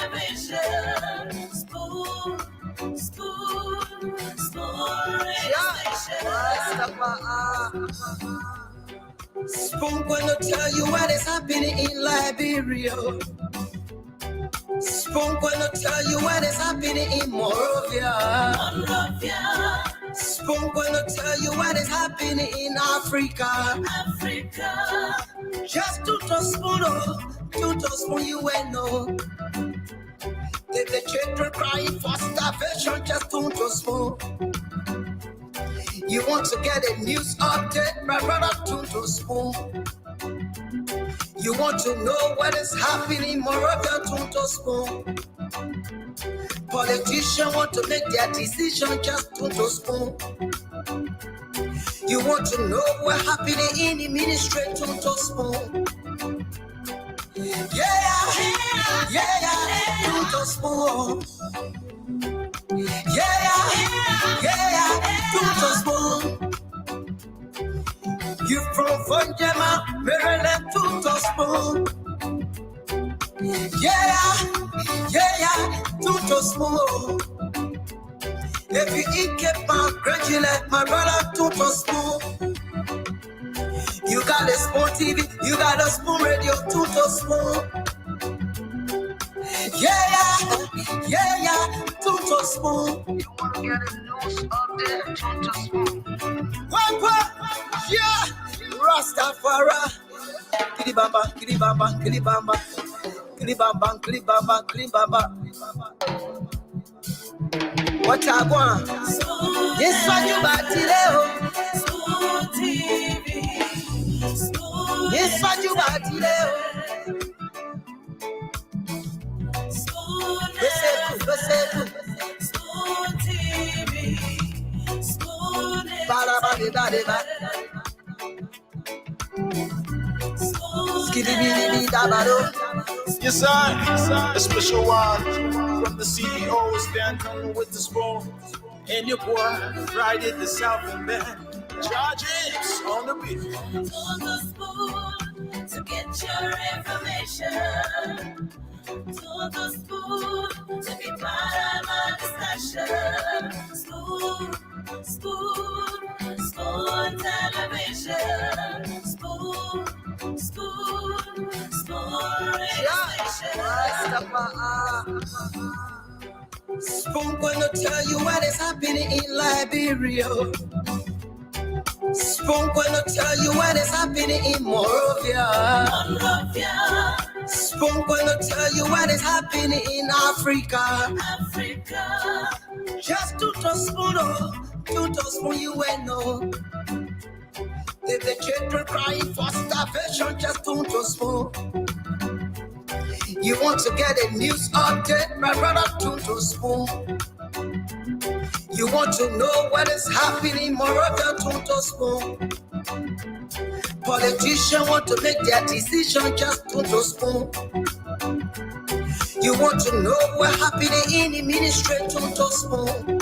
television. Spoon, spoon, spoon radio station. Spoon gonna tell you what is happening in Liberia. Spoon gonna tell you what is happening in Monrovia. Spoon gonna tell you what is happening in Africa. Just to spoon, you will know. If the children crying for starvation, just to spoon. You want to get a news update, my brother, to spoon. You want to know what is happening in Moravia, to spoon. Politicians want to make their decision, just to spoon. You want to know what's happening in the ministry, to spoon. Yeah, to spoon. Yeah, to spoon. You from Funjama, Maryland, to spoon. Yeah, to spoon. If you eat kepa, congratulate my brother, to spoon. You got a Spoon TV, you got a Spoon Radio, to spoon. Yeah, to spoon. You wanna get a news update, to spoon. What? Yeah, Rastafari. Kilibamba. What I want? Yes, what you about today? Spoon TV. Yes, what you about today? Spoon TV. Spoon. Yes, sir. A special one from the CEO, Stanton with the spoon. And your boy, Friday the Southern Band. Charges on the beat. On the spoon to get your information. To the spoon to be part of our discussion. Spoon television. Spoon radio station. Spoon gonna tell you what is happening in Liberia. Spoon gonna tell you what is happening in Monrovia. Spoon gonna tell you what is happening in Africa. Just to spoon, you will know. If the children crying for starvation, just to spoon. You want to get a news update, my brother, to spoon. You want to know what is happening in Moravia, to spoon. Politicians want to make their decision, just to spoon. You want to know what's happening in the ministry, to spoon.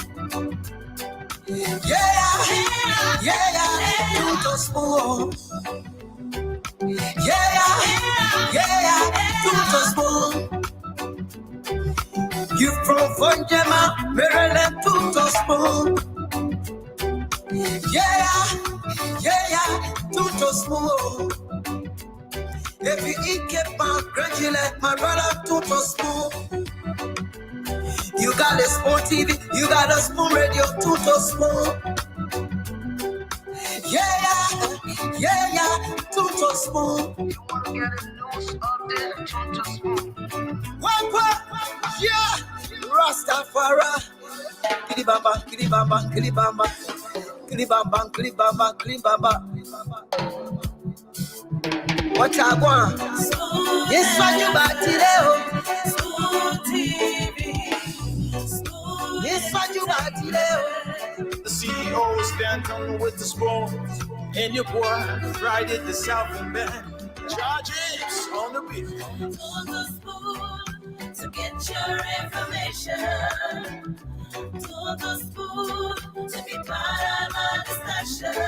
Yeah, to spoon. Yeah, to spoon. You from Funjama, Maryland, to spoon. Yeah, to spoon. If you eat kepa, congratulate my brother, to spoon. You got a Spoon TV, you got a Spoon Radio, to spoon. Yeah, to spoon. You wanna get a news update, to spoon. What? Yeah, Rastafari. Kilibamba. What I want? Yes, what you about today? Spoon TV. Yes, what you about today? The CEO, Stanton with the spoon. And your boy, Friday the Southern Band. Charges on the beat. On the spoon to get your information. To the spoon to be part of our discussion.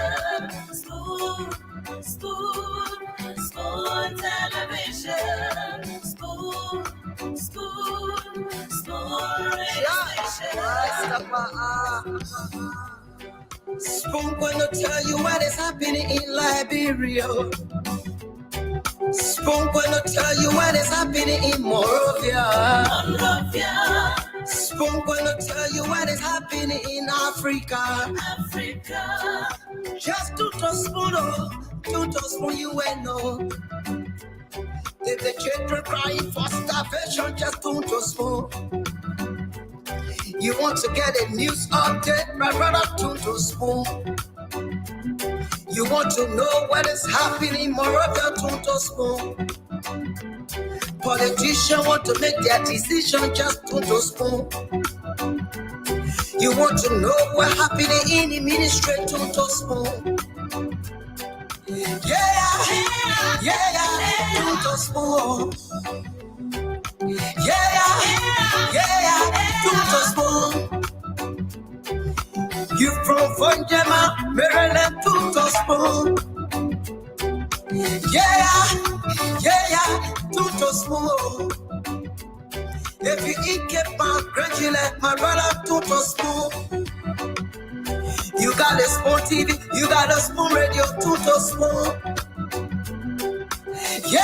Spoon television. Spoon Spoon gonna tell you what is happening in Liberia. Spoon gonna tell you what is happening in Monrovia. Spoon gonna tell you what is happening in Africa. Just to spoon you will know. If the children crying for starvation, just to spoon. You want to get a news update, my brother, to spoon. You want to know what is happening, Moreover, to spoon. Politicians want to make their decision, just to spoon. You want to know what's happening in the ministry, to spoon. Yeah, to spoon. Yeah, to spoon. You from Funjama, Maryland, to spoon. Yeah, to spoon. If you eat kepa, congratulate my brother, to spoon. You got a spoon TV, you got a spoon radio, to spoon. Yeah,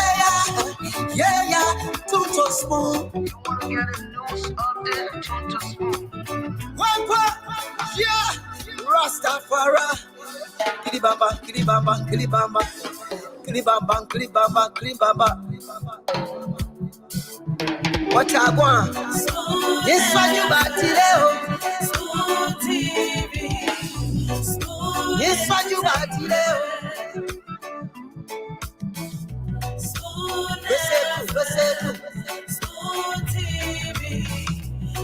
to spoon. You want to get a news update, to spoon. What? Yeah, Rastafari. Kilibamba. What I want? This one you got today. Spoon TV. This one you got today. Listen. Spoon TV.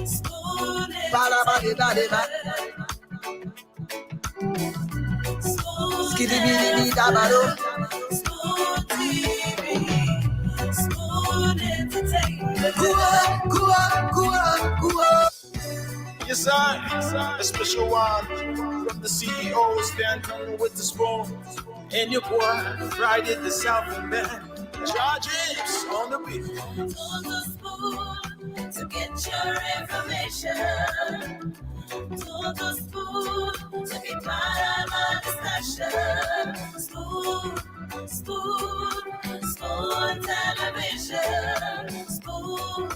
Spoon. Ba. Skiddy dabado. Spoon TV. Spoon entertainment. Cool. Yes, sir. A special one from the CEO, Stanton with the spoon. And your boy, Friday the Southern Band. Charges on the beat. On the spoon to get your information. To the spoon to be part of our discussion. Spoon television. Spoon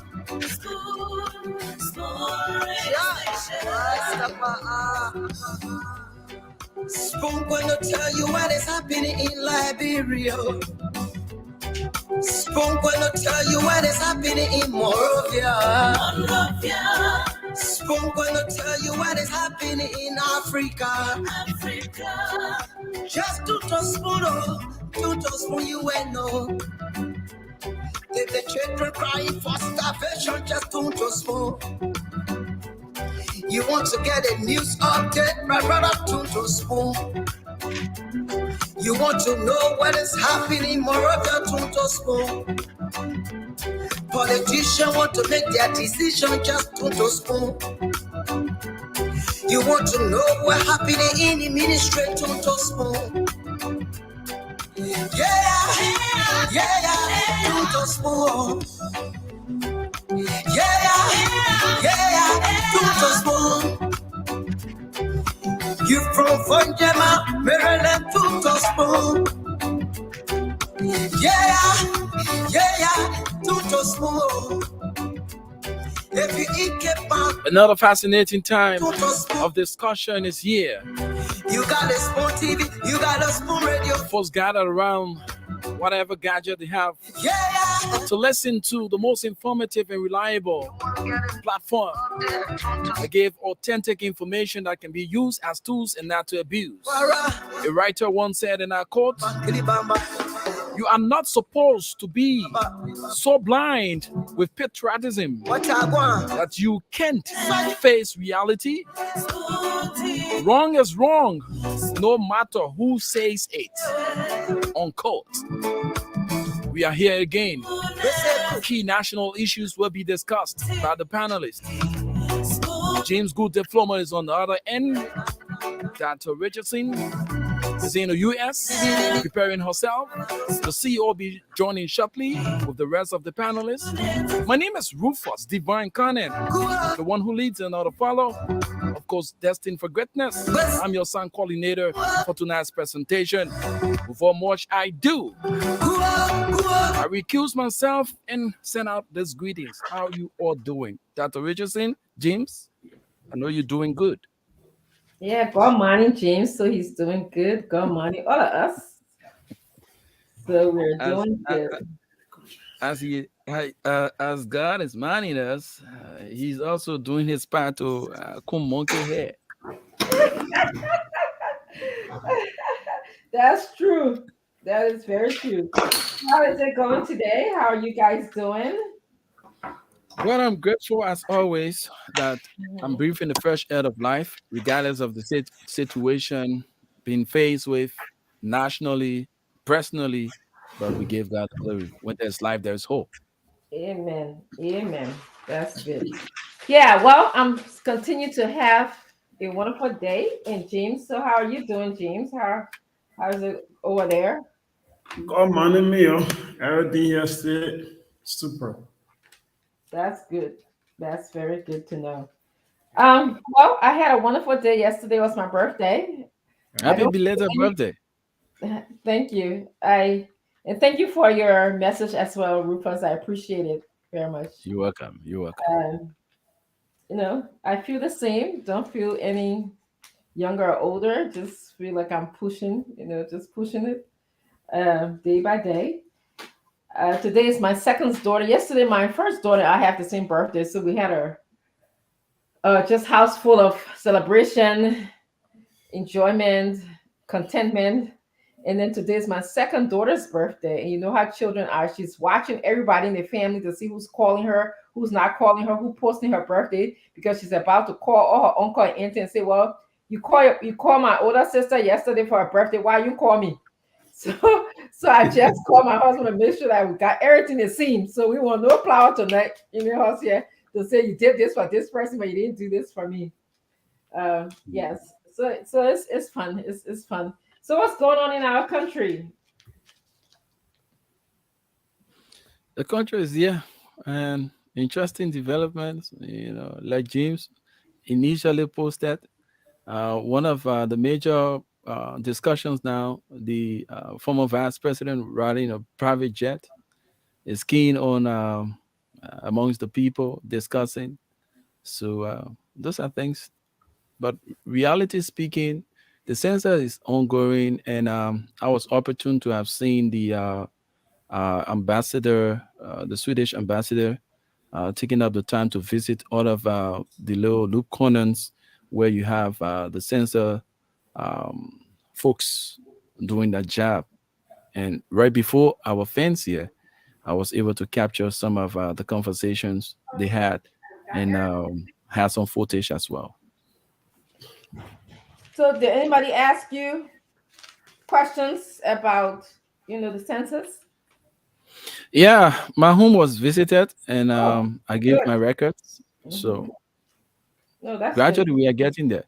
radio station. Spoon gonna tell you what is happening in Liberia. Spoon gonna tell you what is happening in Monrovia. Spoon gonna tell you what is happening in Africa. Just to spoon you will know. If the children crying for starvation, just to spoon. You want to get a news update, my brother, to spoon. You want to know what is happening, Moreover, to spoon. Politicians want to make their decision, just to spoon. You want to know what's happening in the ministry, to spoon. Yeah, to spoon. Yeah, to spoon. You from Funjama, Maryland, to spoon. Yeah, to spoon. If you eat kepa, another fascinating time of discussion is here. You got a spoon TV, you got a spoon radio. Folks gathered around whatever gadget they have to listen to the most informative and reliable platform that gave authentic information that can be used as tools and not to abuse. A writer once said, and I quote, "You are not supposed to be so blind with patriotism that you can't face reality. Wrong is wrong, no matter who says it." Unquote. We are here again. Key national issues will be discussed by the panelists. James Good Diploma is on the other end. Dr. Richardson is in the US, preparing herself. The CEO will be joining shortly with the rest of the panelists. My name is Rufus Divine Cannon, the one who leads and not to follow. Of course, destined for greatness. I'm your sound coordinator for tonight's presentation. Before much I do, I recuse myself and send out these greetings. How you all doing? Dr. Richardson, James, I know you're doing good. Yeah, good morning, James. So he's doing good. Good morning, all of us. So we're doing good. As God is minding us, he's also doing his part to comb monkey hair. That's true. That is very true. How is it going today? How are you guys doing? Well, I'm grateful as always that I'm breathing the fresh air of life, regardless of the situation being faced with nationally, personally. But we give God glory. When there's life, there's hope. Amen. Amen. That's good. Yeah, well, I'm continue to have a wonderful day. And James, so how are you doing, James? How's it over there? Good morning, Mio. Everything here still super. That's good. That's very good to know. Well, I had a wonderful day. Yesterday was my birthday. Happy belated birthday. Thank you. And thank you for your message as well, Rufus. I appreciate it very much. You're welcome. You're welcome. I feel the same. Don't feel any younger or older. Just feel like I'm pushing, just pushing it day by day. Today is my second daughter. Yesterday, my first daughter, I have the same birthday. So we had a just house full of celebration, enjoyment, contentment. And then today is my second daughter's birthday. And you know how children are. She's watching everybody in the family to see who's calling her, who's not calling her, who posting her birthday, because she's about to call all her uncle and auntie and say, well, you call my older sister yesterday for her birthday. Why you call me? So I just called my husband to make sure that we got everything the same. So we want no flower tonight in the house here to say you did this for this person, but you didn't do this for me. Yes. So it's fun. It's fun. So what's going on in our country? The country is here, and interesting developments. Like James initially posted, one of the major discussions now, the former vice president riding a private jet is keen on amongst the people discussing. So those are things. But reality speaking, the census is ongoing, and I was opportune to have seen the ambassador, the Swedish ambassador, taking up the time to visit all of the little loop corners where you have the census folks doing that job. And right before our fence here, I was able to capture some of the conversations they had and had some footage as well. So did anybody ask you questions about, the census? Yeah, my home was visited, and I gave my records. So that's gradually good. we are getting there.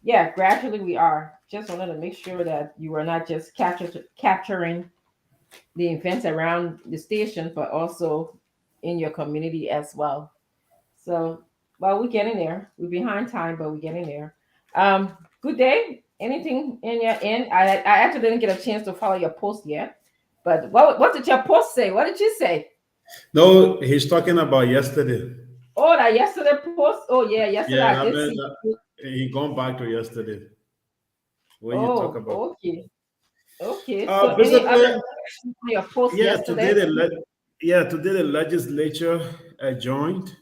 Yeah, gradually we are. Just wanted to make sure that you are not just capturing the events around the station, but also in your community as well. So, well, we're getting there. We're behind time, but we're getting there. Good day. Anything in your end? I actually didn't get a chance to follow your post yet. But what did your post say? What did you say? No, he's talking about yesterday. Oh, that yesterday post? Oh, yeah, yesterday I did see. He gone back to yesterday. What you talk about? Okay. Okay. So any other on your post yesterday? Today the legislature adjourned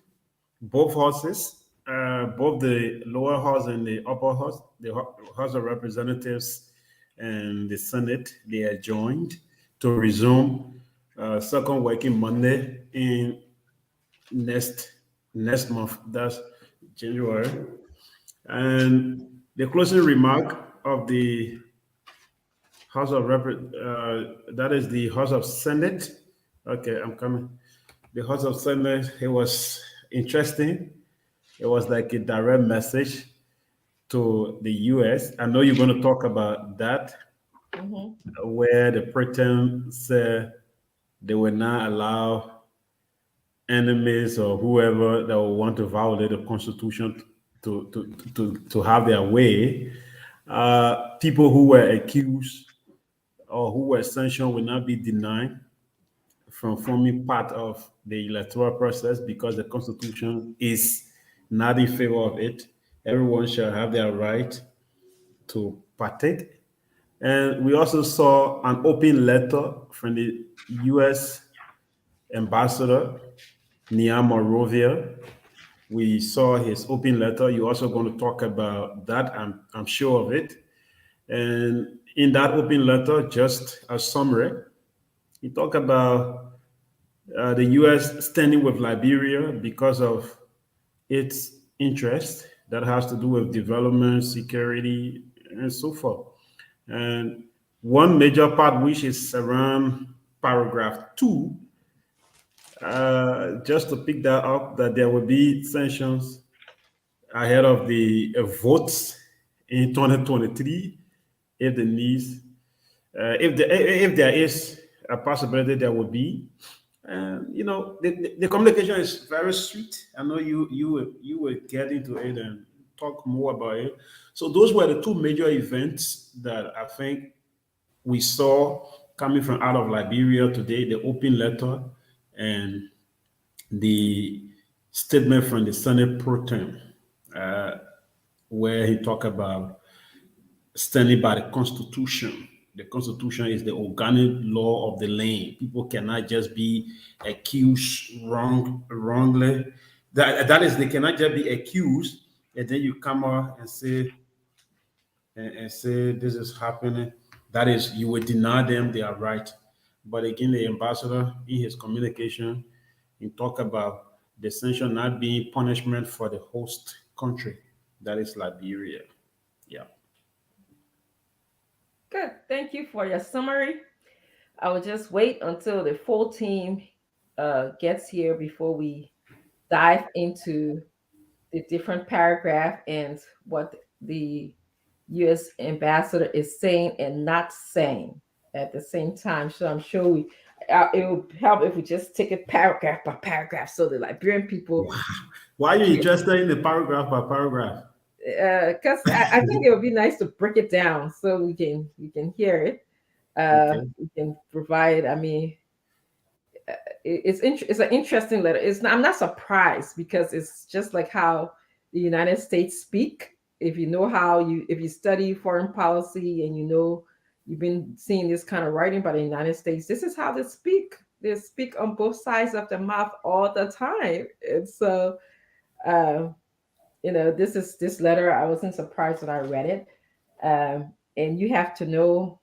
both houses, both the lower house and the upper house, the House of Representatives and the Senate. They adjourned to resume second working Monday in next month. That's January. And the closing remark of the House of that is the House of Senate. Okay, I'm coming. The House of Senate, it was interesting. It was like a direct message to the US. I know you're going to talk about that, where the president said they will not allow enemies or whoever that will want to violate the Constitution to have their way. People who were accused or who were sanctioned will not be denied from forming part of the electoral process because the Constitution is not in favor of it. Everyone shall have their right to partake. And we also saw an open letter from the U.S. ambassador, Nia Morovia. We saw his open letter. You're also going to talk about that. I'm sure of it. And in that open letter, just a summary, he talked about the U.S. standing with Liberia because of its interest that has to do with development, security, and so forth. And one major part, which is around paragraph 2, just to pick that up, that there will be sanctions ahead of the votes in 2023 if the needs, if there is a possibility there will be. You know, the communication is very sweet. I know you will get into it and talk more about it. So those were the two major events that I think we saw coming from out of Liberia today: the open letter and the statement from the Senate pro tem, where he talked about standing by the Constitution. The Constitution is the organic law of the land. People cannot just be accused wrongly. That is, they cannot just be accused and then you come out and say this is happening. That is, you will deny them their right. But again, the ambassador in his communication, he talked about the sanction not being punishment for the host country, that is Liberia. Yeah. Good. Thank you for your summary. I will just wait until the full team gets here before we dive into the different paragraph and what the U.S. ambassador is saying and not saying at the same time. So I'm sure it will help if we just take it paragraph by paragraph so the Liberian people. Wow. Why are you interested in the paragraph by paragraph? Because I think it would be nice to break it down so we can hear it. Okay. We can provide. I mean, it's an interesting letter. I'm not surprised because it's just like how the United States speak. If you know if you study foreign policy and you know you've been seeing this kind of writing by the United States, this is how they speak. They speak on both sides of the mouth all the time, and so. This letter, I wasn't surprised when I read it. And you have to know,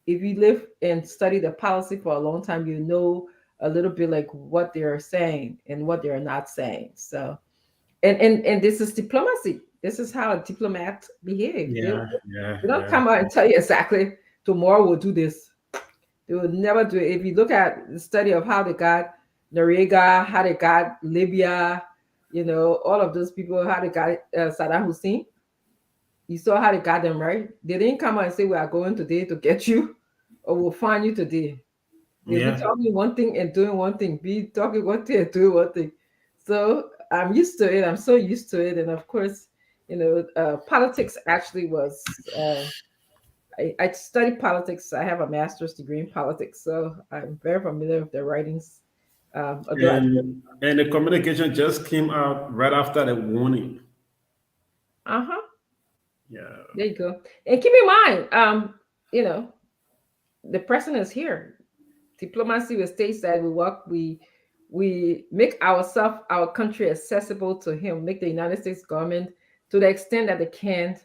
if you live and study the policy for a long time, you know a little bit like what they're saying and what they're not saying. So, and this is diplomacy. This is how a diplomat behaves. They don't come out and tell you exactly, tomorrow we'll do this. They will never do it. If you look at the study of how they got Noriega, how they got Libya, all of those people, how they got Saddam Hussein. You saw how they got them, right? They didn't come out and say, we are going today to get you, or we'll find you today. They'll be talking one thing and doing one thing, be talking one thing and doing one thing. So I'm used to it. I'm so used to it. And of course, politics actually was, I studied politics. I have a master's degree in politics. So I'm very familiar with their writings. And the communication just came out right after the warning. Uh-huh. Yeah. There you go. And keep in mind, the president is here. Diplomacy with states that we make our country accessible to him, make the United States government to the extent that they can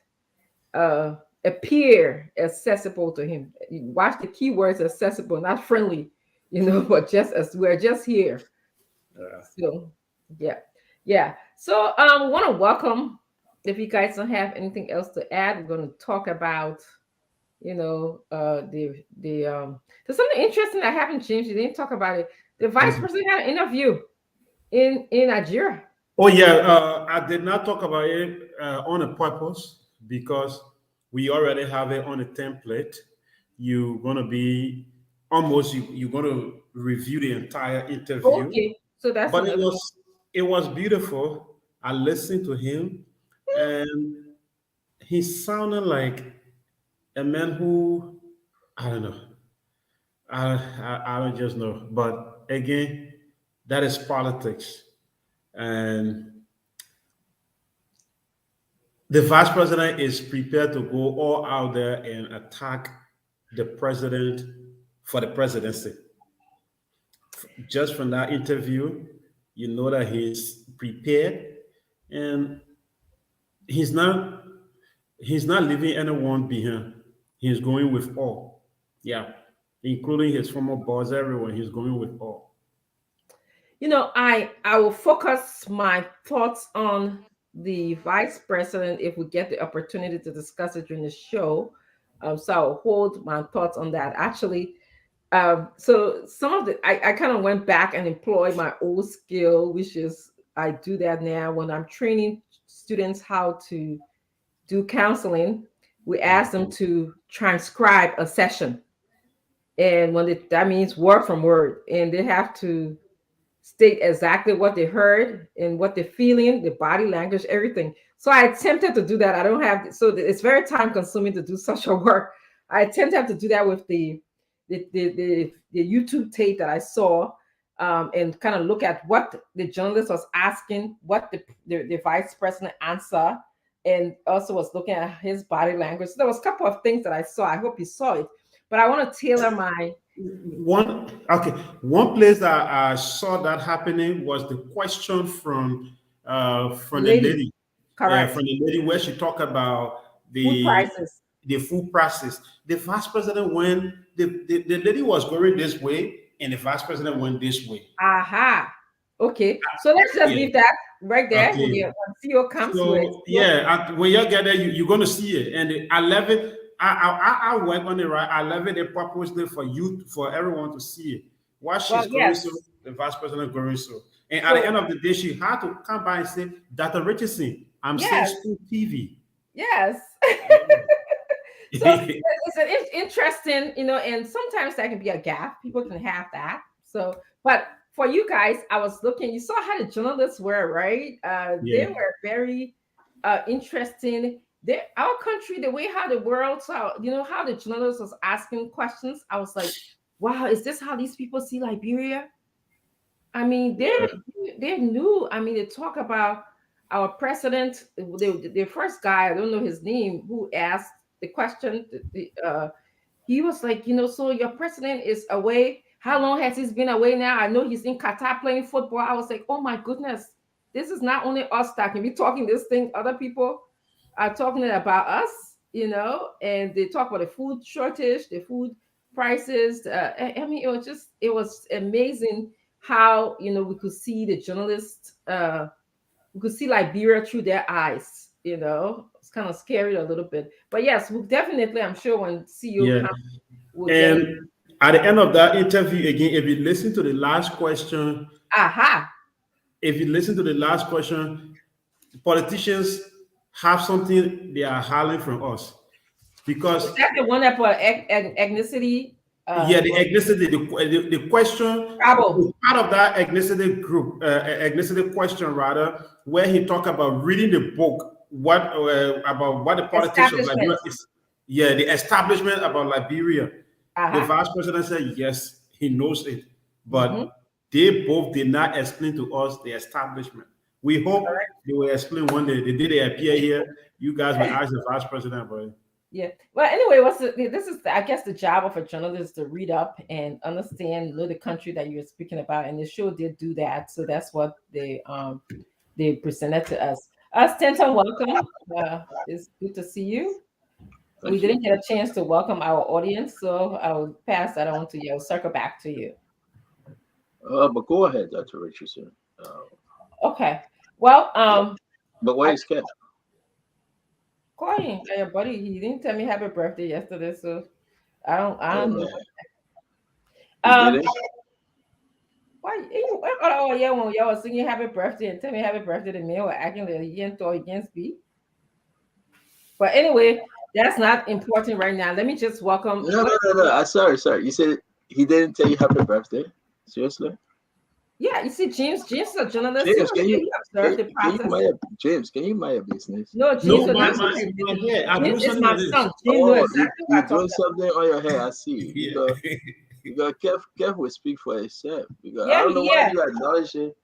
appear accessible to him. Watch the keywords: accessible, not friendly. But just as we're just here. So, yeah. So, I want to welcome. If you guys don't have anything else to add, we're going to talk about, there's something interesting that happened, James. You didn't talk about it. The vice president had an interview in Nigeria. Oh yeah, I did not talk about it on a purpose because we already have it on a template. You're gonna be almost you're gonna review the entire interview. Okay, so that's But another. it was beautiful. I listened to him, and he sounded like a man who, I don't know. I don't just know. But again, that is politics. And the vice president is prepared to go all out there and attack the president for the presidency. Just from that interview, you know that he's prepared, and he's not he's not leaving anyone behind. He's going with all. Yeah. Including his former boss, everyone. He's going with all. I will focus my thoughts on the vice president if we get the opportunity to discuss it during the show. So I'll hold my thoughts on that. Actually, so some of I kind of went back and employed my old skill, which is I do that now when I'm training students how to do counseling. We ask them to transcribe a session, and that means word from word, and they have to state exactly what they heard and what they're feeling, the body language, everything. So I attempted to do that. I don't have, so it's very time consuming to do such a work. I attempted to do that with the YouTube tape that I saw, and kind of look at what the journalist was asking, what the vice president answered, and also was looking at his body language. So there was a couple of things that I saw. I hope you saw it, but I want to tailor my one place that I saw that happening was the question from the lady. Correct. From the lady where she talked about food prices. The food prices. The vice president went, the lady was going this way, and the vice president went this way. Aha. Okay. So let's just leave that right there. Okay. When your CEO comes with. Yeah, when you get there, you're going to see it. And I love it. I work on it, right? I love it. They proposed it for everyone to see it. What she's going through, the vice president going through. And at the end of the day, she had to come by and say, Dr. Richardson, I'm saying school TV. Yes. So it's an interesting, and sometimes that can be a gap. People can have that. So, but for you guys, I was looking, you saw how the journalists were, right? They were very interesting. Our country, the way how the world saw, how the journalist was asking questions, I was like, wow, is this how these people see Liberia? I mean, they knew. I mean, they talk about our president, the first guy, I don't know his name, who asked the question. He was like, so your president is away. How long has he been away now? I know he's in Qatar playing football. I was like, oh my goodness, this is not only us that can be talking this thing. Other people are talking about us, and they talk about the food shortage, the food prices. I mean, it was amazing how, we could see the journalists, we could see Liberia through their eyes, It's kind of scary a little bit. But yes, we'll definitely, I'm sure when CEO comes, and at the end of that interview, again, if you listen to the last question, politicians have something they are hiding from us. Because is that the one that put ethnicity? The ethnicity, the question, part of that ethnicity group, ethnicity question rather, where he talked about reading the book, about what the politics of Liberia is. Yeah, the establishment about Liberia. The vice president said yes, he knows it, but they both did not explain to us the establishment. We hope they will explain one day. The day they appear here, you guys will ask the vice president about it. Yeah. Well, anyway, this is I guess the job of a journalist to read up and understand, the country that you're speaking about, and the show did do that. So that's what they presented to us. Stanton, welcome. It's good to see you. We didn't get a chance to welcome our audience, so I'll pass that on to you. I'll circle back to you. But go ahead, Dr. Richardson. Okay. Well, but why is Ken? Calling your buddy. He didn't tell me happy birthday yesterday, so I don't know. Why? Oh yeah, when y'all was singing happy birthday and tell me happy birthday to me, or acting like you didn't throw against me. But anyway, that's not important right now. Let me just welcome. No. Sorry. You said he didn't tell you happy birthday? Seriously? Yeah, you see, James is a journalist. James, He observed the process. James, can you mind your business? No, James No, will my not do hair. I'm doing James is something my like this. son. James knows Oh, exactly what you're I'm talking doing about. something on your hair. I see. Yeah. Because Kev will speak for himself. Because I Yeah, don't know yeah. why you acknowledging.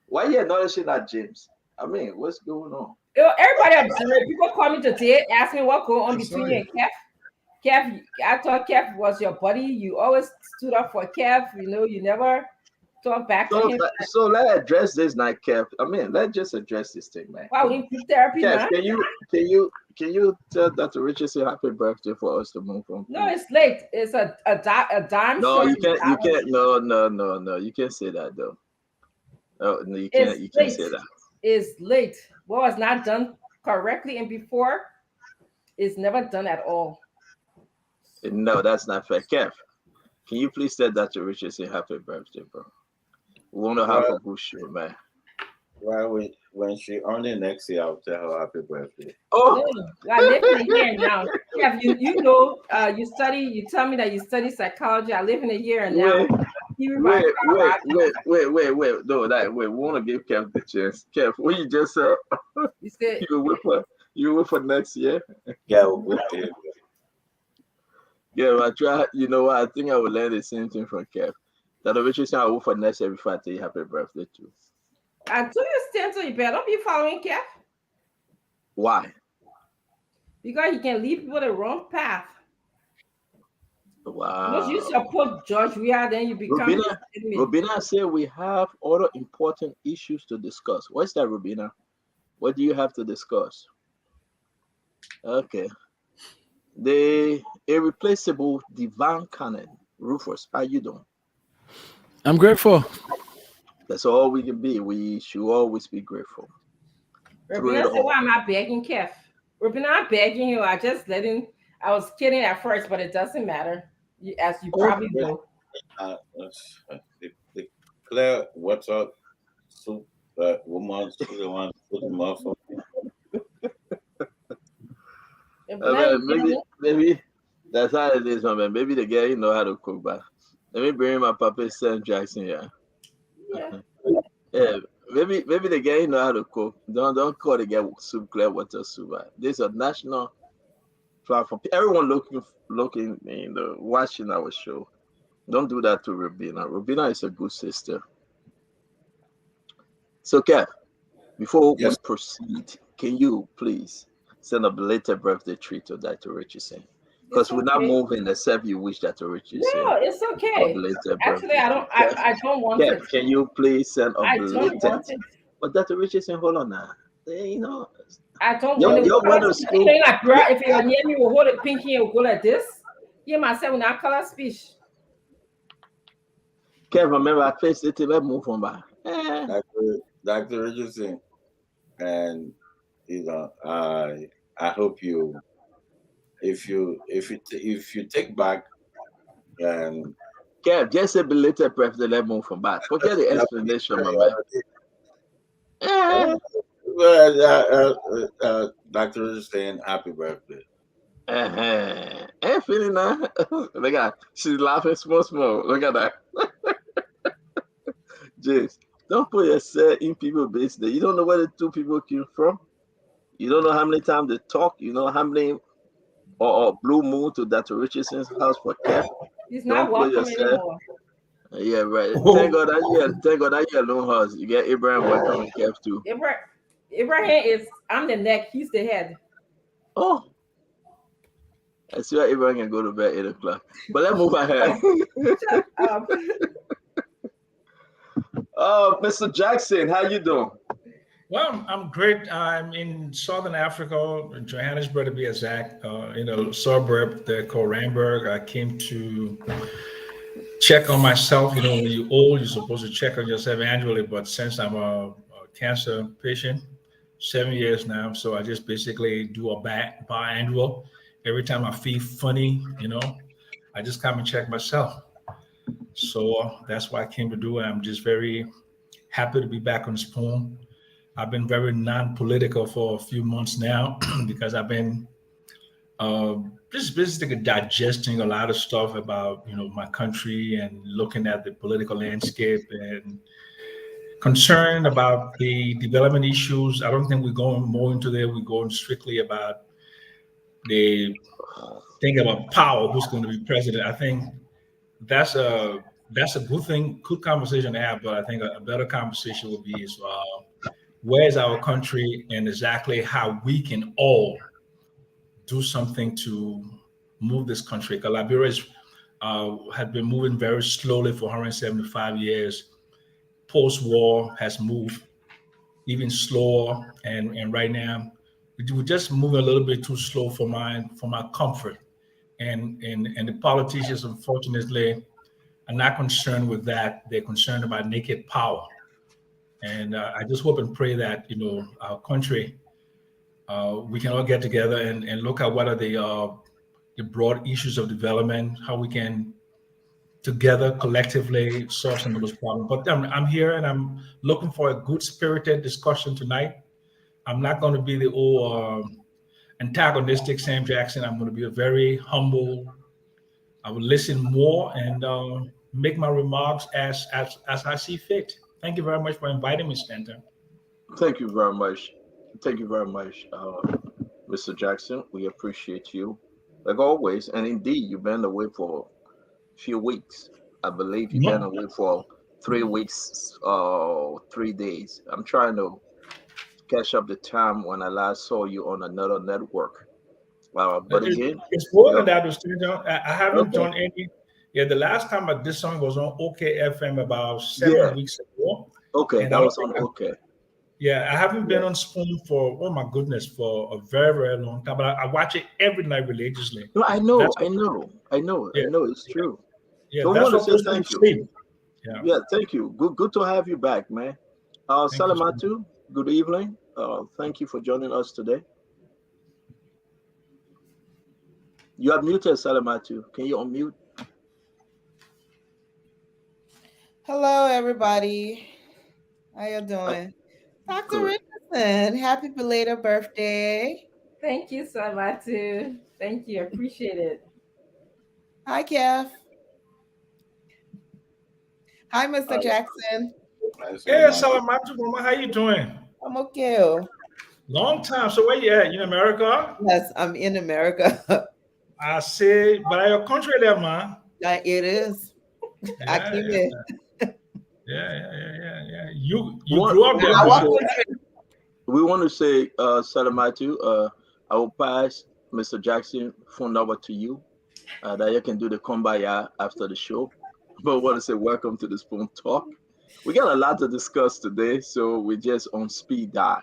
Why you acknowledging that, James? I mean, what's going on? Yo, everybody observed. People call me today, ask me what going on between you and Kev. Kev, I thought Kev was your buddy. You always stood up for Kev. You know, you never talk back to him. So let's address this now, Kev. I mean, let's just address this thing, man. Wow, in group therapy, Kev, man. can you tell Dr. Richardson happy birthday for us to move on? No, it's late. It's a dime. No, short. you can't. You can't. No. You can't say that though. No, you can't. It's You can't late. say that. It's late. What was not done correctly and before is never done at all. No, that's not fair. Kev, can you please tell Dr. Richardson happy birthday, bro? We want to have a good show, man. Well, when she on it next year, I'll tell her happy birthday. Oh, No, I live in a year now. Kev, you know, you study. You tell me that you study psychology. I live in a year and now. Wait. No, we want to give Kev the chance. Kev, what you just said? You said you wait for next year. Yeah, okay. Yeah, I try. You know what? I think I will learn the same thing from Kev. That eventually I will for next year before I tell you happy birthday too. I told you stand so you better be following Kev. Why? Because he can lead people the wrong path. Wow. Once you support George Weah, then you become. Rubina said we have other important issues to discuss. What's that, Rubina? What do you have to discuss? Okay. The irreplaceable Divine Cannon. Rufus, how you doing? I'm grateful. That's all we can be. We should always be grateful. Rubina said, why am I begging Kev? Rubina, I'm begging you. I just let him. I was kidding at first, but it doesn't matter. As you probably know. Declare what's up, soup, woman, the one put them up for maybe that's how it is, my man. Maybe the guy know how to cook, but let me bring my papa Sam Jackson here. Yeah, maybe the guy know how to cook. Don't call the guy soup, clear water soup. This is a national platform. Everyone looking watching our show. Don't do that to Rubina. Rubina is a good sister. So, Kev, before we proceed, can you please send a belated birthday treat to Dr. Richardson? Because we're not moving except you wish Dr. Richardson. No, it's okay. Actually, I don't want Kev, it. can you please send a belated? I don't want it. But Dr. Richardson, hold on now. You know, I don't want it. If you're near me, we'll hold it pinky and we'll go like this. You myself when I color speech. Kev, remember I faced it till I move on by. Dr. Richardson, and I hope you, if you take back, and Kev, just a belated birthday, let's move from back. Forget the explanation, my man. Dr. Richardson, happy birthday. Ain't feeling that. Look at that. She's laughing small. Look at that. James, don't put yourself in people's business. You don't know where the two people came from. You don't know how many times they talk. You know how many or blue moon to Dr. Richardson's house for Kev. He's not welcome anymore. Yeah, right. Thank God that you alone house. You get Abraham welcoming Kev too. Abraham is, I'm the neck, he's the head. Oh. I see why Abraham can go to bed 8 o'clock. But let's move ahead. Oh, Mr. Jackson, how you doing? Well, I'm great. I'm in Southern Africa, in Johannesburg to be exact, in a suburb they call Randburg. I came to check on myself. You know, when you're old, you're supposed to check on yourself annually. But since I'm a cancer patient, 7 years now, so I just basically do a biannual. Every time I feel funny, you know, I just come and check myself. So that's what I came to do. I'm just very happy to be back on Spoon. I've been very non-political for a few months now because I've been just basically digesting a lot of stuff about my country and looking at the political landscape and concerned about the development issues. I don't think we're going more into there. We're going strictly about the thing about power, who's going to be president. I think that's a good thing, good conversation to have. But I think a better conversation would be is where is our country and exactly how we can all do something to move this country. Because Liberia had been moving very slowly for 175 years. Post-war has moved even slower, and right now we're just moving a little bit too slow for my comfort. And the politicians, unfortunately, are not concerned with that. They're concerned about naked power. And I just hope and pray that our country, we can all get together and look at what are the broad issues of development, how we can together collectively solve some of those problems. But I'm here and I'm looking for a good spirited discussion tonight. I'm not going to be the old antagonistic Sam Jackson. I'm going to be a very humble. I will listen more and make my remarks as I see fit. Thank you very much for inviting me, Stanton. Thank you very much. Thank you very much, Mr. Jackson. We appreciate you, like always. And indeed, you've been away for a few weeks. I believe you've been away for 3 weeks, 3 days. I'm trying to catch up the time when I last saw you on another network. But again, it's more than that. I haven't done any. Yeah, the last time I did something was on OKFM about 7 weeks ago. Okay, and that was on OK. Yeah, I haven't been on Spoon for, oh my goodness, for a very, very long time. But I watch it every night religiously. No, I know. It's true. Yeah, so I want to say thank you. Yeah, thank you. Good to have you back, man. Salamatu, good evening. Thank you for joining us today. You are muted, Salamatu. Can you unmute? Hello, everybody. How you doing? Dr. Richardson, happy belated birthday. Thank you, Salamatu. Thank you. Appreciate it. Hi, Kev. Hi, Mr. Jackson. Hey, Salamatu, how you doing? I'm okay. Long time. So where you at? You in America? Yes, I'm in America. I see. But are your country there, man? It is. I came in. Yeah. You grew up there. We want to say, Salamatu, I will pass Mr. Jackson phone number to you, that you can do the kumbaya after the show. But I want to say welcome to the Spoon Talk. We got a lot to discuss today, so we're just on speed dial.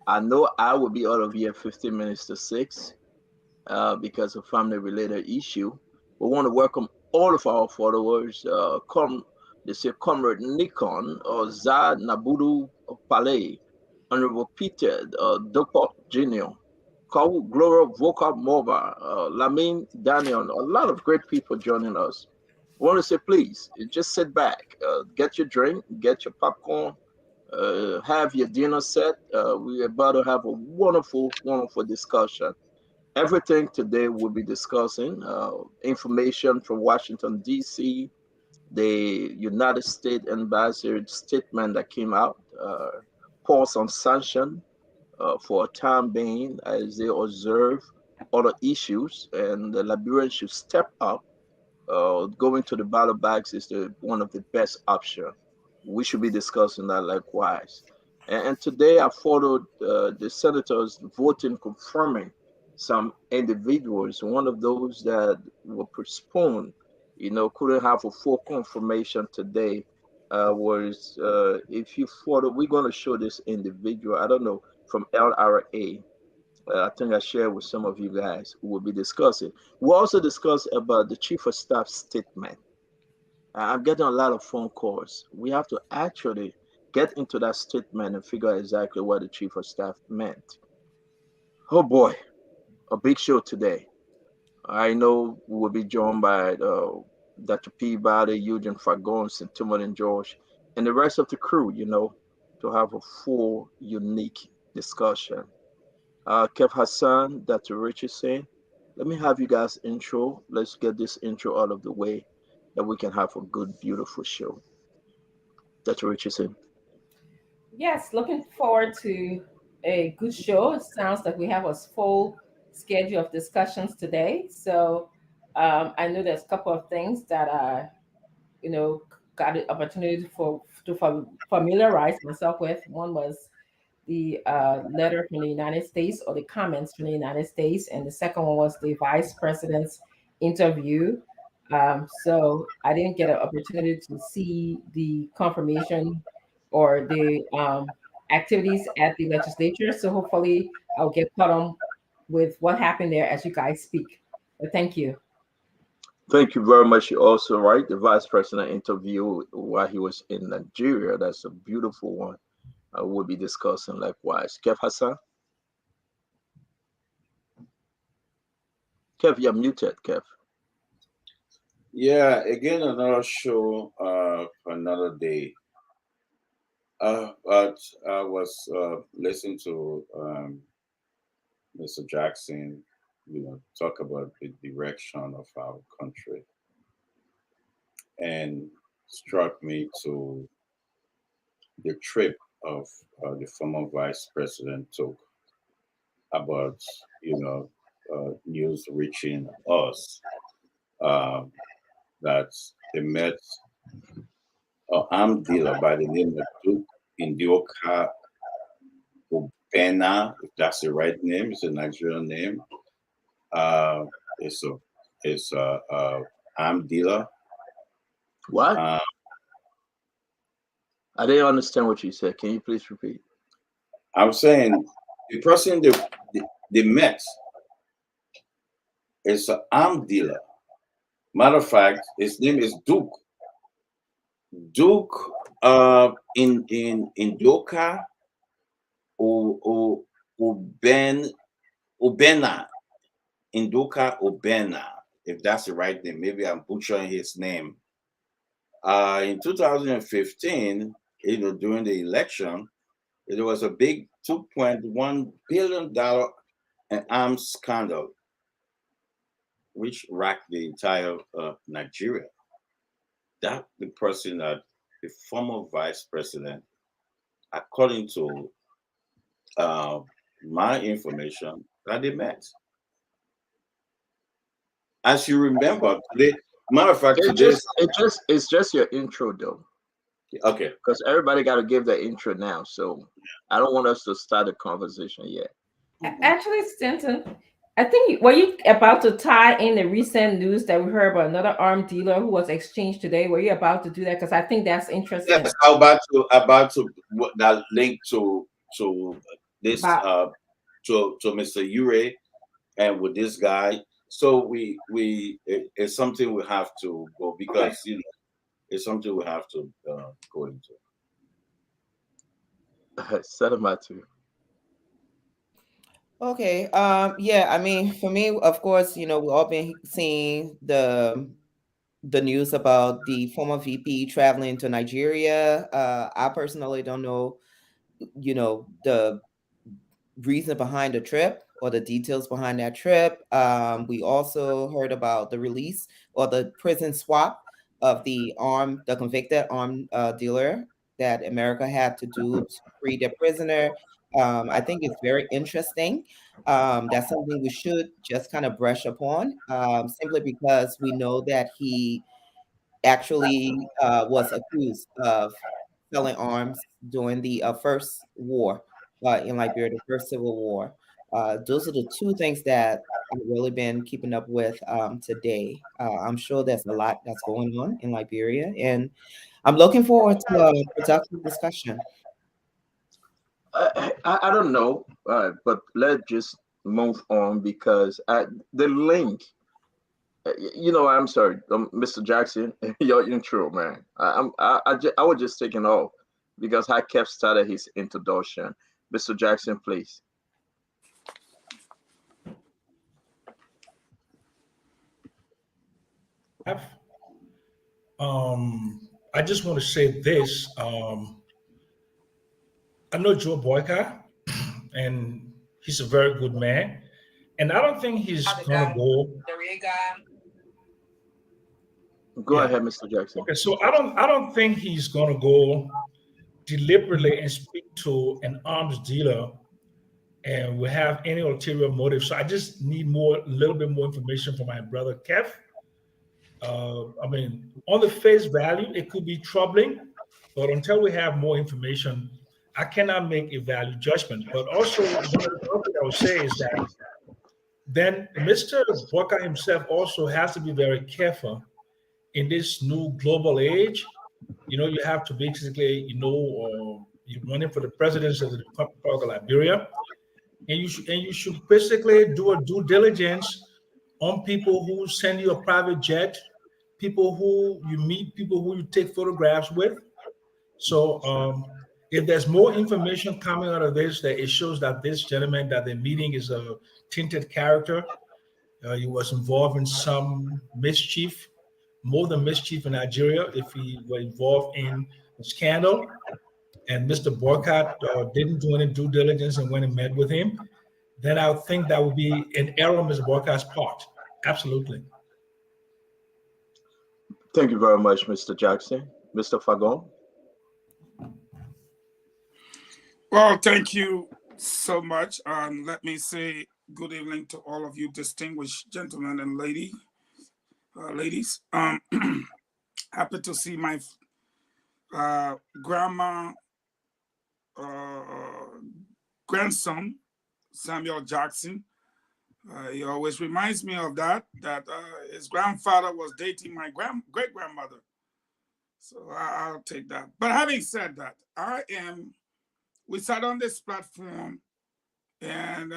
I know I will be out of here 15 minutes to 6 because of family-related issue. We want to welcome all of our followers. They say Comrade Nikon, or Zad Nabudu Palais, Honorable Peter, Dr. Junior, Gloria Voka Moba, Lamin Daniel, a lot of great people joining us. I want to say, please, just sit back, get your drink, get your popcorn, have your dinner set. We're about to have a wonderful, wonderful discussion. Everything today we'll be discussing, information from Washington, D.C., the United States ambassador statement that came out, pause on sanction for a time being as they observe other issues, and the Liberians should step up. Going to the ballot box is one of the best options. We should be discussing that likewise. And today I followed the senators voting, confirming some individuals. One of those that were postponed, couldn't have a full confirmation today, was if you follow, we're going to show this individual, I don't know, from LRA. I think I shared with some of you guys who will be discussing. We'll also discuss about the Chief of Staff statement. I'm getting a lot of phone calls. We have to actually get into that statement and figure out exactly what the Chief of Staff meant. Oh boy, a big show today. I know we will be joined by Dr. Peabody, Eugene Fagon, St. Timothy and George, and the rest of the crew, to have a full, unique discussion. Kev Hassan, Dr. Richardson, let me have you guys intro. Let's get this intro out of the way that we can have a good, beautiful show. Dr. Richardson. Yes, looking forward to a good show. It sounds like we have a full schedule of discussions today. So I know there's a couple of things that I, you know, got an opportunity to familiarize myself with. One was the letter from the United States or the comments from the United States, and the second one was the vice president's interview. So I didn't get an opportunity to see the confirmation or the activities at the legislature. So hopefully I'll get caught on with what happened there as you guys speak. But thank you. Thank you very much. You also right. The vice president interview while he was in Nigeria. That's a beautiful one. We'll be discussing likewise. Kev Hassan. Kev, you're muted, Kev. Yeah, again, another show, another day. But I was listening to Mr. Jackson, talk about the direction of our country, and struck me to the trip of the former vice president took about, news reaching us that they met an armed dealer by the name of Duke Indioka Obena, if that's the right name. It's a Nigerian name. It's a armed dealer. What? I didn't understand what you said. Can you please repeat? I'm saying the person they met is an armed dealer. Matter of fact, his name is Duke. Duke in Doka Obena, Induka Obena, if that's the right name. Maybe I'm butchering his name. In 2015, during the election, there was a big $2.1 billion arms scandal, which racked the entire Nigeria. That the person that the former vice president, according to my information, that they met. As you remember, matter of fact, it's just your intro though. Okay. Because everybody got to give their intro now, so I don't want us to start a conversation yet. Actually, Stanton, I think were you about to tie in the recent news that we heard about another armed dealer who was exchanged today? Were you about to do that? Because I think that's interesting. Yes, about to that link to this to Mr. Ure and with this guy. So it's something we have to go because it's something we have to go into. Set them out to. Okay. Yeah. I mean, for me, of course, we've all been seeing the news about the former VP traveling to Nigeria. I personally don't know, the reason behind the trip or the details behind that trip. We also heard about the release or the prison swap of the convicted armed dealer that America had to do to free their prisoner. I think it's very interesting. That's something we should just kind of brush upon, simply because we know that he actually was accused of selling arms during the first war in Liberia, the first civil war. Those are the two things that I've really been keeping up with today. I'm sure there's a lot that's going on in Liberia, and I'm looking forward to a productive discussion. I don't know, but let's just move on because the link. I'm sorry, Mr. Jackson, your intro, man. I was just taking off because I kept started his introduction. Mr. Jackson, please. I just want to say this. I know Joe Boyka, and he's a very good man. And I don't think he's going to go. Go ahead, Mr. Jackson. Okay, so I don't think he's going to go deliberately and speak to an arms dealer and will have any ulterior motive. So I just need a little bit more information from my brother Kev. I mean, on the face value, it could be troubling, but until we have more information, I cannot make a value judgment. But also, one of the other things I would say is that then Mr. Bokar himself also has to be very careful in this new global age. You know, you have to basically, you're running for the presidency of the Republic of Liberia, and you should basically do a due diligence on people who send you a private jet, people who you meet, people who you take photographs with. So if there's more information coming out of this, that it shows that this gentleman that they're meeting is a tinted character, he was involved in some mischief, more than mischief in Nigeria, if he were involved in a scandal, and Mr. Boycott didn't do any due diligence and went and met with him, then I would think that would be an error on Mr. Boycott's part. Absolutely. Thank you very much, Mr. Jackson. Mr. Fagon. Well, thank you so much. Let me say good evening to all of you distinguished gentlemen and ladies. Happy to see my grandson, Samuel Jackson. He always reminds me of that his grandfather was dating my great-grandmother. So I'll take that. But having said that, we sat on this platform, and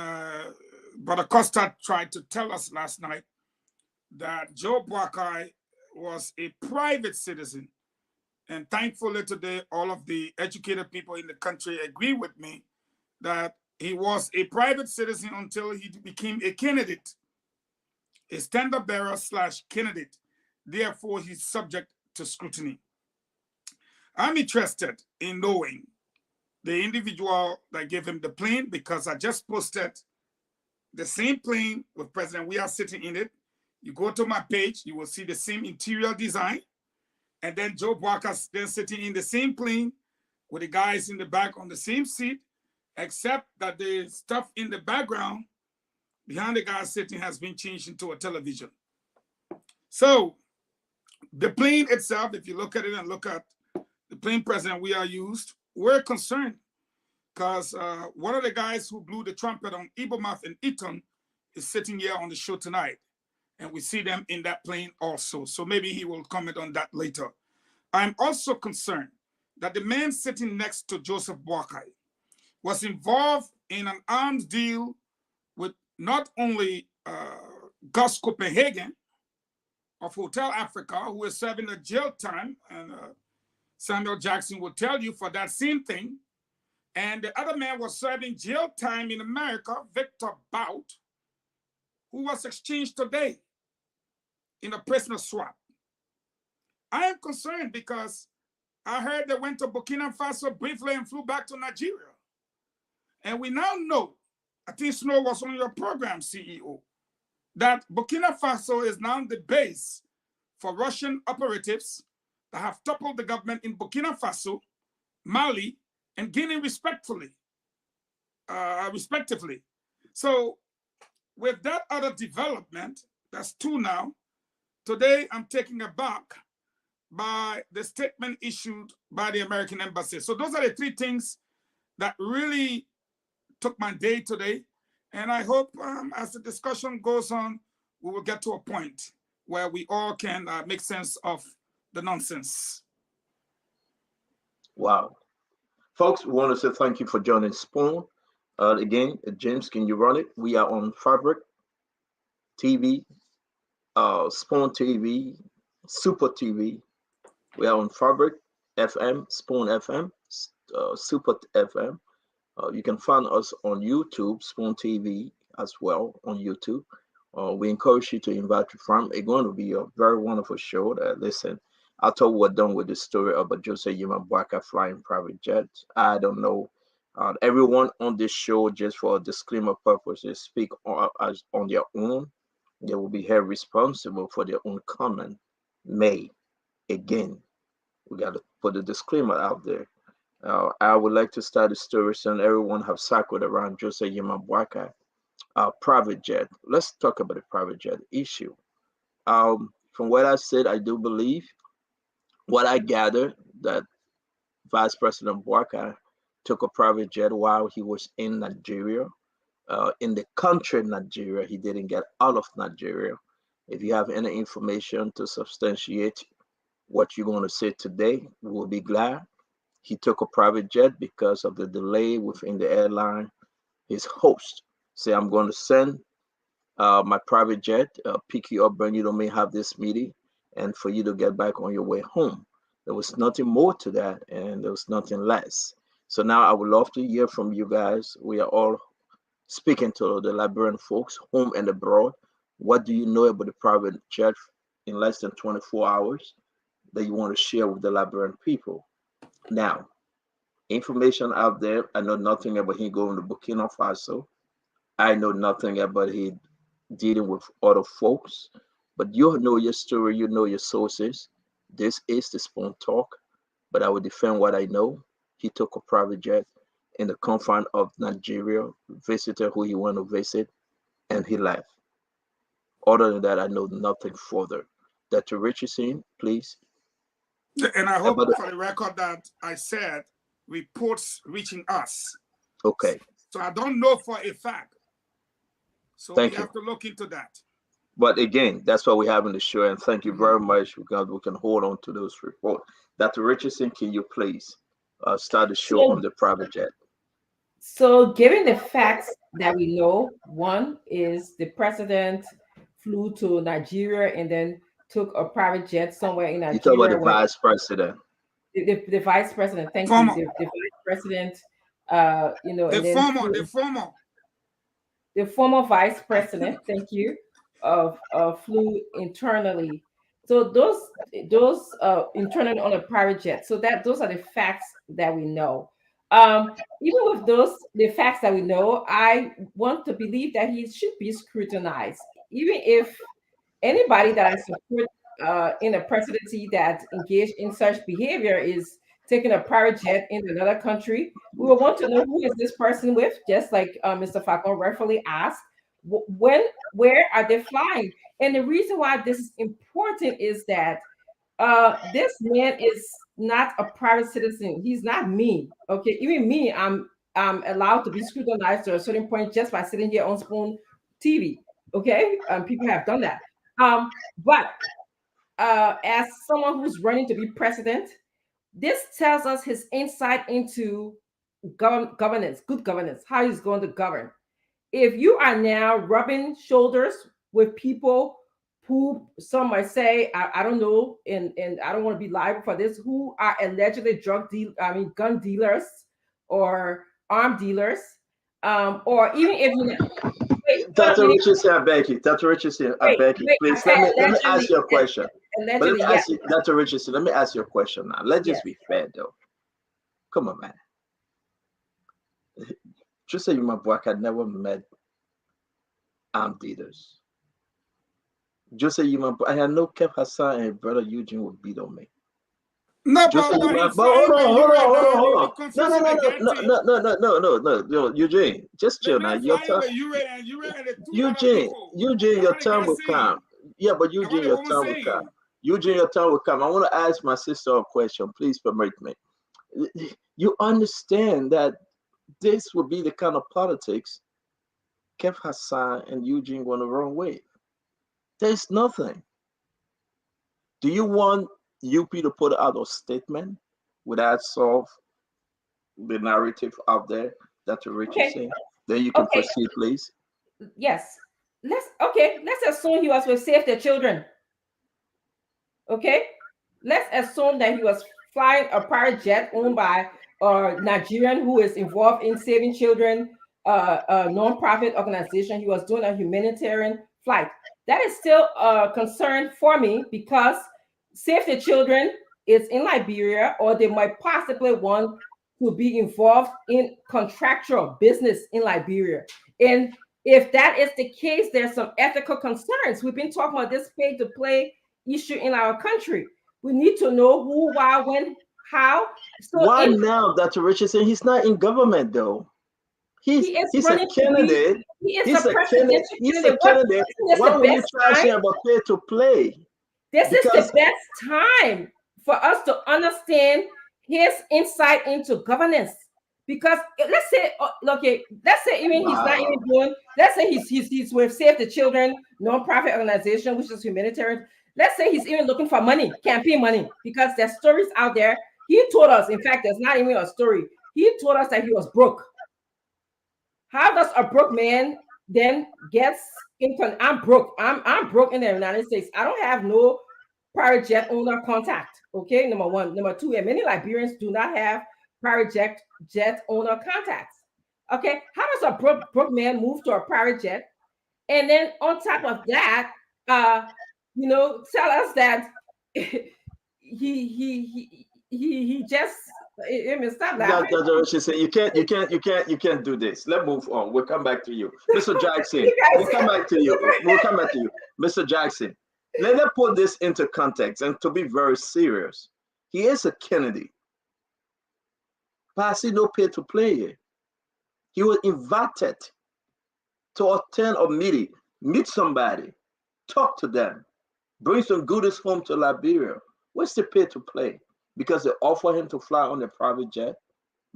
Brother Costa tried to tell us last night that Joe Boakai was a private citizen. And thankfully today, all of the educated people in the country agree with me that he was a private citizen until he became a candidate, a standard bearer / candidate. Therefore, he's subject to scrutiny. I'm interested in knowing the individual that gave him the plane, because I just posted the same plane with President Weah sitting in it. You go to my page, you will see the same interior design. And then Joe Boakai then sitting in the same plane with the guys in the back on the same seat, except that the stuff in the background behind the guy sitting has been changed into a television. So the plane itself, if you look at it and look at the plane President Weah used, we're concerned because one of the guys who blew the trumpet on Ibomath and Eton is sitting here on the show tonight. And we see them in that plane also. So maybe he will comment on that later. I'm also concerned that the man sitting next to Joseph Boakai was involved in an arms deal with not only Gus Copenhagen of Hotel Africa, who is serving a jail time, and Samuel Jackson will tell you for that same thing. And the other man was serving jail time in America, Victor Bout, who was exchanged today in a prisoner swap. I am concerned because I heard they went to Burkina Faso briefly and flew back to Nigeria. And we now know, I think Snow was on your program, CEO, that Burkina Faso is now the base for Russian operatives that have toppled the government in Burkina Faso, Mali, and Guinea respectively. So with that other development, that's two now, today I'm taken aback by the statement issued by the American embassy. So those are the three things that really took my day today. And I hope as the discussion goes on, we will get to a point where we all can make sense of the nonsense. Wow. Folks, we want to say thank you for joining Spoon. Again, James, can you run it? We are on Fabric TV, Spoon TV, Super TV. We are on Fabric FM, Spoon FM, Super FM. You can find us on YouTube, Spoon TV as well on YouTube. We encourage you to invite your friend. It's going to be a very wonderful show. Listen, I thought we're done with the story about Joseph Yuma Boakai flying private jet. I don't know Everyone on this show, just for disclaimer purposes, speak as on their own. They will be held responsible for their own comment made. Again, we got to put a disclaimer out there. I would like to start the story saying everyone have circled around Joseph Yema Boakai, private jet. Let's talk about the private jet issue. From what I said, I do believe what I gathered that Vice President Boakai took a private jet while he was in Nigeria. In the country Nigeria, he didn't get out of Nigeria. If you have any information to substantiate what you're going to say today, we will be glad. He took a private jet because of the delay within the airline. His host said, I'm going to send my private jet, pick you up, bring you to me, have this meeting, and for you to get back on your way home. There was nothing more to that, and there was nothing less. So now I would love to hear from you guys. We are all speaking to the Liberian folks, home and abroad. What do you know about the private jet in less than 24 hours that you want to share with the Liberian people? Now, information out there, I know nothing about him going to Burkina Faso. I know nothing about him dealing with other folks, but you know your story, you know your sources. This is the Spoon Talk, but I will defend what I know. He took a private jet in the confine of Nigeria, visited who he went to visit, and he left. Other than that, I know nothing further. Dr. Richardson, please. And I hope for the record that I said reports reaching us. Okay. So I don't know for a fact. So we have to look into that. But again, that's why we have in the show, and thank you very much because we can hold on to those reports. Dr. Richardson, can you please start the show on the private jet? So given the facts that we know, one is the president flew to Nigeria and then took a private jet somewhere in Nigeria. You talk about the vice president. The vice president, thank you. The vice president, the former vice president, thank you, flew internally. So those internally on a private jet. So those are the facts that we know. Even with the facts that we know, I want to believe that he should be scrutinized. Even if anybody that I support in a presidency that engaged in such behavior is taking a private jet in another country, we will want to know who is this person with, just like Mr. Falcon rightfully asked. Where are they flying? And the reason why this is important is that this man is not a private citizen. He's not me. Okay, even me, I'm allowed to be scrutinized to a certain point just by sitting here on Spoon TV. Okay, people have done that. But as someone who's running to be president, this tells us his insight into governance, good governance, how he's going to govern. If you are now rubbing shoulders with people who some might say, I don't know, and I don't want to be liable for this, who are allegedly gun dealers or arm dealers, or even if you Dr. Richardson, I beg you. Dr. Richardson, I beg you. Please, let me ask you a question. Dr. Richardson, let me ask you a question now. Let's just be fair, though. Come on, man. Just say my boy, I never met armed dealers. Just say you, my boy, I had no Kev Hassan and brother Eugene would beat on me. No, just but hold on. No, Eugene, just chill now. Your turn. Eugene, your turn will come. Yeah, but Eugene, your turn will come. Eugene, your turn will come. I want to ask my sister a question. Please permit me. You understand that this would be the kind of politics Kev Hassan and Eugene went the wrong way. There's nothing. Do you want UP to put out a statement without solve the narrative out there that you're saying? Then you can proceed, please. Yes. Let's assume he was with Save the Children. Okay. Let's assume that he was flying a private jet owned by a Nigerian who is involved in saving children, a non-profit organization. He was doing a humanitarian flight. That is still a concern for me because Save the Children is in Liberia, or they might possibly want to be involved in contractual business in Liberia. And if that is the case, there's some ethical concerns. We've been talking about this pay-to-play issue in our country. We need to know who, why, when, how. So why now, Dr. Richardson? He's not in government though. He's a candidate. He's a candidate. Why would you trash him about pay-to-play? This is the best time for us to understand his insight into governance. Because let's say, okay, let's say even he's not even doing, let's say he's with Save the Children, nonprofit organization, which is humanitarian. Let's say he's even looking for money, campaign money, because there's stories out there. He told us, in fact, there's not even a story. He told us that he was broke. How does a broke man then gets income? I'm broke. I'm broke in the United States. I don't have no private jet owner contact. Okay, number one. Number two, and many Liberians do not have private jet owner contacts. Okay, how does a broke man move to a private jet? And then on top of that, tell us that he just stop laughing. You can't do this. Let's move on. We'll come back to you, Mr. Jackson. We'll come back to you, Mr. Jackson. Let's put this into context and to be very serious. He is a Kennedy. But I see no pay to play here. He was invited to attend a meeting, meet somebody, talk to them, bring some goodies home to Liberia. What's the pay to play? Because they offer him to fly on a private jet,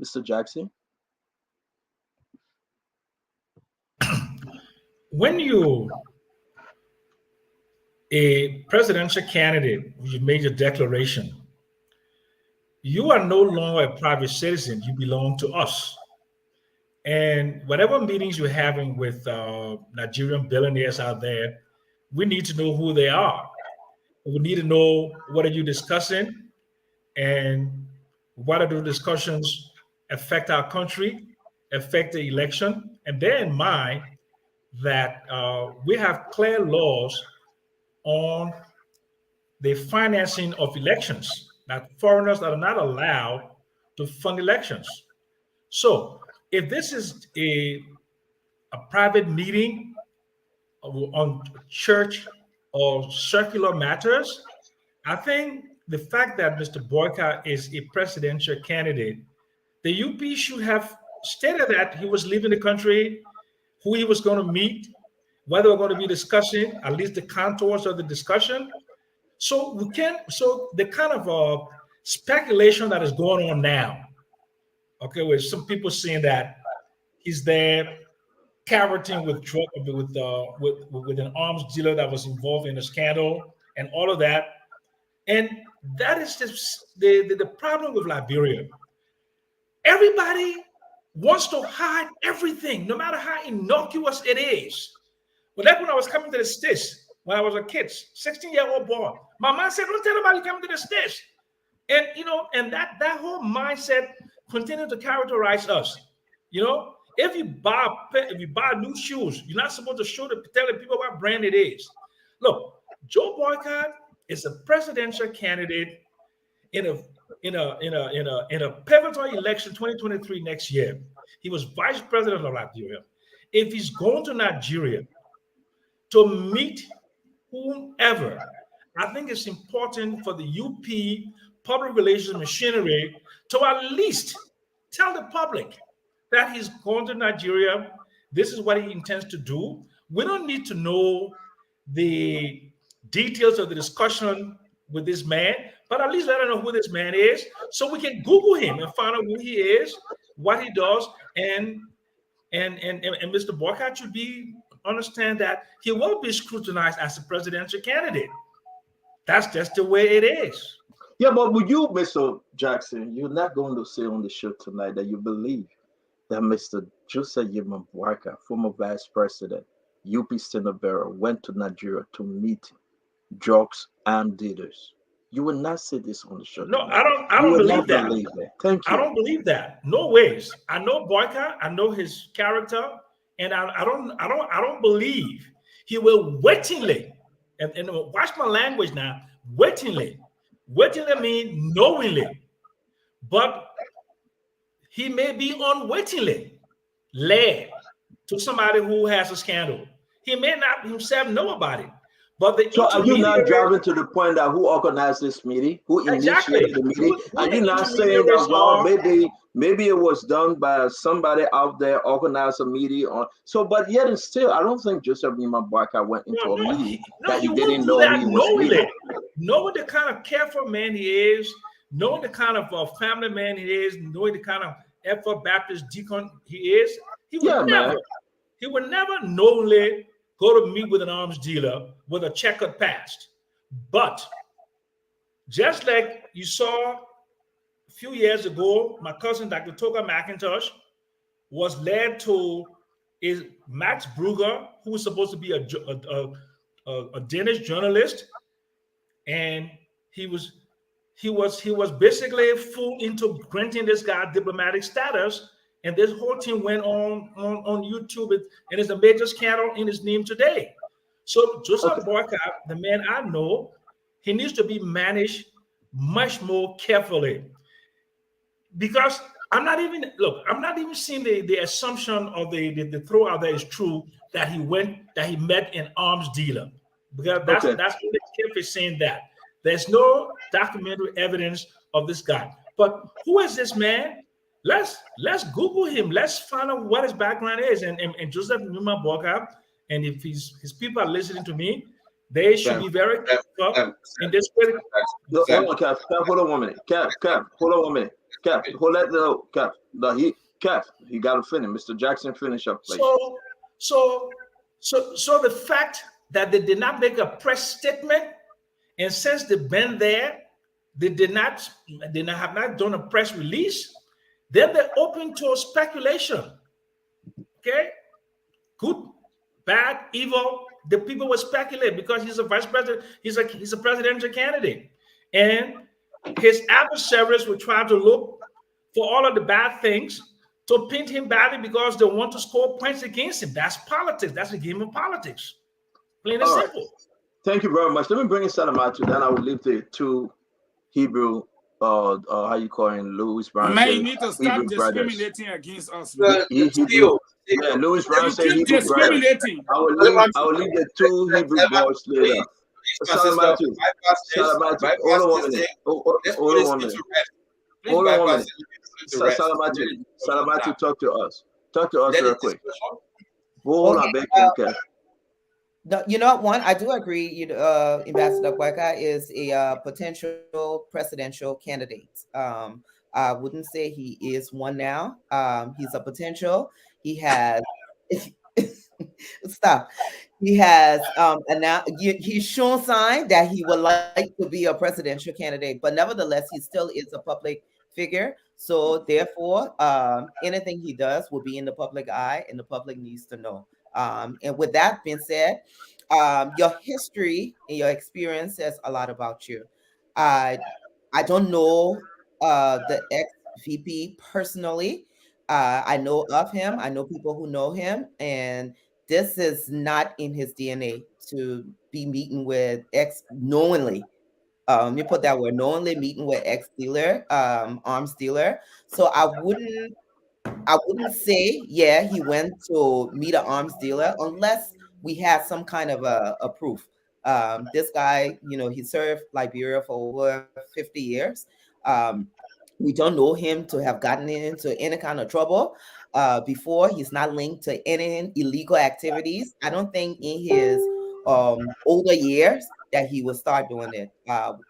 Mr. Jackson? When you a presidential candidate, you made your declaration, you are no longer a private citizen, you belong to us. And whatever meetings you're having with Nigerian billionaires out there, we need to know who they are. We need to know what are you discussing and what are the discussions affect our country, affect the election. And bear in mind that we have clear laws on the financing of elections, that foreigners are not allowed to fund elections. So if this is a private meeting on church or circular matters, I think the fact that Mr. Boyka is a presidential candidate, the UP should have stated that he was leaving the country, who he was going to meet, whether we're going to be discussing at least the contours of the discussion. So the kind of speculation that is going on now, okay, with some people saying that he's there cavorting with an arms dealer that was involved in a scandal and all of that. And that is just the problem with Liberia. Everybody wants to hide everything, no matter how innocuous it is. But like when I was coming to the States, when I was a kid, 16-year-old boy, my mom said, don't tell nobody coming to the States. And, and that whole mindset continued to characterize us. If you buy new shoes, you're not supposed to tell the people what brand it is. Look, Joe Boyka is a presidential candidate in a pivotal election 2023 next year. He was vice president of Liberia. If he's going to Nigeria to meet whomever, I think it's important for the UP public relations machinery to at least tell the public that he's going to Nigeria. This is what he intends to do. We don't need to know the details of the discussion with this man, but at least let us know who this man is so we can Google him and find out who he is, what he does, and Mr. Boyka should understand that he will be scrutinized as a presidential candidate. That's just the way it is. Yeah, but with you, Mr. Jackson, you're not going to say on the show tonight that you believe that Mr. Joseph Yema Boyka, former vice president, UP Senate bearer, went to Nigeria to meet drugs and dealers. You will not say this on the show. No, I don't believe that. Thank you. I don't believe that. No ways. I know Boyka. I know his character, and I don't believe he will wittingly. And watch my language now. Wittingly mean knowingly, but he may be unwittingly led to somebody who has a scandal. He may not himself know about it. But the so are you not driving to the point that who organized this meeting, who initiated the meeting? Are you not saying that, well, maybe it was done by somebody out there organized a meeting on? So, but yet and still, I don't think Joseph Nima Boakai went into a meeting that he didn't know he was leading. Knowing the kind of careful man he is, knowing the kind of family man he is, knowing the kind of Effort Baptist deacon he is, he would never knowingly go to meet with an arms dealer with a checkered past. But just like you saw a few years ago, my cousin, Dr. Toka McIntosh, was led to Max Brugger, who was supposed to be a Danish journalist, and he was basically fooled into granting this guy diplomatic status. And this whole team went on YouTube, and it's a major scandal in his name today. So Joseph Boakai, the man I know, he needs to be managed much more carefully. Because I'm not even seeing the assumption or the throw out there is true that he met an arms dealer. Because that's what the Kip is saying that. There's no documentary evidence of this guy. But who is this man? Let's Google him. Let's find out what his background is. And Joseph Nima Boakai, and if his people are listening to me, they should be very careful in this way. Hold on, Cap, hold on 1 minute. Cap, hold on 1 minute. Cap, hold that though. Cap, he got to finish. Mr. Jackson, finish up, please. So the fact that they did not make a press statement, and since they've been there, they have not done a press release. Then they're open to speculation. Okay, good, bad, evil. The people will speculate because he's a vice president. He's a presidential candidate, and his adversaries will try to look for all of the bad things to paint him badly because they want to score points against him. That's politics. That's a game of politics. Plain and simple. Right. Thank you very much. Let me bring in Salamatu. Then I will leave the two Hebrew. How you call him, Louis Brown? Man, you need to stop discriminating against us. Louis Brown said Hebrew discriminating. I will leave the two Hebrew boys later. Salamatu, hold on 1 minute. Salamatu, talk to us. Talk to us real quick. Hold on, baby. Okay. No, you know what? I do agree. Ambassador Boakai is a potential presidential candidate. I wouldn't say he is one now. He's a potential. He has stop. He has he's shown sign that he would like to be a presidential candidate, but nevertheless, he still is a public figure. So therefore, anything he does will be in the public eye, and the public needs to know. And with that being said, your history and your experience says a lot about you. I don't know the ex-VP personally. I know of him. I know people who know him, and this is not in his DNA to be meeting with knowingly. You put that word, knowingly meeting with ex-dealer, arms dealer. So I wouldn't say, yeah, he went to meet an arms dealer unless we had some kind of a proof. This guy, he served Liberia for over 50 years. We don't know him to have gotten into any kind of trouble before. He's not linked to any illegal activities. I don't think in his older years that he will start doing it.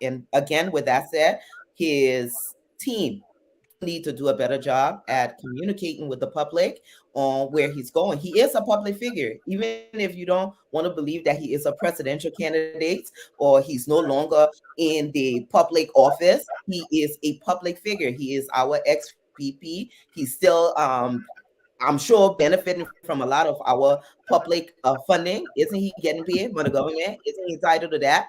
And again, with that said, his team need to do a better job at communicating with the public on where he's going. He is a public figure, even if you don't want to believe that he is a presidential candidate or he's no longer in the public office. He is a public figure. He is our ex-VP. He's still, I'm sure, benefiting from a lot of our public funding. Isn't he getting paid by the government? Isn't he entitled to that?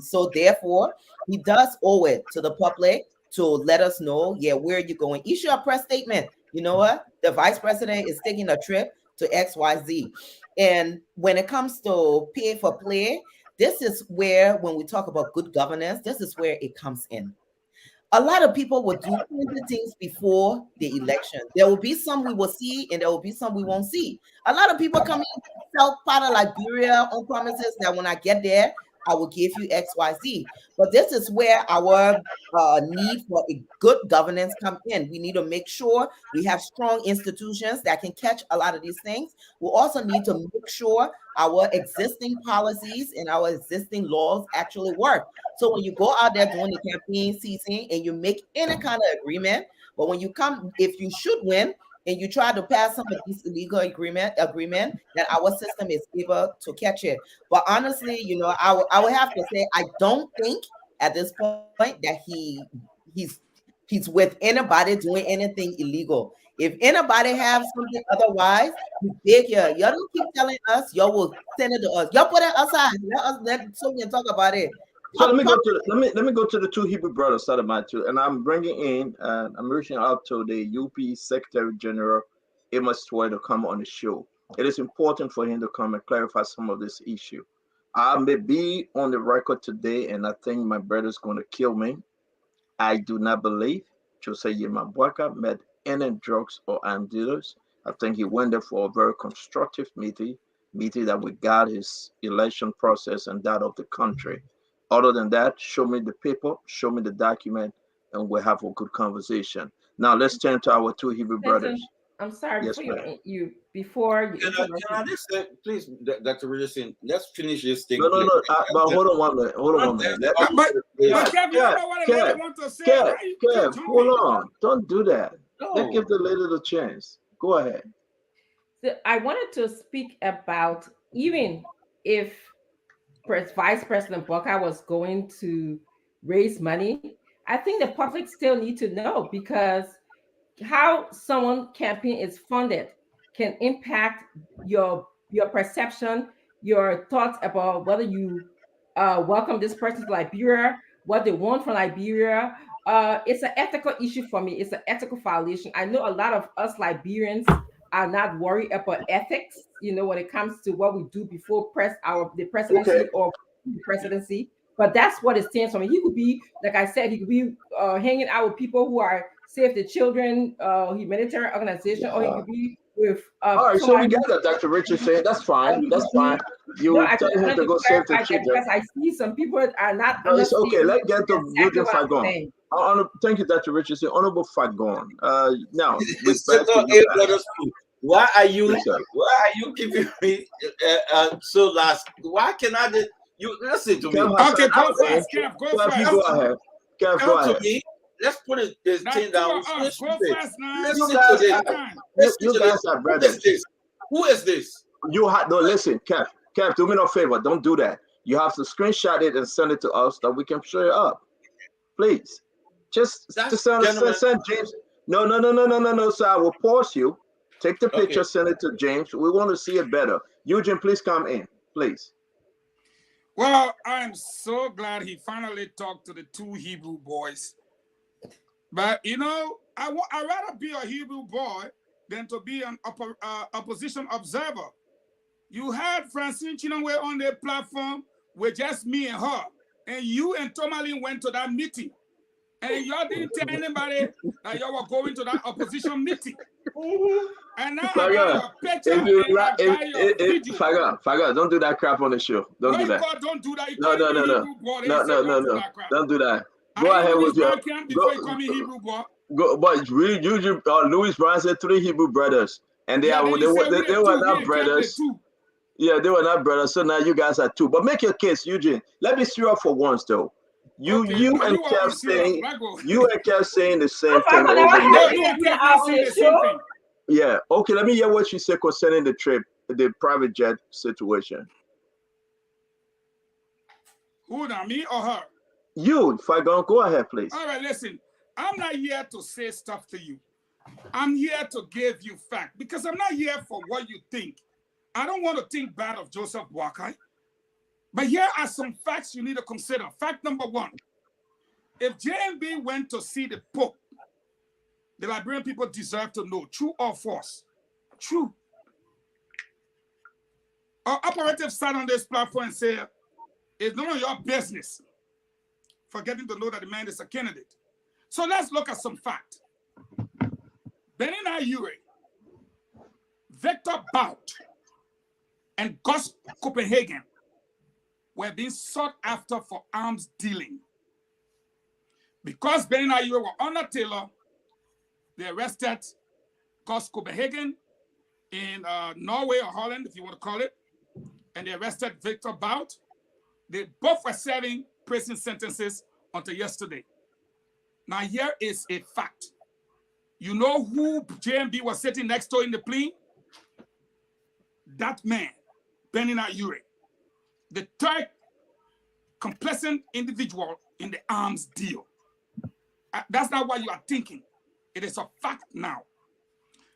So therefore, he does owe it to the public to let us know, where you're going. Issue a press statement. You know what? The vice president is taking a trip to XYZ. And when it comes to pay for play, this is where, when we talk about good governance, this is where it comes in. a lot of people will do things before the election. There will be some we will see, and there will be some we won't see. A lot of people come in, sell part of Liberia on promises that when I get there, I will give you X, Y, Z. But this is where our need for a good governance come in. We need to make sure we have strong institutions that can catch a lot of these things. We also need to make sure our existing policies and our existing laws actually work. So when you go out there during the campaign season and you make any kind of agreement, but when you come, if you should win, and you try to pass some of these illegal agreement that our system is able to catch it. But honestly, I would have to say I don't think at this point that he's with anybody doing anything illegal. If anybody have something otherwise, you beg you. Y'all don't keep telling us. Y'all will send it to us. Y'all put it aside. So we can talk about it. So let me go to the two Hebrew brothers out of my two, and I'm bringing in, I'm reaching out to the UP Secretary General Amos Tway to come on the show. It is important for him to come and clarify some of this issue. I may be on the record today, and I think my brother's going to kill me. I do not believe Jose Yemabwaka met any drugs or armed dealers. I think he went there for a very constructive meeting that would guide his election process and that of the country. Other than that, show me the paper, show me the document, and we'll have a good conversation. Now let's turn to our two Hebrew brothers. I'm sorry, yes, before you can I just say, please, Dr. Richardson, let's finish this thing. No, but hold on 1 minute. Hold on 1 minute. Kev, hold on. Don't do that. Let's give the lady the chance. Go ahead. So I wanted to speak about, even if Vice President Bawka was going to raise money, I think the public still need to know, because how someone campaign is funded can impact your perception, your thoughts about whether you welcome this person to Liberia, what they want from Liberia. It's an ethical issue for me. It's an ethical violation. I know a lot of us Liberians are not worried about ethics, when it comes to what we do before the presidency or the presidency. But that's what it stands for. He could be, like I said, he could be hanging out with people who are Save the Children humanitarian organization, or he could be with. All right, so we got that, Dr. Richardson. That's fine. That's fine. You tell him to go save the children. Because I see some people are not. No, it's okay. Let's get to Eugene Fagon. Thank you, Dr. Richardson. Honorable Fagon. Now, why are you keeping me so last? Why cannot you listen to me? Okay, go first, Kev. Go first. Go ahead. Kev, go ahead. Let's put this thing down. Listen to this. You guys are brothers. Who is this? You have no listen, Kev. Kev, do me no favor. Don't do that. You have to screenshot it and send it to us that we can show it up. Please. Just send James. No. So I will pause you. Take the picture, send it to James. We want to see it better. Eugene, please come in, please. Well, I'm so glad he finally talked to the two Hebrew boys. But, I'd rather be a Hebrew boy than to be an opposition observer. You had Francine Chinonwe on their platform with just me and her. And you and Tomalin went to that meeting. And y'all didn't tell anybody that y'all were going to that opposition meeting. And now I got your picture and your video. Faga, don't do that crap on the show. Don't do that. Don't do that. No. Don't do that. Go ahead with your. Go, but usually Louis Brown said 3 Hebrew brothers, and they were not brothers. Yeah, they were not brothers. So now you guys are 2. But make your case, Eugene. Let me steer up for once though. You and Kev saying the same thing. Yeah. Okay. Let me hear what you said concerning the trip, the private jet situation. Who now, me or her? You, Fagon, go ahead, please. All right, listen. I'm not here to say stuff to you. I'm here to give you fact, because I'm not here for what you think. I don't want to think bad of Joseph Boakai. But here are some facts you need to consider. Fact number 1. If JMB went to see the Pope, the Liberian people deserve to know, true or false? True. Our operatives sat on this platform and said, it's none of your business for getting to know that the man is a candidate. So let's look at some fact. Benin Ayure, Victor Bout, and Gus Copenhagen were being sought after for arms dealing. Because Benin Ayure were under Taylor, they arrested Gus Copenhagen in Norway or Holland, if you want to call it, and they arrested Victor Bout. They both were serving prison sentences until yesterday. Now here is a fact. You know who JMB was sitting next to in the plea? That man, Benin Ayure, the third complacent individual in the arms deal. That's not what you are thinking. It is a fact now.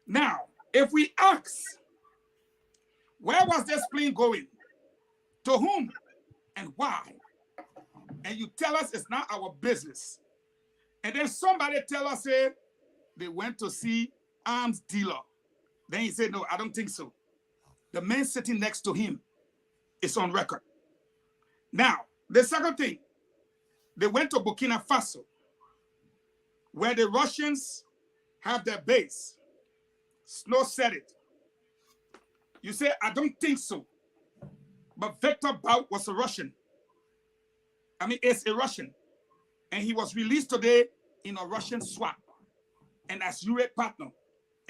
Now, if we ask, where was this plea going? To whom and why? And you tell us it's not our business. And then somebody tell us, hey, they went to see arms dealer. Then he said, no, I don't think so. The man sitting next to him is on record. Now, the second thing, they went to Burkina Faso, where the Russians have their base. Snow said it. You say, I don't think so. But Victor Bout was a Russian. I mean, it's a Russian. And he was released today in a Russian swap. And as Ure partner.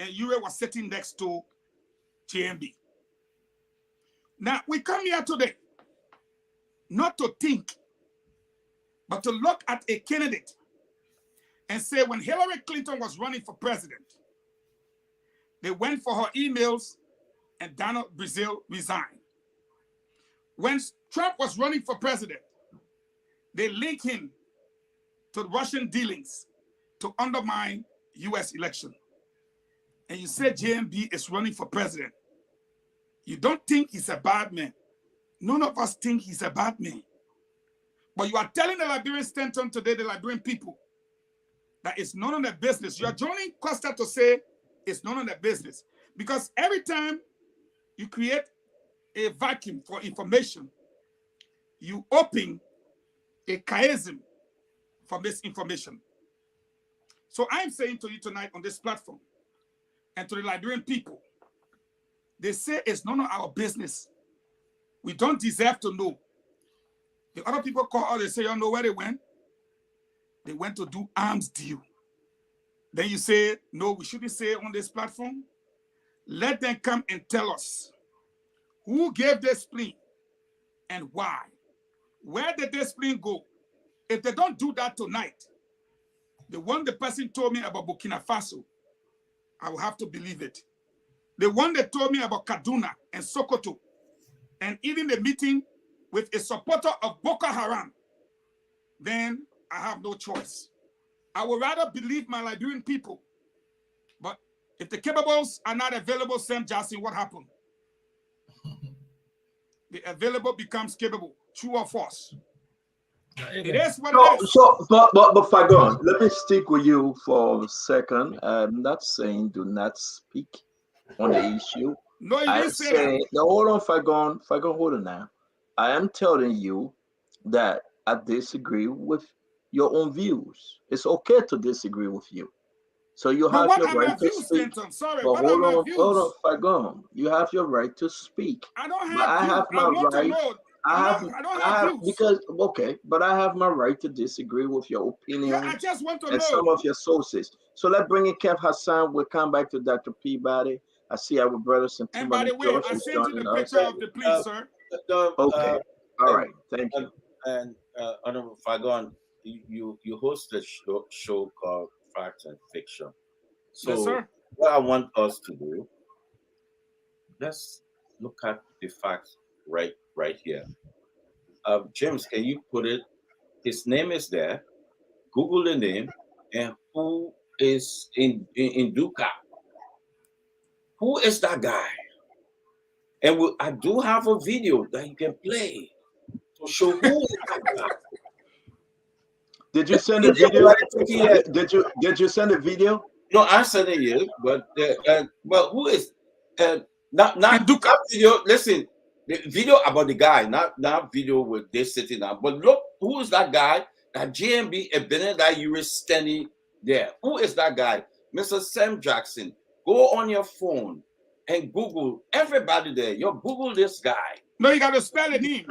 And Ure was sitting next to JMB. Now, we come here today not to think, but to look at a candidate and say when Hillary Clinton was running for president, they went for her emails and Donald Brazil resigned. When Trump was running for president, they linked him to Russian dealings to undermine US election. And you said JMB is running for president. You don't think he's a bad man. None of us think he's a bad man. But you are telling the Liberian Stanton today, the Liberian people, that it's none of their business. You're joining Costa to say it's none of their business. Because every time you create a vacuum for information, you open a chiasm for misinformation. So I'm saying to you tonight on this platform and to the Liberian people, they say it's none of our business. We don't deserve to know. The other people call us, they say, you know where they went? They went to do arms deal. Then you say, no, we shouldn't say it on this platform. Let them come and tell us who gave this plea and why. Where did this plea go? If they don't do that tonight, the one the person told me about Burkina Faso, I will have to believe it. The one that told me about Kaduna and Sokoto, and even the meeting with a supporter of Boko Haram, then I have no choice. I would rather believe my Liberian people. But if the capables are not available, Sam Jackson, what happened? The available becomes capable, true or false. It is what it is. But Fagon, let me stick with you for a second. I'm not saying do not speak on the issue. No, you didn't say that. No, hold on, Fagon, hold on now. I am telling you that I disagree with your own views. It's okay to disagree with you. So you have your right to speak. Sorry, but hold on, Fagon. You have your right to speak. I don't have. But I have my right. I don't have because but I have my right to disagree with your opinion. Yeah, I just want to know some of your sources. So let's bring in Kev Hassan. We'll come back to Dr. Peabody. I see our brothers and by the way, I sent you the picture of the plea, sir. Okay. All right. Thank you. And Honorable Fagon, you host a show called Facts and Fiction. So yes, sir. What I want us to do, let's look at the facts right here. James, can you put it? His name is there. Google the name and who is in Duka. Who is that guy? And I do have a video that you can play to show who is that guy. Did you send a video? Did you send a video? No, I sent it here, but who is not Duka video? Listen, the video about the guy, not video with this sitting down. But look, who is that guy that JMB and Benin Ayure standing there. Who is that guy? Mr. Sam Jackson. Go on your phone and Google everybody there. You Google this guy. No, you got to spell it in.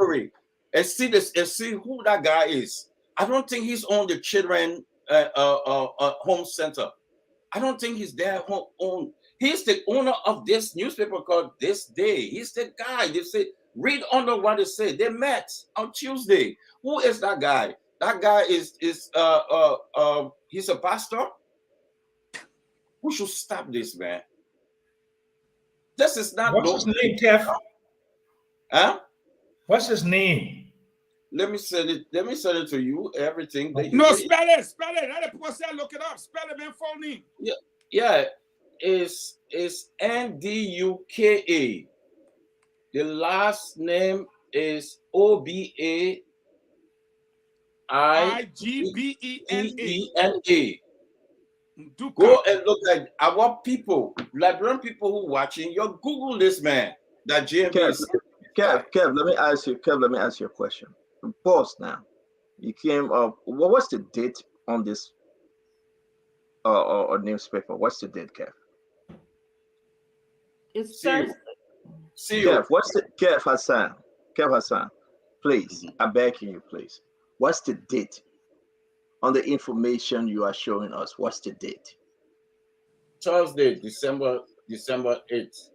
And see this and see who that guy is. I don't think he's on the children home center. I don't think he's there on. He's the owner of this newspaper called This Day. He's the guy. They say, read under what they say. They met on Tuesday. Who is that guy? That guy is he's a pastor. We should stop this, man. This is not. What's his name, Kev? Huh? What's his name? Let me send it. Let me send it to you. Everything. No, spell it. Spell it. Let the post look it up. Spell it, man. Full name. Yeah. It's Nduka. The last name is Obana. Go and look at our people, Liberian people who watching. You Google this man. That JMB. Kev, let me ask you. Kev, let me ask you a question. Pause now. You came up. What's the date on this newspaper? What's the date, Kev? It's Thursday. Kev, what's the Kev Hassan? Kev Hassan, please. I beg you, please. What's the date on the information you are showing us? What's the date? Thursday, December 8th.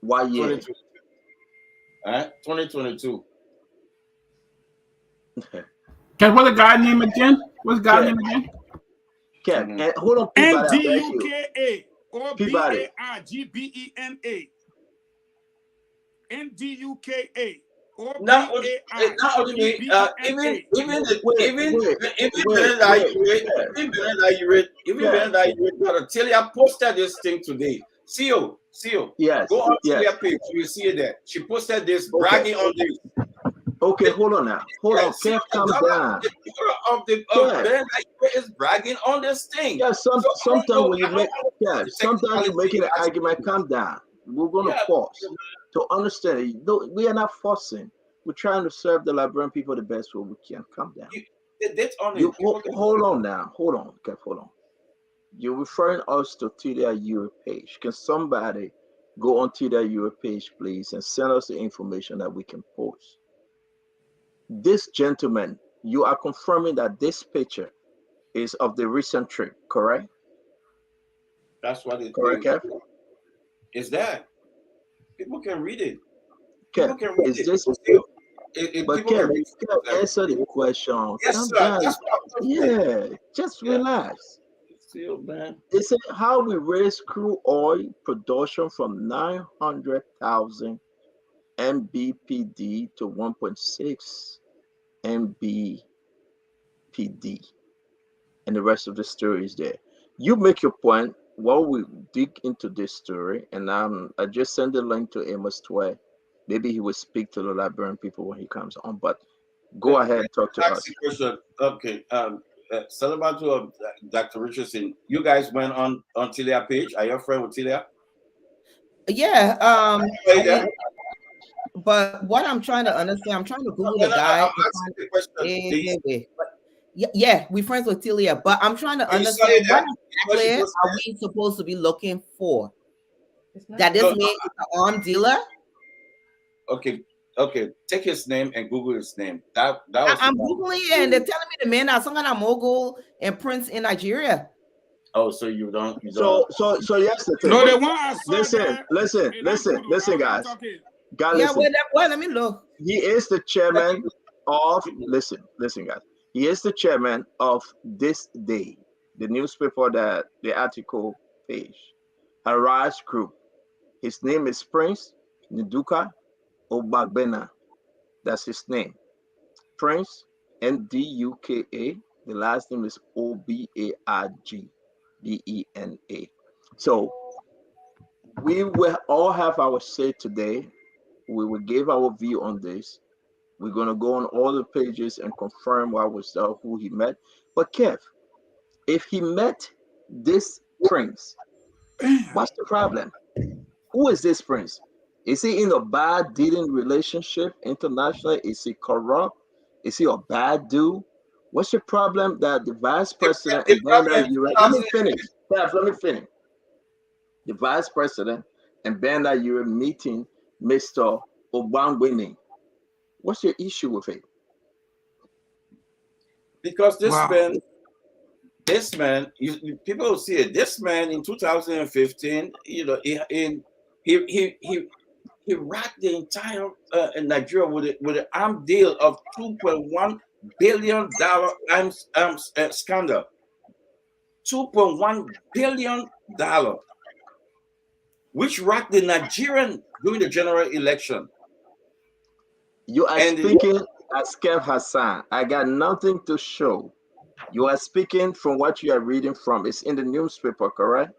What year? 2022. Can what the guy name again? What's the guy name again? Kev, and hold on. Nduka. OBARGBENA. NDUKA. Not only even Telia posted this thing today. CEO, yes, go on yes. Telia page. You will see it there. She posted this bragging on this. Okay, hold on now. Hold on. Kev, calm down. The owner of the Ben is bragging on this thing. Yeah, sometimes when you make sometimes you're making an argument, calm down. We're gonna pause to understand. We are not forcing. We're trying to serve the Liberian people the best way we can. Calm down. Hold on now. Hold on, Kev. Hold on. You're referring us to Telia Europe page. Can somebody go on Telia Europe page, please, and send us the information that we can post? This gentleman, you are confirming that this picture is of the recent trip, correct? That's what it correct, Kev? Is that people can read it? Kev, is this? But Kev, answer the question. Yes, sir. Yeah, just relax. Still, man. They said how we raise crude oil production from 900,000 MBPD to 1.6 MBPD, and the rest of the story is there. You make your point while we dig into this story, and I just send the link to Amos Tway. Maybe he will speak to the Liberian people when he comes on. But go ahead and talk to us. Okay. Salabatu, Dr. Richardson, you guys went on Telia page. Are you a friend with Telia? Yeah. But what I'm trying to understand, I'm trying to Google the guy. Yeah, we're friends with Telia, but I'm trying to understand what exactly are we supposed to be looking for? That this man is an armed dealer? Okay. Take his name and Google his name. That was I'm Googling it, and they're telling me the man is some kind of mogul and prince in Nigeria. Oh, so you don't. So yes, the thing. No, they want listen, guys. Yeah, well, let me look. He is the chairman of. Listen, guys. He is the chairman of This Day, the newspaper that the article page, Arise Group. His name is Prince Nduka Obagbena. That's his name. Prince Nduka. The last name is Obagbena. So we will all have our say today. We will give our view on this. We're going to go on all the pages and confirm who he met. But Kev, if he met this prince, what's the problem? Who is this prince? Is he in a bad dealing relationship internationally? Is he corrupt? Is he a bad dude? What's your problem that the vice president and Bernard Uribe? Let me finish. Let me finish. The vice president and Bernard Uribe meeting Mr. Obangwini. What's your issue with it? Because this man, people will see it. This man in 2015, you know, he racked the entire Nigeria with an armed deal of $2.1 billion scandal. $2.1 billion, which racked the Nigerian during the general election. You are speaking as Kev Hassan. I got nothing to show. You are speaking from what you are reading from. It's in the newspaper, correct?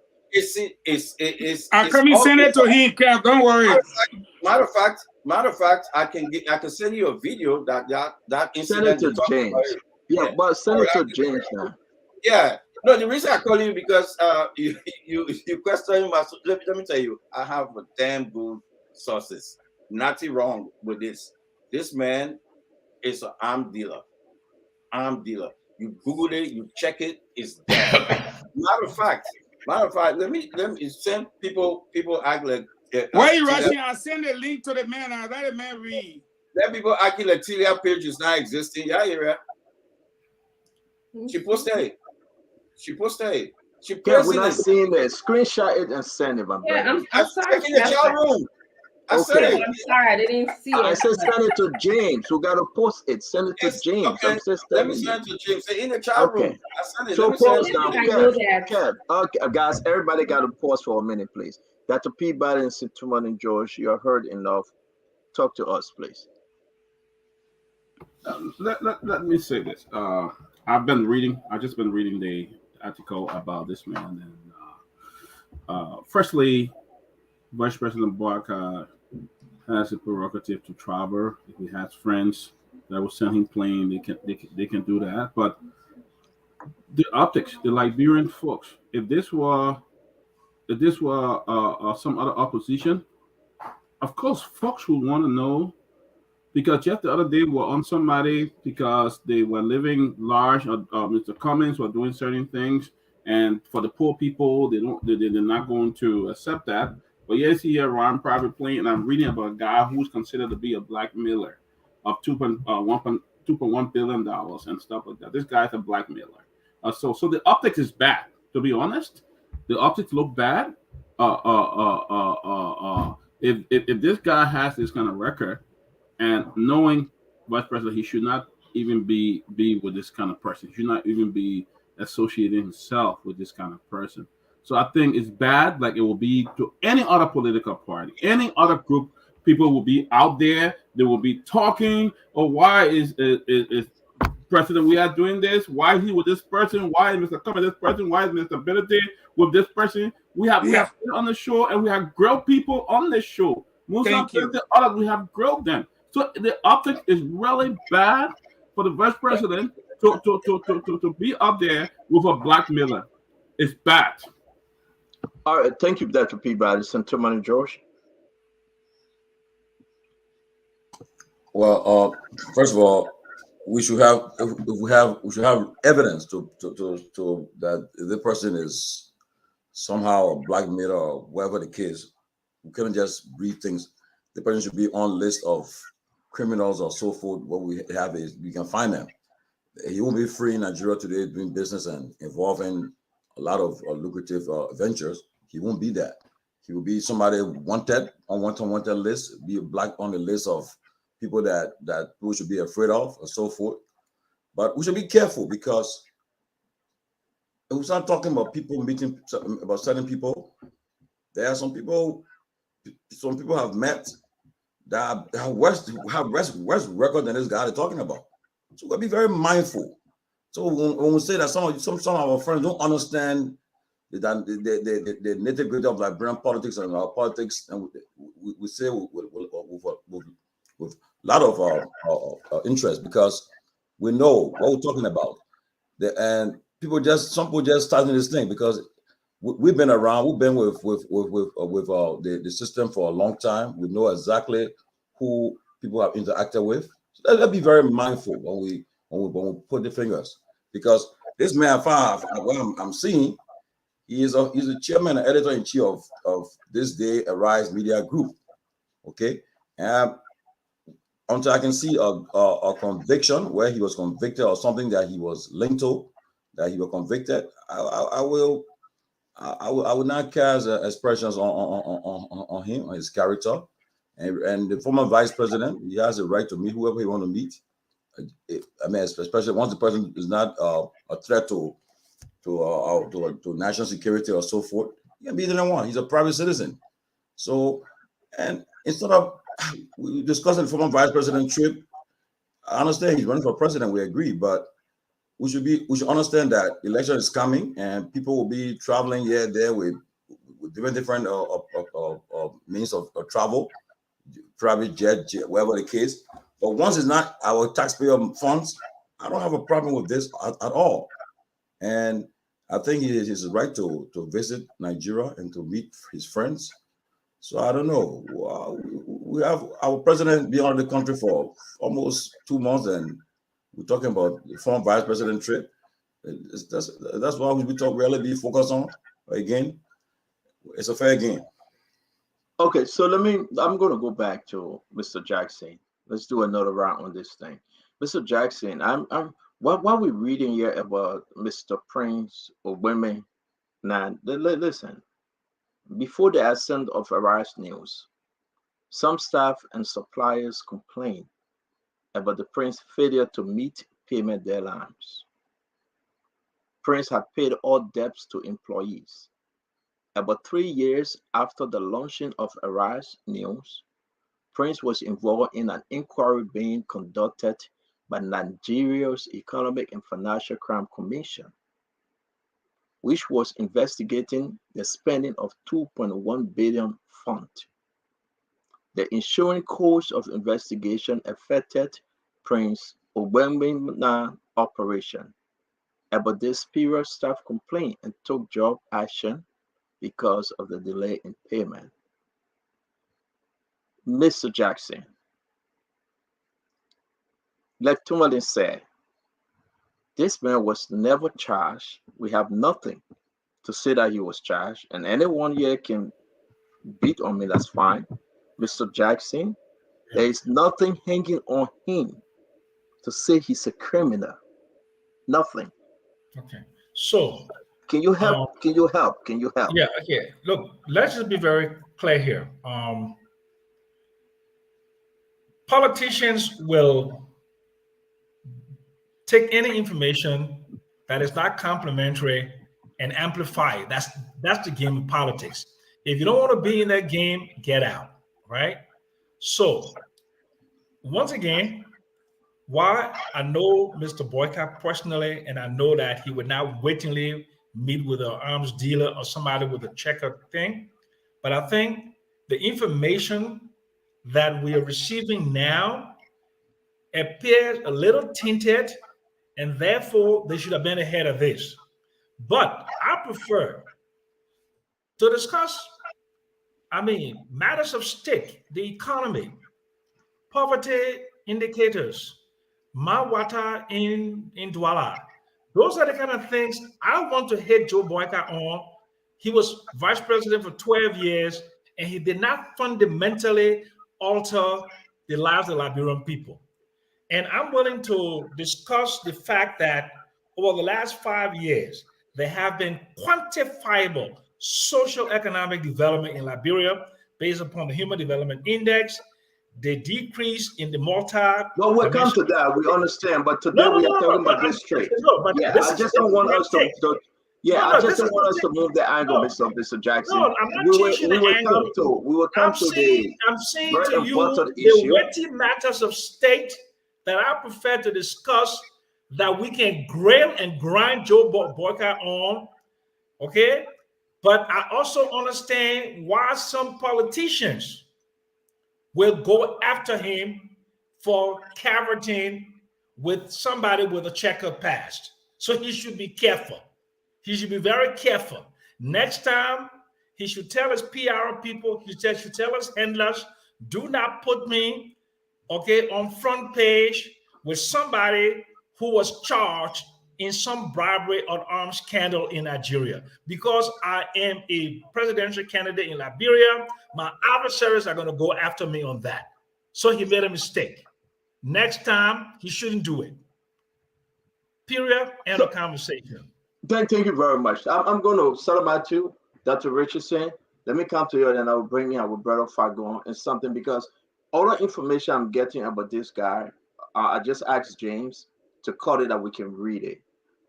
I'll come and send it to him, Kev. Don't worry. Matter of fact, I can send you a video that incident. Send it to James. Yeah, but send it to James now. Yeah. No, the reason I call you because you question my. Let me tell you, I have a damn good sources. Nothing wrong with this. This man is an armed dealer. You Google it, you check it, it's there. Matter of fact, let me send people act like. Why are you rushing? I'll send a link to the man. I'll let the man read. Let people acting like Tilia page is not existing. Yeah, yeah. She posted it. Yeah, we're not seeing it. Screenshot it and send it, my brother. I'm sorry. In the chat room. I'm sorry, I didn't see it. I said send it to James. Who got to post it? Send it to James. Okay. Let me send it to James. In the chat room. I send it. So pause now. Kev. Okay, guys, everybody got to pause for a minute, please. Dr. Peabody and Sintuman and George, you are heard enough. Talk to us, please. Let me say this. I've just been reading the article about this man. And firstly, Vice President Boakai has a prerogative to travel. If he has friends that will send him plane, they can do that. But the optics, the Liberian folks, if this were some other opposition, of course, folks would want to know, because just the other day we were on somebody because they were living large, or Mr. Cummings were doing certain things, and for the poor people, they're not going to accept that. But yes, he around private plane, and I'm reading about a guy who's considered to be a blackmailer of $2.1 billion and stuff like that. This guy's a blackmailer. So the optics is bad, to be honest. The optics look bad. If this guy has this kind of record, and knowing Vice President, he should not even be with this kind of person. He should not even be associating himself with this kind of person. So I think it's bad, like it will be to any other political party, any other group. People will be out there. They will be talking. Or why is President we are doing this? Why is he with this person? Why is Mr. Cummings this person? Why is Mr. Benedict with this person? We have on the show, and we have grilled people on the show. We have grilled them. So the optics is really bad for the Vice President to be up there with a blackmailer. It's bad. All right, thank you, Dr. Peabody. Sintuman and George. Well, first of all, we should have evidence to that if the person is somehow a blackmailer or whatever the case. We couldn't just read things. The person should be on list of criminals or so forth. What we have is we can find them. He won't be free in Nigeria today doing business and involving a lot of lucrative ventures. He won't be that. He will be somebody wanted on wanted list, be black on the list of people that we should be afraid of and so forth. But we should be careful, because if we start talking about people meeting about certain people, there are some people have met that have worse record than this guy they're talking about. So we'll be very mindful. So when we say that some of our friends don't understand the nitty-gritty of Liberian politics and our politics, and we say with a lot of our interest, because we know what we're talking about. And some people just starting this thing because we've been around. We've been with the system for a long time. We know exactly who people have interacted with. So let's be very mindful when when we put the fingers, because this man, I'm seeing, he's a chairman and editor-in-chief of This Day Arise Media Group. Okay, and until I can see a conviction where he was convicted or something that he was linked to, that he was convicted, I will not cast expressions on him, on his character, and the former vice president, he has a right to meet whoever he want to meet. I mean, especially once the person is not a threat to national security or so forth, he can be the one. He's a private citizen. So, and instead of discussing the former vice president trip, I understand he's running for president. We agree, but we should understand that election is coming and people will be traveling here there with different means of travel, private jet, whatever the case. But once it's not our taxpayer funds, I don't have a problem with this at all. And I think it is his right to visit Nigeria and to meet his friends. So I don't know. We have our president been out of the country for almost 2 months, and we're talking about the former vice president trip. That's why we really be focused on. Again, it's a fair game. Okay, so I'm going to go back to Mr. Jackson. Let's do another round on this thing. Mr. Jackson, while we're reading here about Mr. Prince Ogweme, now listen, before the ascent of Arise News, some staff and suppliers complained about the Prince's failure to meet payment deadlines. Prince had paid all debts to employees. About 3 years after the launching of Arise News, Prince was involved in an inquiry being conducted by Nigeria's Economic and Financial Crime Commission, which was investigating the spending of 2.1 billion fund. The ensuing course of investigation affected Prince Ogweme's operation. About this period, staff complained and took job action because of the delay in payment. Mr. Jackson, like Tumalin said, this man was never charged. We have nothing to say that he was charged, and anyone here can beat on me, that's fine. Mr. Jackson, there is nothing hanging on him to say he's a criminal. Nothing. Okay. So can you help? Can you help? Yeah, okay. Look, let's just be very clear here. Politicians will take any information that is not complimentary and amplify it. That's the game of politics. If you don't want to be in that game, get out, right? So, once again, while I know Mr. Boyka personally, and I know that he would not wittingly meet with an arms dealer or somebody with a checker thing, but I think the information that we are receiving now appears a little tinted, and therefore they should have been ahead of this. But I prefer to discuss, matters of state, the economy, poverty indicators, Mawata in Douala. Those are the kind of things I want to hit Joe Boyka on. He was vice president for 12 years, and he did not fundamentally alter the lives of the Liberian people. And I'm willing to discuss the fact that over the last 5 years, there have been quantifiable social economic development in Liberia based upon the Human Development Index, the decrease in the Well, we'll come to that. We understand, but today we are talking about this trade. I just don't want us to. I just don't want us to move the angle, Mr. Jackson. No, I'm not changing the angle. We will come to the. I'm saying to you the weighty matters of state that I prefer to discuss, that we can grill and grind Joe Boyka on, okay? But I also understand why some politicians will go after him for cavorting with somebody with a checkered past. So he should be careful. He should be very careful. Next time, he should tell his PR people, he should tell his handlers, do not put me, on front page with somebody who was charged in some bribery or arms scandal in Nigeria. Because I am a presidential candidate in Liberia, my adversaries are going to go after me on that. So he made a mistake. Next time, he shouldn't do it. Period. End of conversation. Thank you very much. I'm going to settle my two, Dr. Richardson. Let me come to you, and I will bring in our brother Fagon and something, because all the information I'm getting about this guy, I just asked James to cut it that we can read it.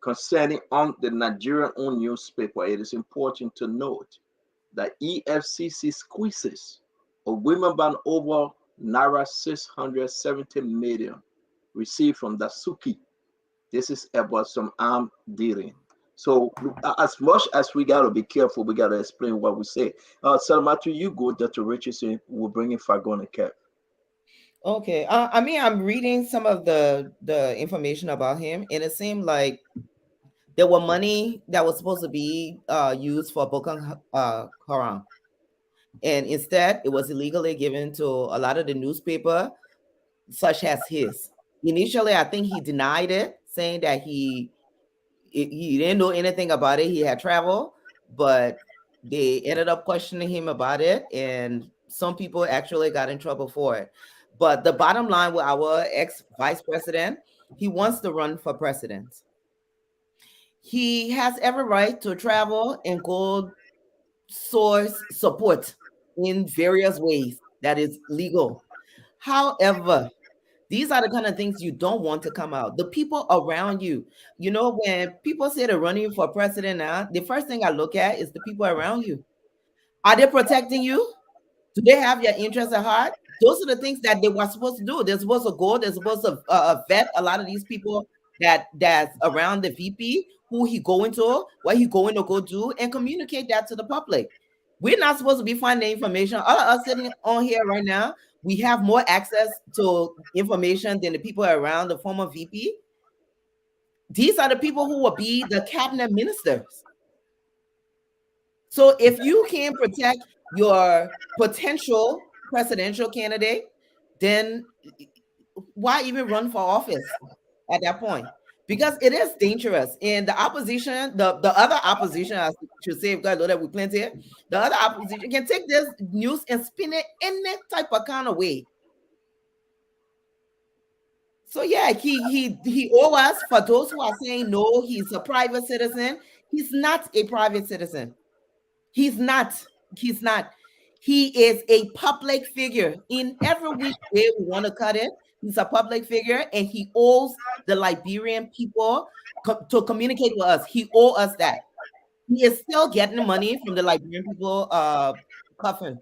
Concerning on the Nigerian-owned newspaper, it is important to note that EFCC squeezes a women ban over Naira 670 million received from Dasuki. This is about some armed dealing. So as much as we got to be careful, we got to explain what we say. Salamatu, you go, Dr. Richardson, we'll bring in Fagon and Kev. Okay. I mean, I'm reading some of the information about him, and it seemed like there were money that was supposed to be used for Boko Haram. And instead, it was illegally given to a lot of the newspaper, such as his. Initially, I think he denied it, saying that he didn't know anything about it. He had traveled, but they ended up questioning him about it, and some people actually got in trouble for it. But the bottom line with our ex-vice president, he wants to run for president. He has every right to travel and go source support in various ways that is legal. However, these are the kind of things you don't want to come out. The people around you, you know, when people say they're running for president now, the first thing I look at is the people around you. Are they protecting you? Do they have your interests at heart? Those are the things that they were supposed to do. They're supposed to go, they're supposed to vet a lot of these people that's around the VP, who he going to, what he going to go do, and communicate that to the public. We're not supposed to be finding information. All of us sitting on here right now, we have more access to information than the people around the former VP. These are the people who will be the cabinet ministers. So if you can protect your potential presidential candidate, then why even run for office at that point? Because it is dangerous. And the opposition, the other opposition, I should say, because I know that we plenty here, the other opposition can take this news and spin it any type of kind of way. So yeah, he owes us. For those who are saying no, he's a private citizen. He's not a private citizen. He's not. He is a public figure in every which way we want to cut it. He's a public figure, and he owes the Liberian people to communicate with us. He owes us that. He is still getting money from the Liberian people coffers.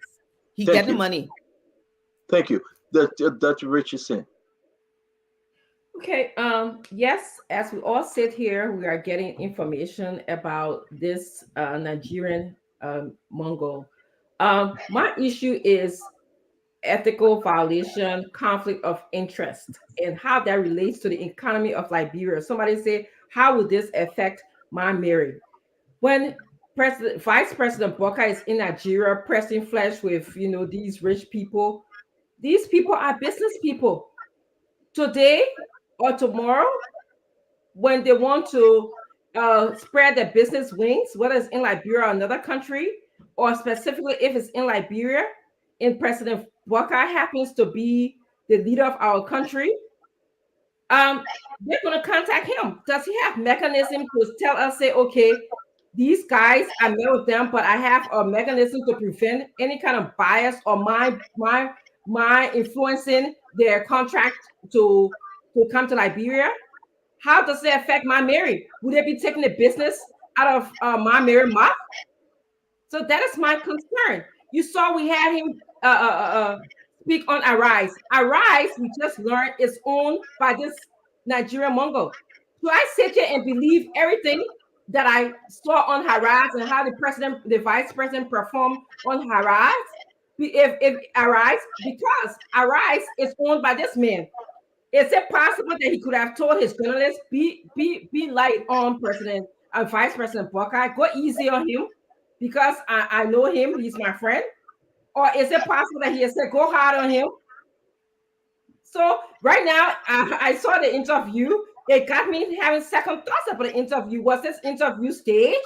He's getting money. Thank you. Dr. Richardson. Okay. Yes, as we all sit here, we are getting information about this Nigerian Mongol. My issue is ethical violation, conflict of interest, and how that relates to the economy of Liberia. Somebody say, how will this affect my Mary? When Vice President Bokar is in Nigeria pressing flesh with these rich people, these people are business people. Today or tomorrow, when they want to spread their business wings, whether it's in Liberia or another country, or specifically if it's in Liberia, and President Bokar happens to be the leader of our country, they're going to contact him. Does he have mechanism to tell us, say, okay, these guys, I met with them, but I have a mechanism to prevent any kind of bias or my influencing their contract to come to Liberia? How does it affect my Mary? Would they be taking the business out of my Mary mouth? So that is my concern. You saw we had him speak on Arise. Arise, we just learned, is owned by this Nigerian Mongol. So I sit here and believe everything that I saw on Arise and how the vice president performed on Arise. If Arise, because Arise is owned by this man. Is it possible that he could have told his journalists, be light on Vice President Bokar, go easy on him because I know him, he's my friend? Or is it possible that he has said, go hard on him? So right now, I saw the interview it got me having second thoughts about the interview. Was this interview staged?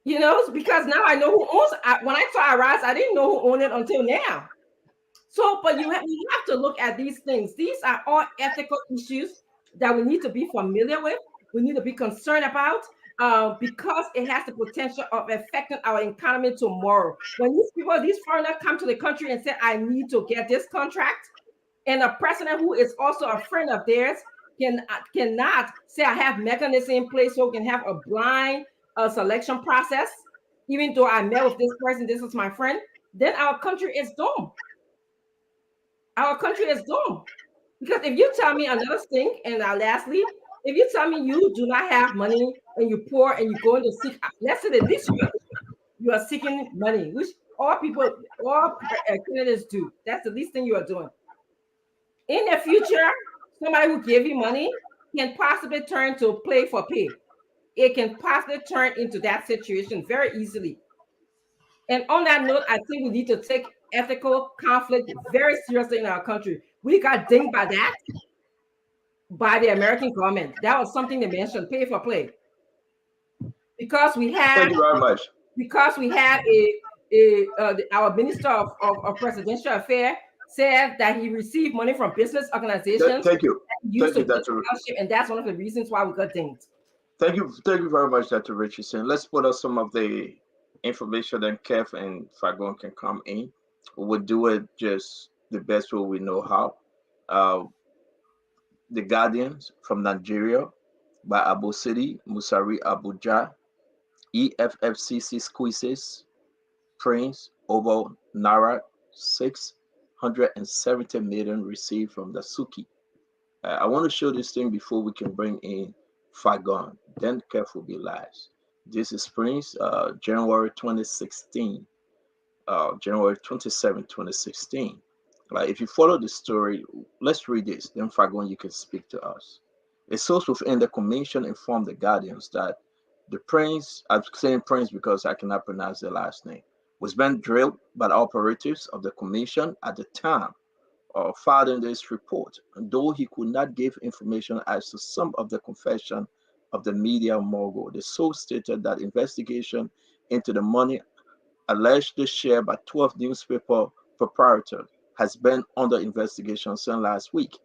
You know, because now I know who owns it. When I saw Arise, I didn't know who owned it until now. So, but you have to look at these things. These are all ethical issues that we need to be familiar with. We need to be concerned about because it has the potential of affecting our economy tomorrow. When these foreigners come to the country and say, I need to get this contract, and a president who is also a friend of theirs cannot say, I have mechanism in place so we can have a blind selection process, even though I met with this person, this is my friend, then our country is doomed. Our country is doomed. Because if you tell me another thing, and lastly, if you tell me you do not have money and you're poor and you're going to seek, let's say the least you are seeking money, which all candidates do. That's the least thing you are doing. In the future, somebody who gave you money can possibly turn to play for pay. It can possibly turn into that situation very easily. And on that note, I think we need to take ethical conflict very seriously in our country. We got dinged by that by the American government. That was something they mentioned, pay for play. Because we have Thank you very much. Because we have our Minister of Presidential Affairs said that he received money from business organizations. Thank you. Thank you, Dr. And that's one of the reasons why we got dinged. Thank you very much, Dr. Richardson. Let's put up some of the information that Kev and Fagon can come in. We'll do it just the best way we know how. The Guardians from Nigeria by Abu City, Musari Abuja. EFFCC squeezes Prince over Naira 670 million received from the Suki. I want to show this thing before we can bring in Fagon. Then Kev will be last. This is Prince, January 2016, January 27, 2016. If you follow the story, let's read this. Then Fagon, you can speak to us. A source within the commission informed the Guardians that the Prince, I'm saying Prince because I cannot pronounce the last name, was being drilled by the operatives of the commission at the time of filing this report, though he could not give information as to some of the confession of the media mogul. The source stated that investigation into the money allegedly shared by 12 newspaper proprietors has been under investigation since last week,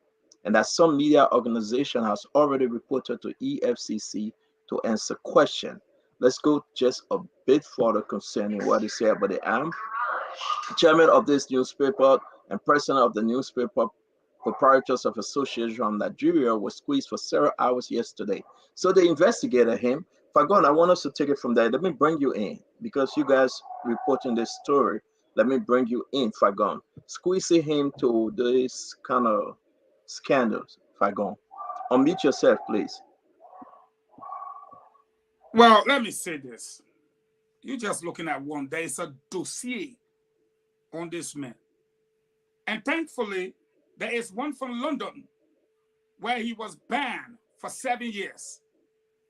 and that some media organization has already reported to EFCC to answer question. Let's go just a bit further concerning what he said about the chairman of this newspaper and president of the newspaper proprietors of Association of Nigeria was squeezed for several hours yesterday. So they investigated him. Fagon, I want us to take it from there. Let me bring you in because you guys reporting this story. Let me bring you in, Fagon. Squeezing him to this kind of scandals, Fagon. Unmute yourself, please. Well, let me say this. You're just looking at one. There is a dossier on this man. And thankfully, there is one from London where he was banned for 7 years.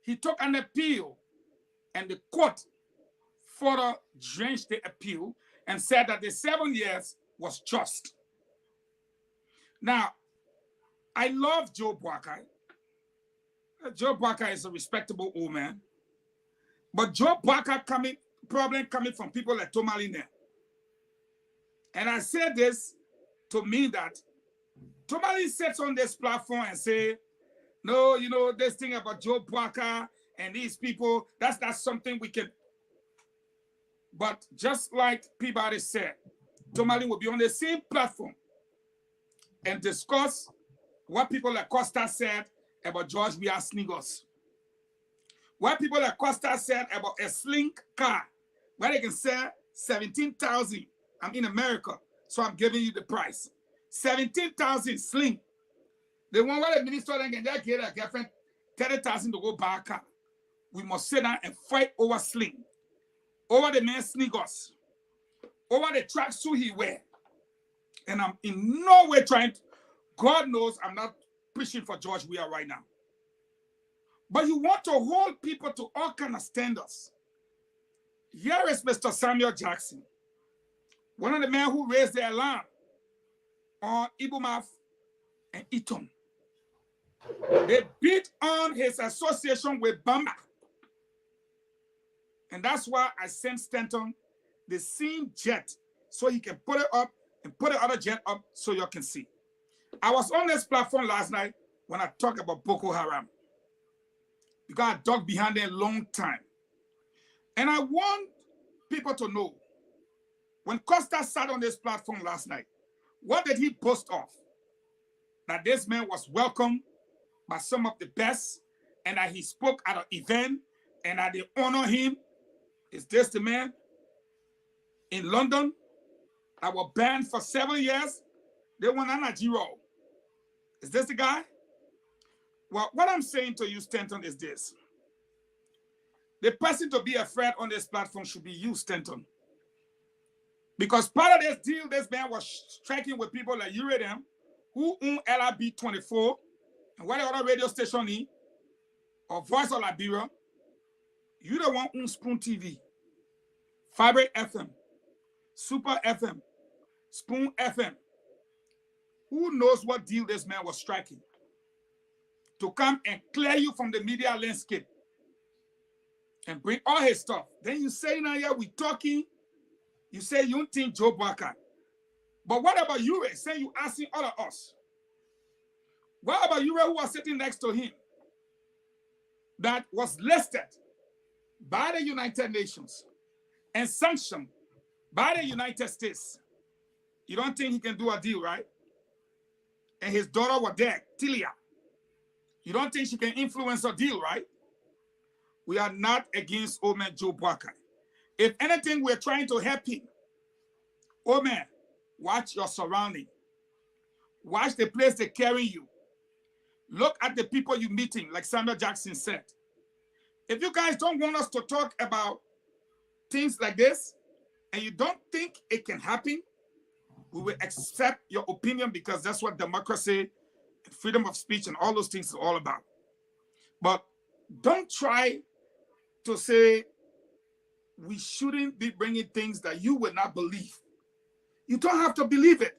He took an appeal, and the court further drenched the appeal and said that the 7 years was just. Now, I love Joe Boakai. Joe Boakai is a respectable old man. But Joe Boakai problem coming from people like Tomali now. And I say this to mean that Tomali sits on this platform and say, no, you know, this thing about Joe Boakai and these people, that's not something we can. But just like Peabody said, Tomali will be on the same platform and discuss what people like Costa said about George Weah Snigos. What people like Costa said about a Slink car, where they can sell 17,000. I'm in America, so I'm giving you the price. 17,000 Slink. The one where the minister can get a girlfriend 30,000 to go buy a car. We must sit down and fight over Slink, over the man Snigos, over the tracksuit he wear. And I'm in no way trying to, God knows I'm not pushing for George Weah right now. But you want to hold people to all kinds of standards. Here is Mr. Samuel Jackson, one of the men who raised the alarm on Ibumaf and Eton. They beat on his association with Bama. And that's why I sent Stanton the same jet so he can put it up and put the other jet up so you can see. I was on this platform last night when I talked about Boko Haram, because I dug behind it a long time. And I want people to know, when Costa sat on this platform last night, what did he boast of? That this man was welcomed by some of the best, and that he spoke at an event, and that they honor him. Is this the man in London that was banned for 7 years? They want Nigeria. Is this the guy? Well, what I'm saying to you, Stanton, is this. The person to be afraid on this platform should be you, Stanton. Because part of this deal, this man was striking with people like Uridium, who own LRB 24, and what other radio station is, or Voice of Liberia. You the one own Spoon TV, Fiber FM, Super FM, Spoon FM. Who knows what deal this man was striking to come and clear you from the media landscape and bring all his stuff? Then you say, now, yeah, we talking. You say you don't think Joe Barker. But what about you? Say you asking all of us. What about you who was sitting next to him that was listed by the United Nations and sanctioned by the United States? You don't think he can do a deal, right? And his daughter was there, Tilia. You don't think she can influence a deal, right? We are not against old man Joe Barker. If anything, we're trying to help him. Oh man, watch your surrounding. Watch the place they carry you. Look at the people you're meeting, like Samuel Jackson said. If you guys don't want us to talk about things like this, and you don't think it can happen, we will accept your opinion, because that's what democracy, freedom of speech, and all those things are all about. But don't try to say we shouldn't be bringing things that you will not believe. You don't have to believe it.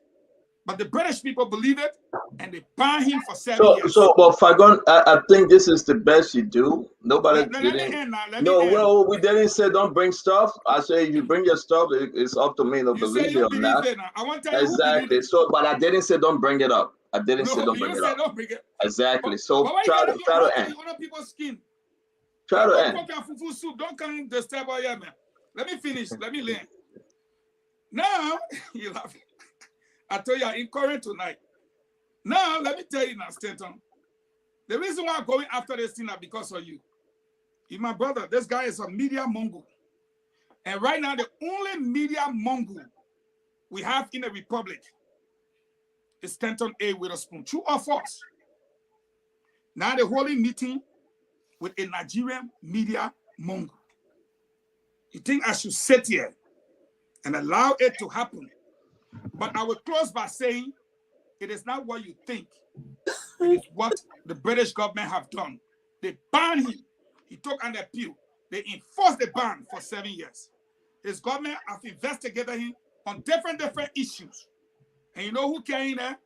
But the British people believe it, and they ban him for 7 years. But Fagon, I think this is the best you do. Nobody didn't. Well, we didn't say don't bring stuff. I say if you bring your stuff, it's up to me to believe it or not. I want to tell you exactly. So, but I didn't say don't bring it up. I didn't say don't bring it up. Don't bring it. Exactly. So try to end. People's skin. Try to end. Don't come disturb our man. Let me finish. Let me learn. Now you laughing. I told you I'm incorrect tonight. Now, let me tell you now, Stanton. The reason why I'm going after this thing is because of you. You're my brother. This guy is a media mongrel. And right now, the only media mongrel we have in the Republic is Stanton A. Witherspoon. True or false? Now they're holding meeting with a Nigerian media mongrel. You think I should sit here and allow it to happen? But I will close by saying it is not what you think. It is what the British government have done. They banned him. He took an appeal. They enforced the ban for 7 years. His government have investigated him on different issues. And you know who came there?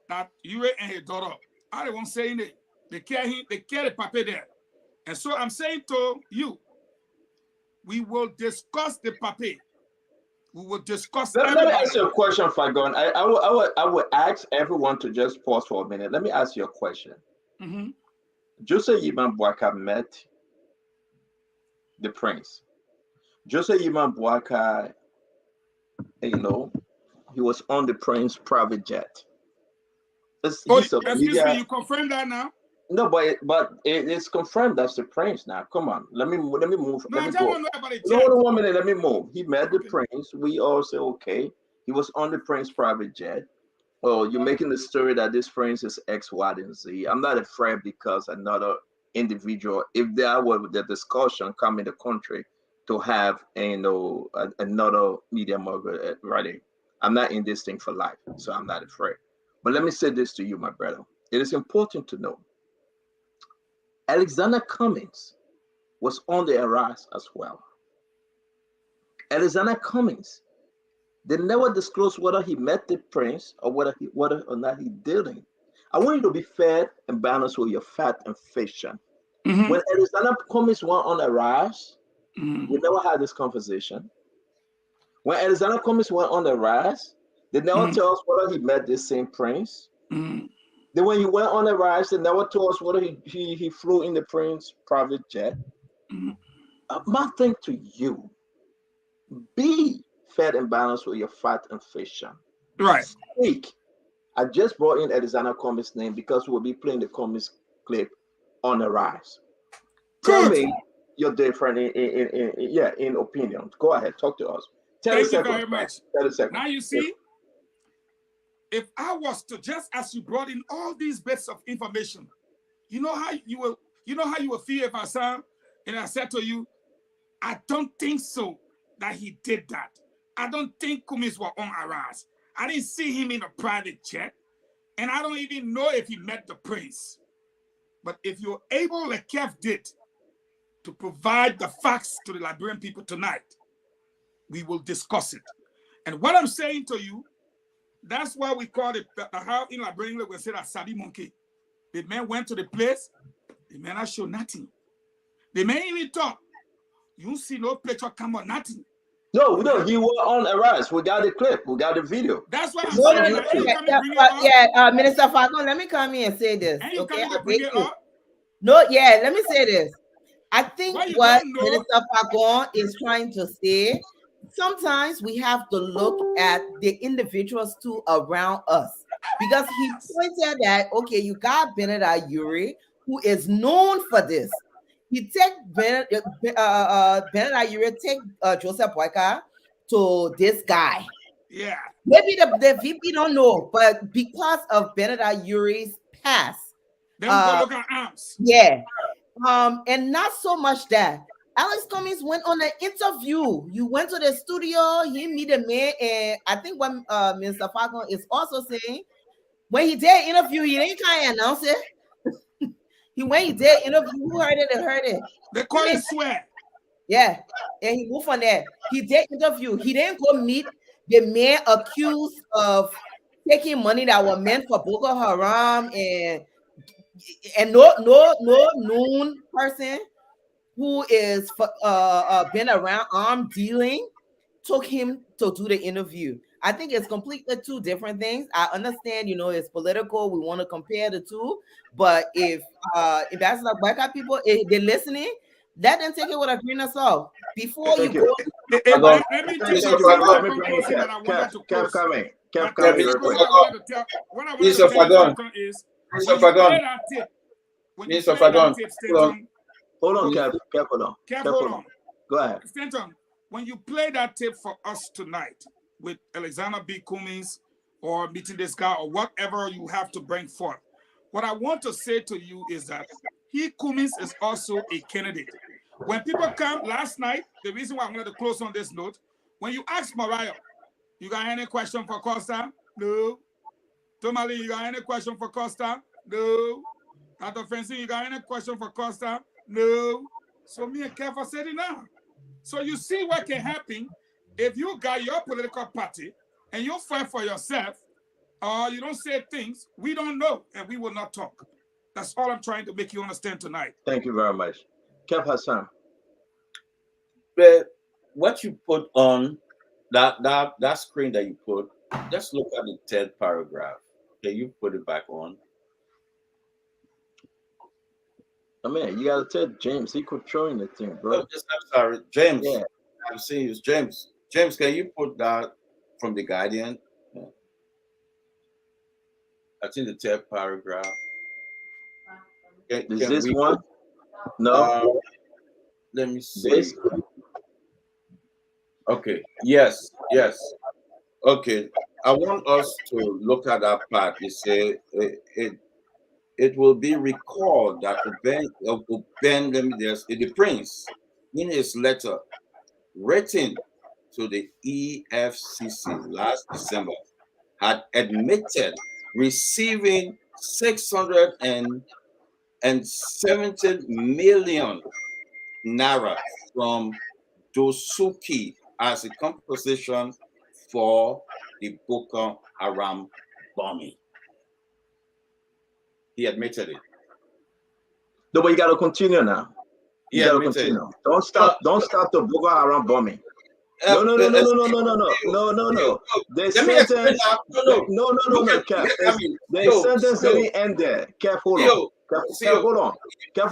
That Yure and his daughter. I don't want to say it. They carry him. They carry the paper there. And so I'm saying to you, we will discuss the paper. We will discuss. Let me ask you a question, Fagon. I would ask everyone to just pause for a minute. Let me ask you a question. Mm-hmm. Joseph Yiman Bouaka met the prince. Joseph Yiman Bouaka, you know, he was on the prince's private jet. Excuse me, you confirm that now? No, but it's confirmed that's the prince now. Come on, let me move. No, let me go. No, 1 minute. Let me move. He met the prince. We all say okay. He was on the prince's private jet. Oh, you're making the story that this prince is X, Y, and Z. I'm not afraid because another individual, if there were the discussion come in the country to have another media mogul writing, I'm not in this thing for life, so I'm not afraid. But let me say this to you, my brother. It is important to know. Alexander Cummings was on the arrest as well. Alexander Cummings, they never disclosed whether he met the prince or whether or not he didn't. I want you to be fair and balanced with your fact and fiction. When Alexander Cummings went on a rise, we never had this conversation. When Alexander Cummings went on the rise, they never tell us whether he met this same prince. Then when he went on the rise, they never told us whether he flew in the prince's private jet. My thing to you, be fair and balanced with your fact and fiction. Right. Speak. I just brought in Alexander Cummings' name because we'll be playing the Cummings clip on the rise. Tell me you're different in opinion. Go ahead, talk to us. Thank you very much. 30 seconds. Now you see, if I was to, just as you brought in all these bits of information, you know how you will feel if I saw and I said to you, I don't think so that he did that. I don't think Cummings was on Aras. I didn't see him in a private jet, and I don't even know if he met the prince. But if you're able, like Kev did, to provide the facts to the Liberian people tonight, we will discuss it. And what I'm saying to you, that's why we call it, how in Liberian we say that Sabi monkey. The man went to the place, the man not show nothing. The man even talk. You see no picture come on, nothing. No, he was on a rise. We got the clip. We got the video. That's what I'm saying. Minister Fagon, let me come here and say this. And you Okay, come to bring it up? No, yeah, let me say this. I think what Minister Fagon is trying to say, sometimes we have to look at the individuals too around us. Because he pointed that, okay, you got Bernard Ayuri, who is known for this. He take Bernard Ayuri, take Joseph Boyka to this guy. Yeah. Maybe the VP don't know, but because of Bernard Ayuri's past, they will look at arms. Yeah. And not so much that Alex Cummings went on an interview. You went to the studio, he meet a man, and I think what Mr. Falcon is also saying, when he did interview, he didn't kind of announce it. When he did interview, who heard it and heard it? They call it swear. Yeah, and he moved on there. He did interview. He didn't go meet the man accused of taking money that was meant for Boko Haram and no known person who is been around armed dealing took him to do the interview. I think it's completely two different things. I understand, it's political. We want to compare the two, but if that's like black out people, if they're listening, let them take it with a grain of salt. Before you go, let me bring Kev coming. Minister Fagon. Minister Fagon. Hold on, Kev, hold on. Hold on. Go ahead. Stanton, when you play that tape for us tonight with Alexander B. Cummings or meeting this guy or whatever you have to bring forth, what I want to say to you is that Cummings is also a candidate. When people come last night, the reason why I'm going to close on this note, when you ask Mariah, you got any question for Costa? No. Tomali, you got any question for Costa? No. Dr. Francine, you got any question for Costa? No. So me and Kev said it now. So you see what can happen if you got your political party and you fight for yourself, or you don't say things, we don't know and we will not talk. That's all I'm trying to make you understand tonight. Thank you very much. Kev Hassan. But what you put on that screen that you put, just look at the third paragraph. Okay, you put it back on. I mean, you gotta tell James he controlling the thing, bro. I'm sorry, James. Yeah. I'm seeing you, James. James, can you put that from the Guardian? Yeah. I think the third paragraph. Is this one? No. Let me see. Okay. Yes. Okay. I want us to look at that part. It says it will be recalled that the prince, in his letter written to the EFCC last December, had admitted receiving 670 million naira from Dosuki as a compensation for the Boko Haram bombing. He admitted it. No, but you got to continue now. You He got to admitted continue. it. Don't stop the Boko Haram bombing. No. The Let me explain sentence. now. No, Kev. The sentence didn't end there. Kev, hold on. Kev, hold on. Kev.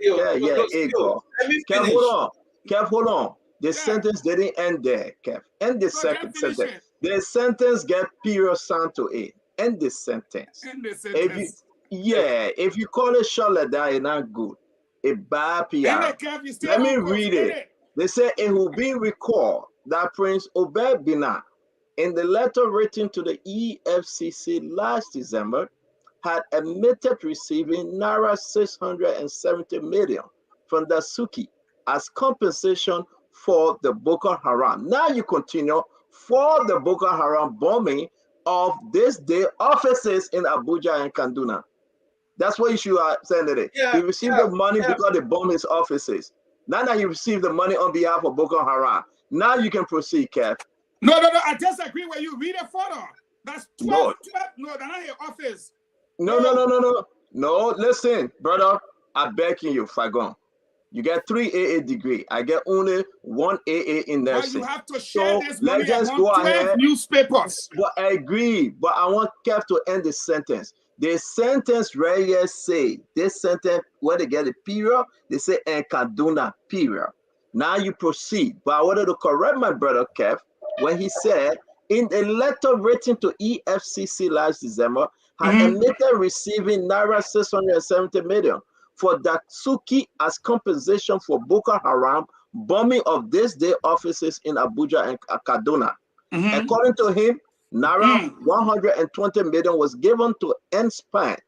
Yeah, ego. Kev, hold on. Kev, hold on. The sentence didn't end there, Kev. End the second sentence. The sentence get period sound to it. End the sentence. If you call it short like that, it's not good. A bad PR. Let me read it. They say it will be recalled that Prince Obed Bina, in the letter written to the EFCC last December, had admitted receiving Naira 670 million from Dasuki as compensation for the Boko Haram. Now you continue for the Boko Haram bombing of this day offices in Abuja and Kaduna. That's what you should have said it. He received the money because they bombed his offices. Now that he received the money on behalf of Boko Haram. Now you can proceed, Kev. No. I disagree with you. Read it further. That's 12. No, they're not your office. No, listen, brother. I'm begging you, Fagon. You get 3 AA degree. I get only 1 AA in nursing. But you have to share this let's money just among go 12 ahead. newspapers. But I agree. But I want Kev to end the sentence. The sentence right here say, this sentence, where they get a period, they say in Kaduna, period. Now you proceed. But I wanted to correct my brother Kev when he said, in a letter written to EFCC last December, had admitted receiving Naira 670 million for Dasuki as compensation for Boko Haram bombing of this day offices in Abuja and Kaduna. According to him, Naira 120 million was given to NSPAN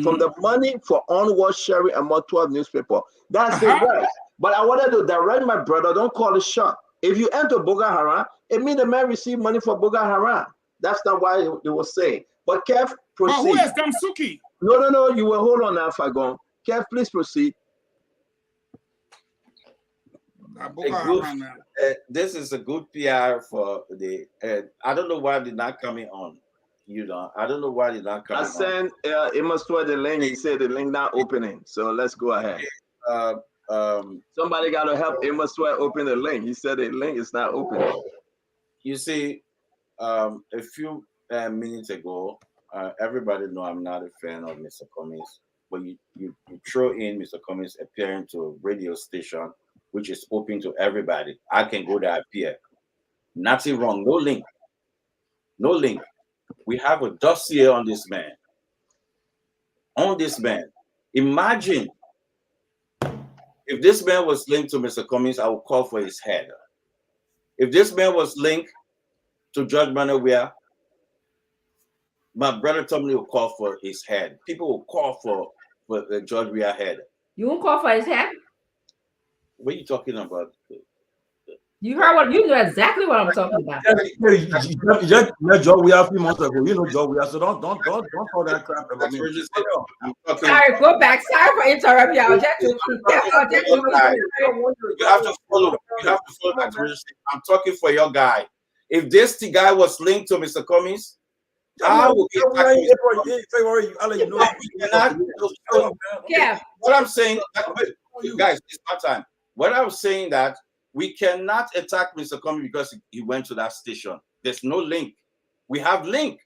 from the money for onward sharing among 12 newspapers. That's it, right? But I wanted to direct my brother, don't call it shot. If you enter Boko Haram, it means the man received money for Boko Haram. That's not why they were saying. But Kev, proceed. But who is Dasuki? No, you will hold on now, Fagon. Kev, please proceed. This is a good PR for the. I don't know why they're not coming on. I don't know why they're not coming on. I sent Amos the link. He said the link not opening. So let's go ahead. Somebody got to help Amos open the link. He said the link is not opening. You see, a few minutes ago, everybody know I'm not a fan of Mr. Cummings, but you throw in Mr. Cummings appearing to a radio station which is open to everybody. I can go there, appear. Nothing wrong. No link. No link. We have a dossier on this man. Imagine if this man was linked to Mr. Cummings, I would call for his head. If this man was linked to Judge Manawia, my brother told me to call for his head. People will call for the Judge Weah head. You won't call for his head? What are you talking about? You heard what you know exactly what I'm talking about. You just met Joe Weah a few months ago. You know Joe Weah, so don't talk that crap about me. Sorry, go back. Sorry for interrupting you. You have to follow. I'm talking for your guy. If this guy was linked to Mr. Cummings, I will get what I'm saying, guys, it's my time. What I was saying that we cannot attack Mr. Cummings because he went to that station. There's no link. We have link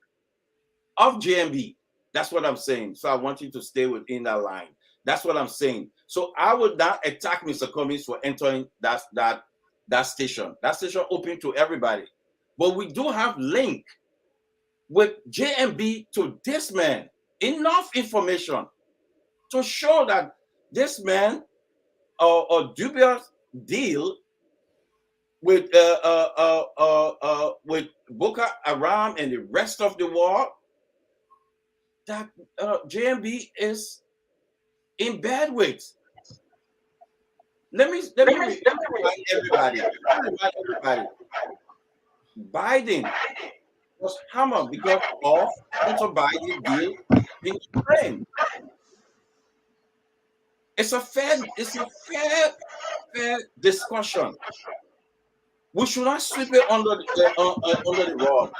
of JMB. That's what I'm saying. So I want you to stay within that line. That's what I'm saying. So I would not attack Mr. Cummings for entering that station. That station open to everybody. But we do have link with JMB to this man. Enough information to show that this man a dubious deal with Boko Haram and the rest of the world, that JMB is in bad with. Let me remind everybody. Biden was hammered because of Hunter Biden deal in Ukraine. It's a fair discussion. We should not sweep it under the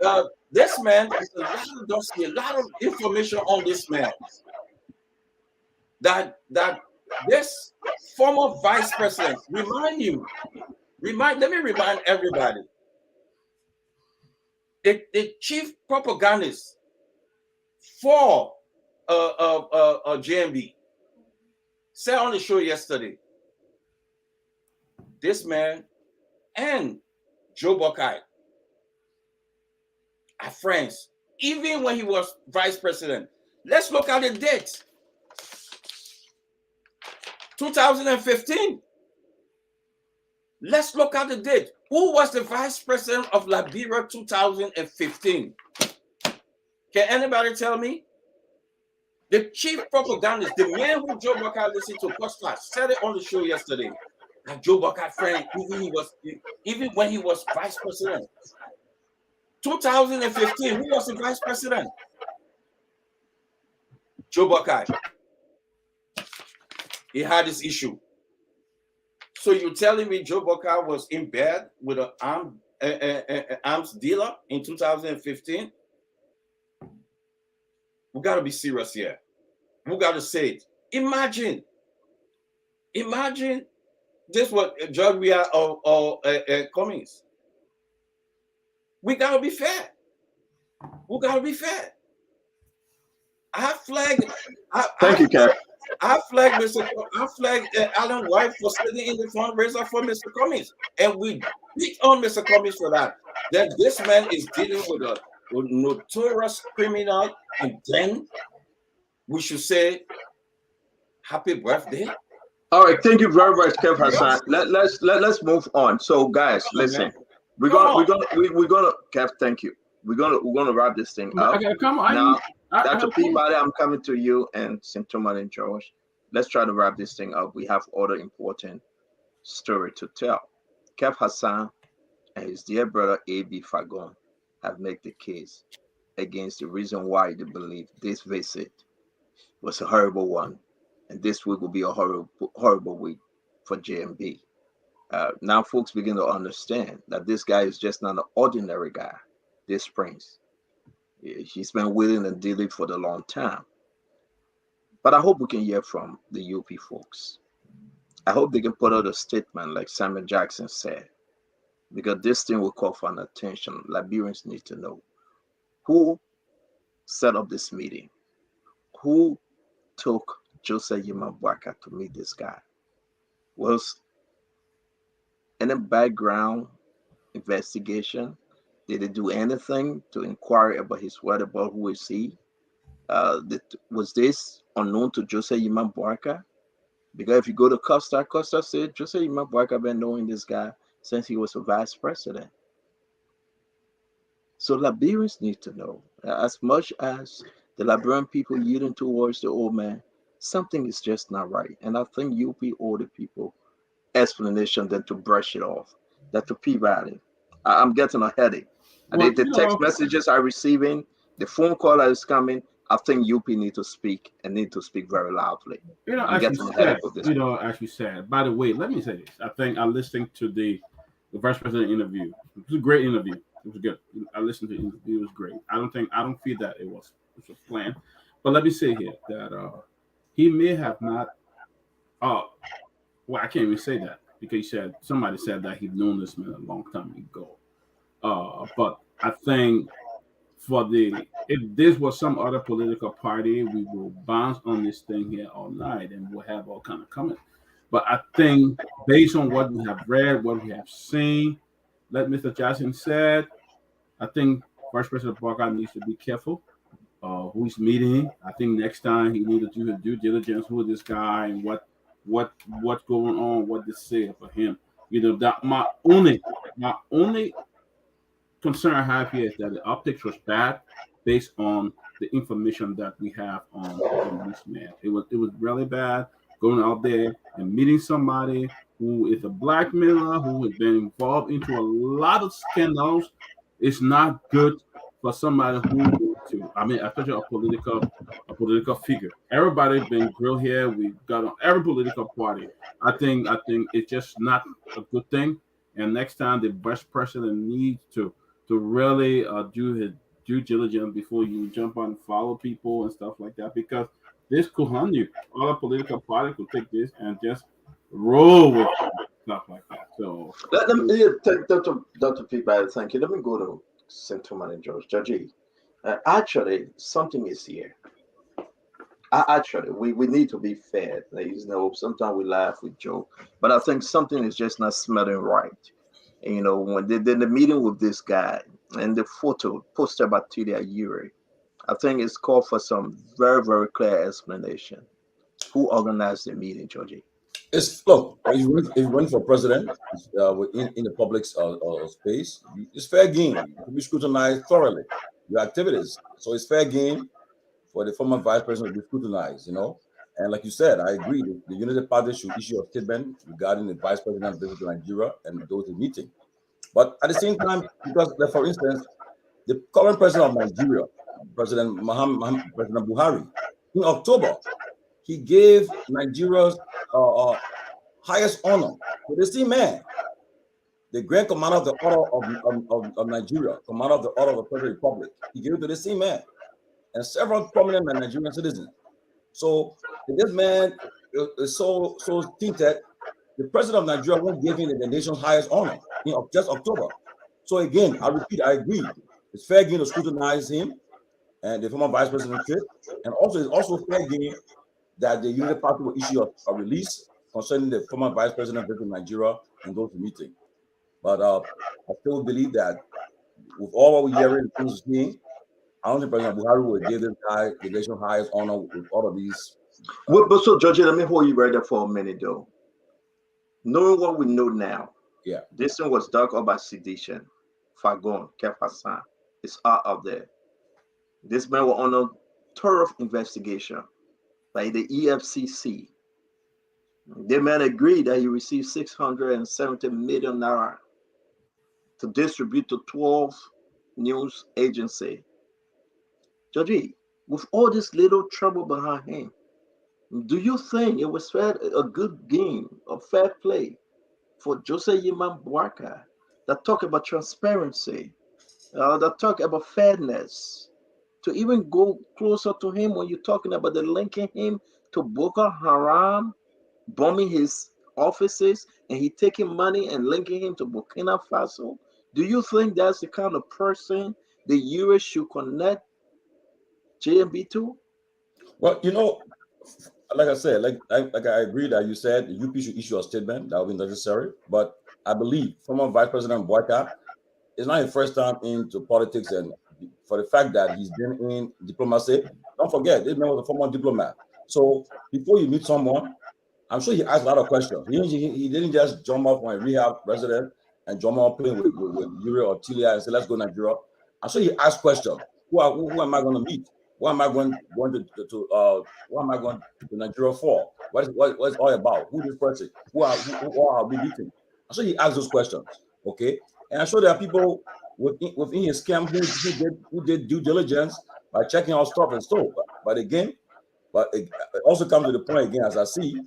rug. This man, a lot of information on this man. That this former vice president, let me remind everybody. The chief propagandist for JMB said on the show yesterday, this man and Joe Buckeye are friends, even when he was vice president. Let's look at the date. 2015. Let's look at the date. Who was the vice president of Liberia 2015? Can anybody tell me? The chief propagandist, the man who Joe Buckeye listened to, Costa, said it on the show yesterday. And Joe Buckeye friend, even when he was vice president. 2015, who was the vice president? Joe Buckeye. He had this issue. So you're telling me Joe Buckeye was in bed with an arms dealer in 2015? We got to be serious here. We got to say it. Imagine this what Judge we are or Cummings. We got to be fair. We got to be fair. I flagged. Thank you, Cap. I flagged Alan White for sitting in the fundraiser for Mr. Cummings, and we beat on Mr. Cummings for that. That this man is dealing with a notorious criminal, and then we should say happy birthday. All right, thank you very much, Kev Hassan. Let's move on. So, guys, listen, we're gonna Kev, thank you. We're gonna wrap this thing up. Okay, come on. Now, Dr. Peabody, I'm coming to you, and St. Thomas and George. Let's try to wrap this thing up. We have other important story to tell. Kev Hassan and his dear brother A.B. Fagon have made the case against the reason why they believe this visit was a horrible one, and this week will be a horrible week for JMB. Now folks begin to understand that this guy is just not an ordinary guy. This prince, he's been willing and dealing for the long time. But I hope we can hear from the UP folks. I hope they can put out a statement like Samuel Jackson said, because this thing will call for an attention. Liberians need to know who set up this meeting, who took Joseph Yimabwaka to meet this guy. Was any background investigation? Did they do anything to inquire about his whereabouts? Who is he? Was this unknown to Joseph Yimabwaka? Because if you go to Costa said Joseph Yimabwaka been knowing this guy since he was a vice president. So Liberians need to know, as much as the Liberian people yielding towards the old man, something is just not right. And I think UP owe the people explanation than to brush it off. That to Peabody, I'm getting a headache. And the text messages I'm receiving, the phone call that is coming, I think UP need to speak and need to speak very loudly. As you said, by the way, let me say this. I think I listened to the vice president interview. It was a great interview. It was good. I listened to the interview. It was great. I don't feel that it was planned. But let me say here that he may have not. Well, I can't even say that because somebody said that he'd known this man a long time ago. But I think if this was some other political party, we will bounce on this thing here all night and we'll have all kind of comments. But I think based on what we have read, what we have seen, like Mr. Jackson said, I think Vice President Barker needs to be careful who he's meeting. I think next time he needs to do his due diligence, who is this guy and what's going on, what they say about him. That my only concern I have here is that the optics was bad based on the information that we have on this man. It was really bad going out there and meeting somebody who is a blackmailer, who has been involved into a lot of scandals. It's not good for somebody especially a political figure. Everybody's been grilled here. We've got on every political party. I think it's just not a good thing. And next time, the vice president needs to really do his due diligence before you jump on and follow people and stuff like that, because this could harm you. Other political parties could take this and just roll with stuff like that. So let me take Dr. Peabody, thank you. Let me go to Central Manager Georgie. Actually, something is here. Actually, we need to be fair. You know, sometimes we laugh, we joke, but I think something is just not smelling right. And, you know, when they did the meeting with this guy and the photo posted by Tidia Yuri, I think it's called for some very, very clear explanation. Who organized the meeting, Georgie? Look, if you run for president in the public space, it's fair game. You can be scrutinized thoroughly, your activities. So it's fair game for the former vice president to be scrutinized, you know. And like you said, I agree. The United Party should issue a statement regarding the vice president's visit to Nigeria and those meeting. But at the same time, because, for instance, the current president of Nigeria, President Buhari, in October, he gave Nigeria's highest honor to the same man, the Grand Commander of the Order of Nigeria, Commander of the Order of the Federal Republic. He gave it to the same man and several prominent Nigerian citizens. So this man is so tinted. The president of Nigeria won't give him the nation's highest honor in just October. So again, I repeat, I agree. It's fair game to scrutinize him and the former vice president, and also it's also fair game that the United Party will issue a release concerning the former vice president of Nigeria and go to meeting. But I still believe that with all what we're hearing and things seeing, I don't think President Buhari will give this guy the nation's highest honor with all of these. But so, Georgie, let me hold you right there for a minute, though. Knowing what we know now, yeah, this one was dug up by sedition. Fagon, Kef Hassan, it's out there. This man was on a thorough investigation by the EFCC. The man agreed that he received 670 million naira to distribute to 12 news agencies. Georgie, with all this little trouble behind him, do you think it was a good game of fair play for Jose Yiman Bwaka that talk about transparency, that talk about fairness, to even go closer to him when you're talking about the linking him to Boko Haram, bombing his offices, and he taking money and linking him to Burkina Faso? Do you think that's the kind of person the US should connect JMB to? Well, you know, like I said, like I agree that you said the UP should issue a statement that will be necessary, but I believe former Vice President Bwaka is not his first time into politics, and for the fact that he's been in diplomacy, don't forget this man was a former diplomat. So before you meet someone, I'm sure he asked a lot of questions. He didn't just jump off on a rehab resident and jump off playing with Yuri or Tilia and say, let's go Nigeria. I'm sure he asked questions. Who am I going to meet? What am I going to Nigeria for? What's it all about? Who this person? Who are we meeting? I'm sure he asked those questions. Okay, and I'm sure there are people within his camp who did due diligence by checking out stuff and so. But again, it also comes to the point again, as I see,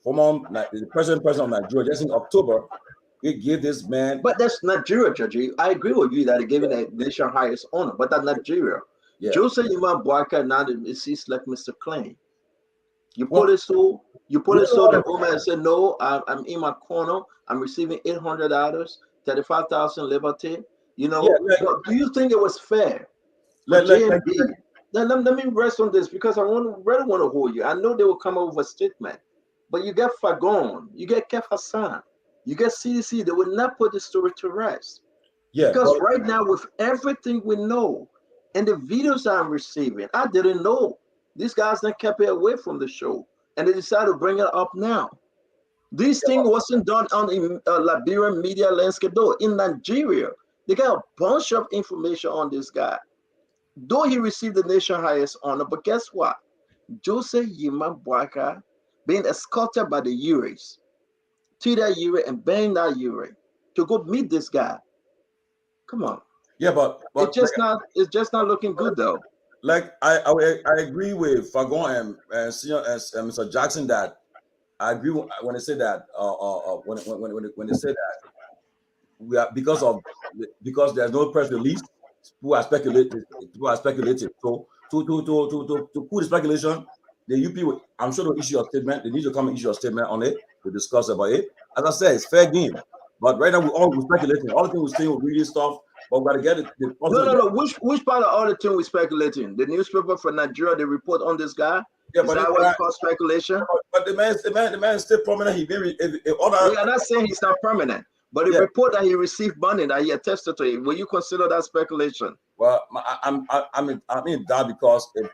the president of Nigeria just in October, it gave this man. But that's Nigeria, Georgie. I agree with you that it gave the nation highest honor, but that's Nigeria. Yeah. Jose Yiman Bwaka now sees like Mr. Clean. You put it so the woman said, no, I'm in my corner. I'm receiving $800, 35,000 liberty. You know, do you think it was fair? Let me rest on this because I really want to hold you. I know they will come up with a statement, but you get Fagon, you get Kef Hassan, you get CDC. They will not put the story to rest. Yeah, because right now, with everything we know and the videos I'm receiving, I didn't know. These guys then kept it away from the show, and they decided to bring it up now. This thing wasn't done on the Liberian media landscape, though. In Nigeria, they got a bunch of information on this guy. Though he received the nation's highest honor, but guess what? Jose Yiman Bwaka being escorted by the Uris, Tida Uri and Benda Uri to go meet this guy. Come on. Yeah, but it's just not looking good though. Like I agree with Fagon and Mr. Jackson that I agree when they say that when they say that we are because there's no press release. People are speculating. So to put the speculation, the UP, I'm sure they'll issue a statement. They need to come and issue a statement on it to discuss about it. As I said, it's fair game. But right now we're speculating. All the things we're saying we're reading stuff, but we gotta get it. No. Which part of all the thing we're speculating? The newspaper from Nigeria, they report on this guy. Yeah, is that what it's called speculation? But the man is still prominent. We are not saying he's not permanent, but the report that he received money that he attested to it, will you consider that speculation? Well, I'm in doubt because if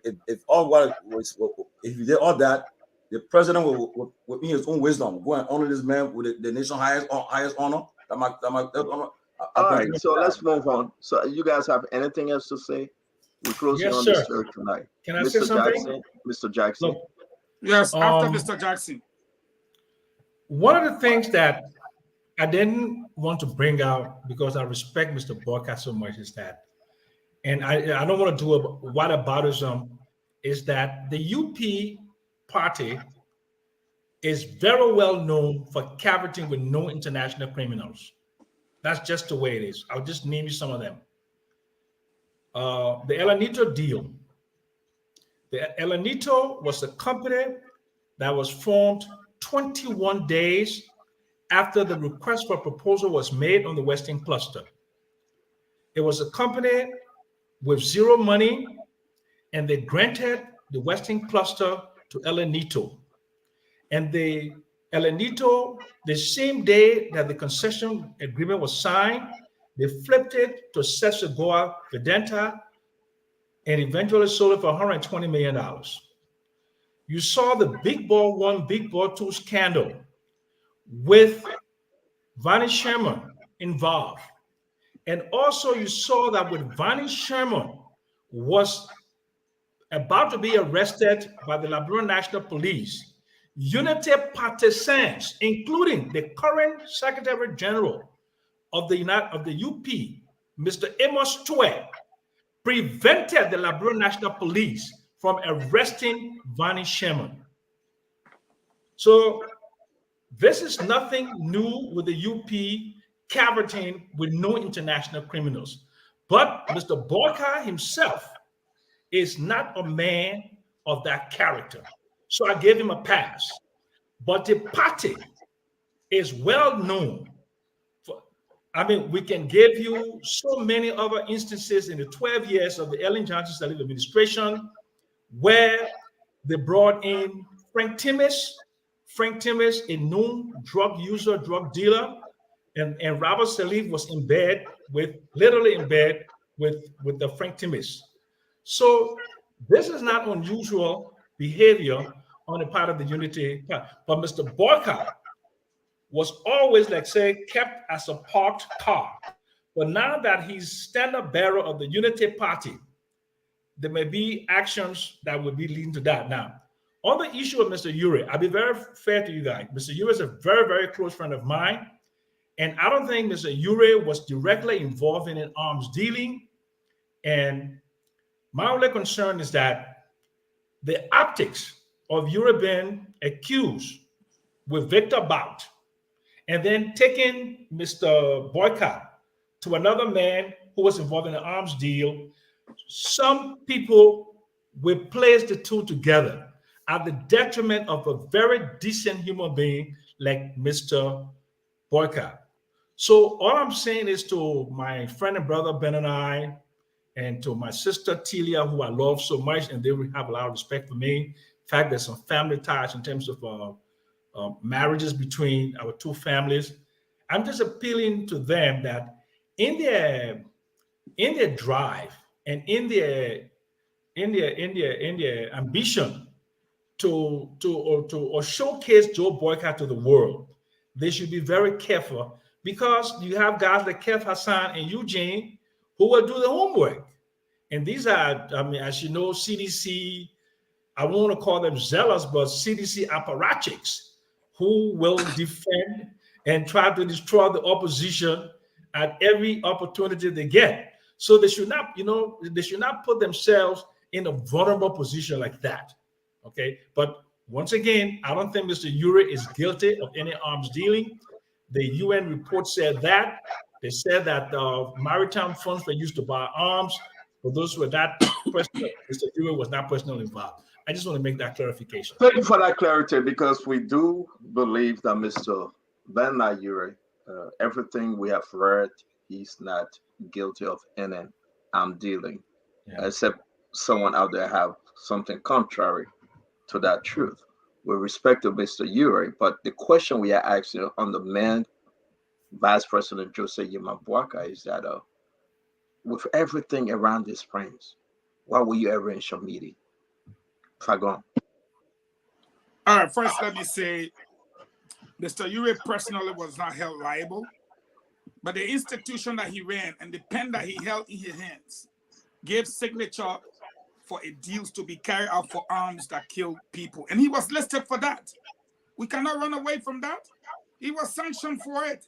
he did all that, the president will in his own wisdom go and honor this man with the nation's highest honor. All right, so let's move on. So you guys have anything else to say? We're closing on this show tonight. Can I say something? Jackson, Mr. Jackson. Look, yes, after Mr. Jackson. One of the things that I didn't want to bring out because I respect Mr. Boyka so much is that, and I don't want to do a whataboutism, is that the UP party is very well known for cavorting with no international criminals. That's just the way it is. I'll just name you some of them. The El Anito deal. The El Anito was a company that was formed 21 days after the request for proposal was made on the Western Cluster. It was a company with zero money, and they granted the Western Cluster to El Anito. And the El Anito, the same day that the concession agreement was signed, they flipped it to Sesagua Vedanta and eventually sold it for $120 million. You saw the Big Ball 1, Big Ball 2 scandal with Vonnie Sherman involved. And also you saw that when Vonnie Sherman was about to be arrested by the Liberia National Police, Unité Partisans, including the current Secretary General of the UP, Mr. Amos Twe, prevented the Liberia National Police from arresting Vonnie Sherman. So this is nothing new with the UP cavorting with no international criminals. But Mr. Boyka himself is not a man of that character. So I gave him a pass. But the party is well known. We can give you so many other instances in the 12 years of the Ellen Johnson Sirleaf administration where they brought in Frank Timis. Frank Timis, a known drug user, drug dealer, and Robert Sirleaf was literally in bed with the Frank Timis. So this is not unusual behavior on the part of the Unity Party. But Mr. Boyka was always, kept as a parked car. But now that he's standard bearer of the Unity Party, there may be actions that would be leading to that. Now, on the issue of Mr. Ure, I'll be very fair to you guys. Mr. Ure is a very, very close friend of mine. And I don't think Mr. Ure was directly involved in arms dealing. And my only concern is that the optics of Ure being accused with Victor Bout and then taking Mr. Boyka to another man who was involved in an arms deal, some people will place the two together at the detriment of a very decent human being like Mr. Boyka. So all I'm saying is to my friend and brother Ben and I, and to my sister Telia, who I love so much, and they have a lot of respect for me. In fact, there's some family ties in terms of marriages between our two families. I'm just appealing to them that in their drive and in their ambition to showcase Joe Boyka to the world, they should be very careful, because you have guys like Kev Hassan and Eugene who will do the homework. And these are, as you know, CDC, I won't want to call them zealous, but CDC apparatchiks who will defend and try to destroy the opposition at every opportunity they get. So they should not, they should not put themselves in a vulnerable position like that. Okay. But once again, I don't think Mr. Ure is guilty of any arms dealing. The UN report said that They said that maritime funds were used to buy arms. For those who were that person, Mr. Ure was not personally involved. I just want to make that clarification. Thank you for that clarity, because we do believe that Mr. Bernard Ure, everything we have read, he's not guilty of any dealing, except someone out there have something contrary to that truth. With respect to Mr. Ure, but the question we are asking on the man, Vice President Jose Yimabwaka, is that with everything around the Springs, why were you ever in Shamidi? Fagon. All right, first let me say, Mr. Ure personally was not held liable, but the institution that he ran and the pen that he held in his hands gave signature for a deals to be carried out for arms that killed people. And he was listed for that. We cannot run away from that. He was sanctioned for it.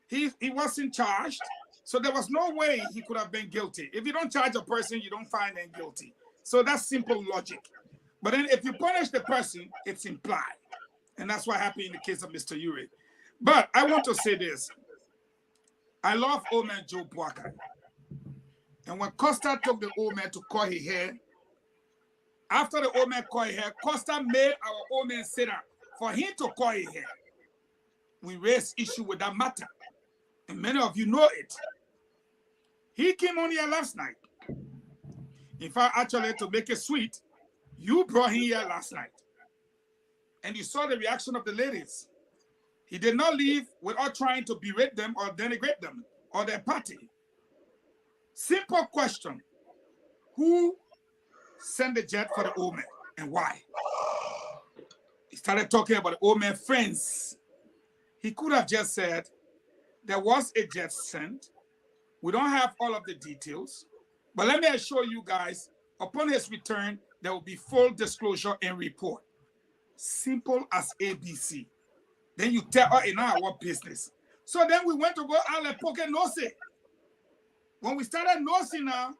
He wasn't charged. So there was no way he could have been guilty. If you don't charge a person, you don't find them guilty. So that's simple logic. But then if you punish the person, it's implied. And that's what happened in the case of Mr. Ure. But I want to say this. I love old man Joe Boakai. And when Costa took the old man to cut his hair, after the old man cut his hair, Costa made our old man sit down for him to cut his hair. We raised issue with that matter. And many of you know it. He came on here last night. In fact, actually, to make it sweet, you brought him here last night. And you saw the reaction of the ladies. He did not leave without trying to berate them or denigrate them or their party. Simple question. Who sent the jet for the old man and why? He started talking about the old man friends. He could have just said, there was a jet sent. We don't have all of the details. But let me assure you guys, upon his return, there will be full disclosure and report. Simple as ABC. Then you tell her in our business. So then we went to go out like poke nose. When we started nosing now,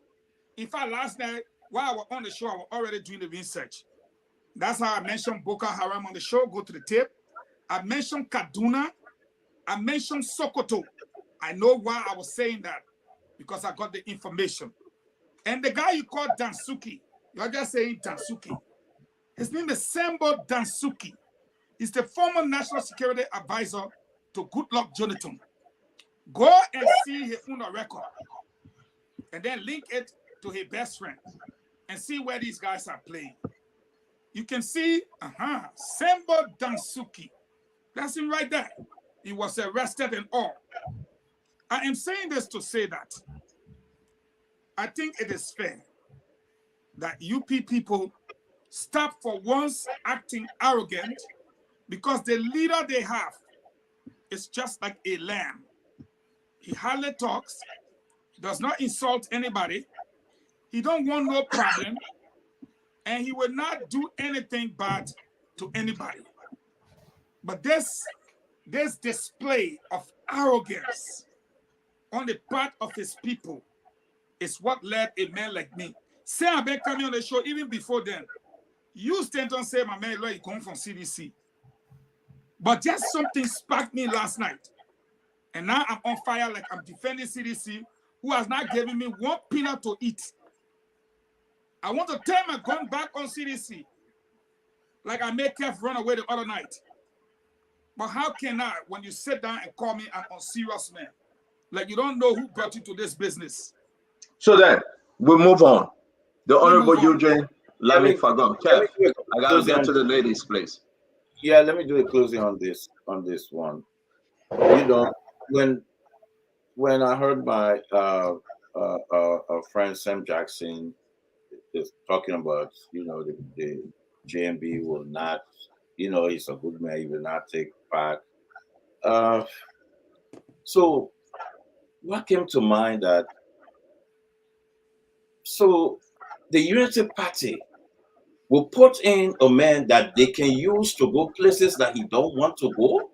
in fact, last night, while I was on the show, I was already doing the research. That's how I mentioned Boko Haram on the show. Go to the tape. I mentioned Kaduna. I mentioned Sokoto. I know why I was saying that, because I got the information. And the guy you call Dansuki, you're just saying Dansuki. His name is Sambo Dansuki. He's the former National Security Advisor to Goodluck Jonathan. Go and see his own record. And then link it to his best friend. And see where these guys are playing. You can see, Sambo Dansuki. That's him right there. He was arrested and all. I am saying this to say that I think it is fair that UP people stop for once acting arrogant, because the leader they have is just like a lamb. He hardly talks, does not insult anybody, he don't want no problem, and he will not do anything bad to anybody. But this display of arrogance on the part of his people is what led a man like me. Say I've been coming on the show even before then. You stand and say, my man, you come from CDC. But just something sparked me last night. And now I'm on fire like I'm defending CDC, who has not given me one peanut to eat. I want to turn my gun back on CDC, like I made Kev run away the other night. But how can I, when you sit down and call me an unserious man? Like you don't know who brought you to this business. So then, we'll move on. The Honorable Eugene Lamik Fagon. Kev, I got to get to the ladies' place. Yeah, let me do a closing on this one. You know, when I heard my friend Sam Jackson is talking about, you know, the JMB will not, you know, he's a good man, he will not take part. So what came to mind that, so the Unity Party will put in a man that they can use to go places that he don't want to go?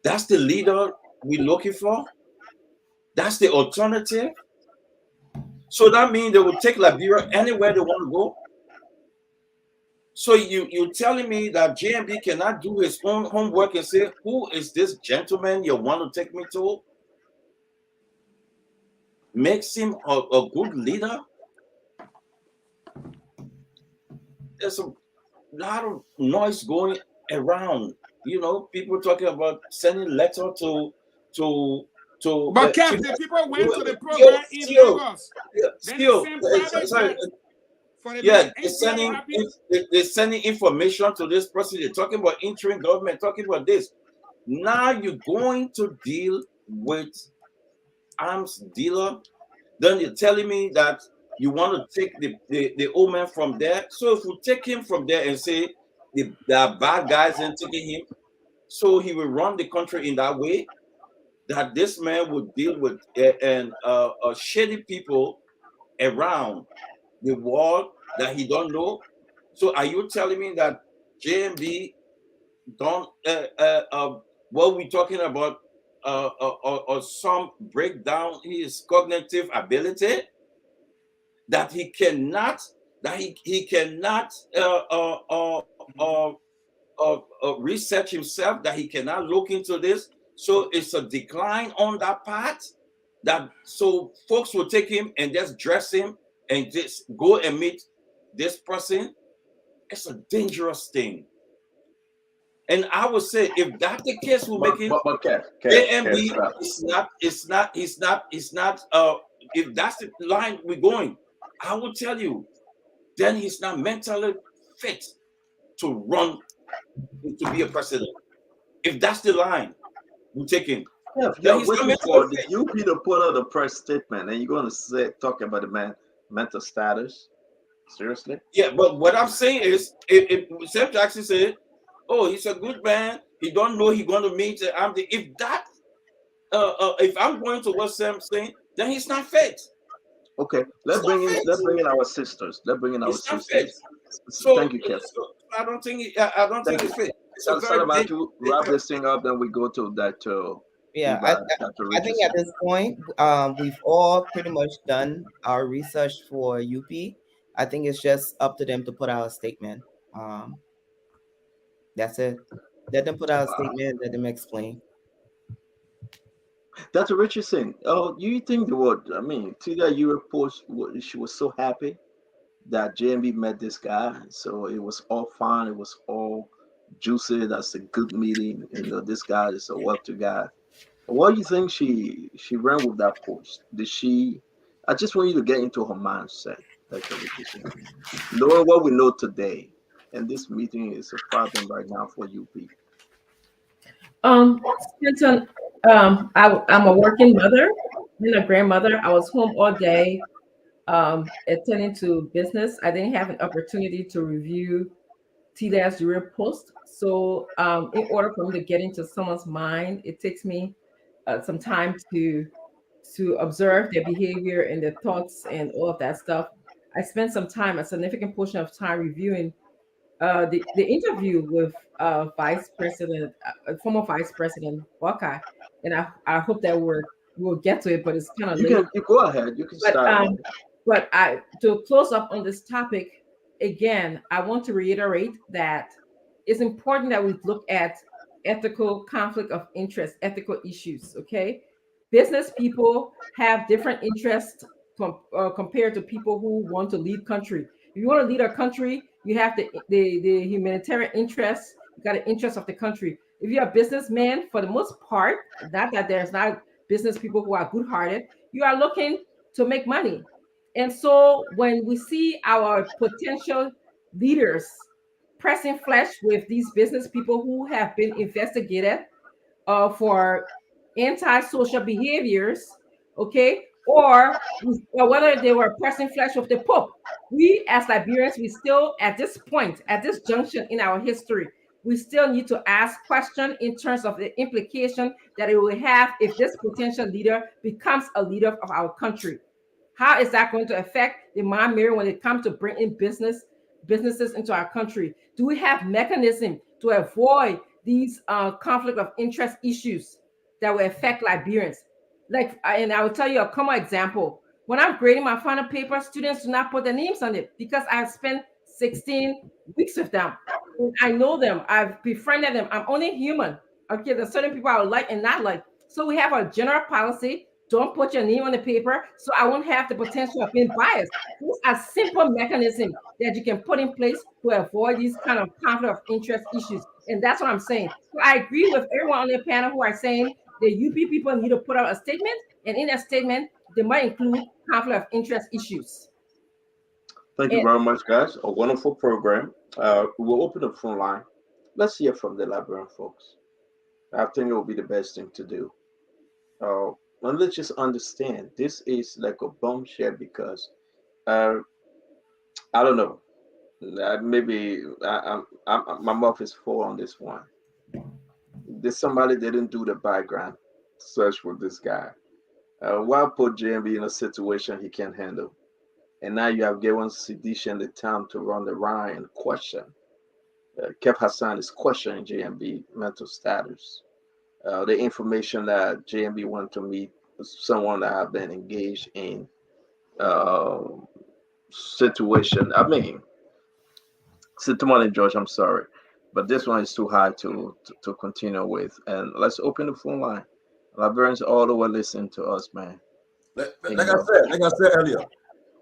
That's the leader we're looking for? That's the alternative? So that means they will take Liberia anywhere they want to go? So you're telling me that JMB cannot do his own homework and say, who is this gentleman you want to take me to? makes him a good leader? There's a lot of noise going around. You know, people talking about sending letter to. But Captain, people went to the program in Lagos. They're sending information to this person. They're talking about interim government, talking about this. Now you're going to deal with arms dealer. Then you're telling me that you want to take the old man from there. So if we take him from there and say there are bad guys and taking him, so he will run the country in that way, that this man would deal with shady people around the world that he don't know. So are you telling me that JMB don't what we talking about or some breakdown his cognitive ability, that he cannot research himself, that he cannot look into this? So it's a decline on that part, that so folks will take him and just dress him and just go and meet this person. It's a dangerous thing. And I would say if that's the case, we'll make him JMB. It's not if that's the line we're going, I will tell you, then he's not mentally fit to run to be a president. If that's the line we're taking. Yeah, you're waiting for you be to put out a press statement and you're going to talk about the man mental status. Seriously? Yeah, but what I'm saying is, if Sam Jackson said, "Oh, he's a good man. He don't know he's going to meet the army." If that, if I'm going to what Sam's saying, then he's not fit. Okay, let's bring in our sisters. Let's bring in our sisters. So, thank you, Kev. So I don't think it's fit. So about to wrap this thing up, then we go to that. Yeah, I think at this point, we've all pretty much done our research for UP. I think it's just up to them to put out a statement. That's it. Let them put out a statement. Let them explain. Dr. Richardson, you think the word? I mean, see that you post, she was so happy that JMB met this guy. So it was all fun. It was all juicy. That's a good meeting. You know, this guy is a wealthy guy. What do you think she ran with that post? Did she? I just want you to get into her mindset, Dr. Richardson. Knowing what we know today, and this meeting is a problem right now for UP. Stanton, I'm a working mother and a grandmother. I was home all day, attending to business. I didn't have an opportunity to review TDA's Europe post. So in order for me to get into someone's mind, it takes me some time to observe their behavior and their thoughts and all of that stuff. I spent some time, a significant portion of time, reviewing the interview with Vice President, former Vice President Buckeye, and I hope that we'll get to it, but it's kind of late. You go ahead. You can start. But to close up on this topic again, I want to reiterate that it's important that we look at ethical conflict of interest, ethical issues. Okay, business people have different interests compared to people who want to lead country. If you want to lead a country, you have the humanitarian interests. You got the interest of the country. If you're a businessman, for the most part, not that there's not business people who are good-hearted, you are looking to make money. And so when we see our potential leaders pressing flesh with these business people who have been investigated for anti-social behaviors, okay, or whether they were pressing flesh with the Pope, we as Liberians, we still, at this point, at this junction in our history, we still need to ask questions in terms of the implication that it will have if this potential leader becomes a leader of our country. How is that going to affect the mind mirror when it comes to bringing businesses into our country? Do we have mechanism to avoid these conflict of interest issues that will affect Liberians? And I will tell you a common example. When I'm grading my final paper, students do not put their names on it because I've spent 16 weeks with them. I know them. I've befriended them. I'm only human. Okay, there's certain people I would like and not like. So we have a general policy Don't put your name on the paper, so I won't have the potential of being biased. These are simple mechanisms that you can put in place to avoid these kind of conflict of interest issues. And that's what I'm saying. So I agree with everyone on the panel who are saying the UP people need to put out a statement, and in that statement, they might include conflict of interest issues. Thank you very much, guys. A wonderful program. We'll open the phone line. Let's hear from the Liberian folks. I think it will be the best thing to do. And let's just understand this is like a bombshell because I don't know. Maybe my mouth is full on this one. There's somebody didn't do the background search for this guy. Why put JMB in a situation he can't handle? And now you have given Sidishan the time to run the rhyme and question. Kev Hassan is questioning JMB mental status. The information that JMB went to meet someone that have been engaged in situation. I mean, Sitamani George, I'm sorry, but this one is too high to continue with. And let's open the phone line. Liberians all over listening to us, man. Like I said earlier,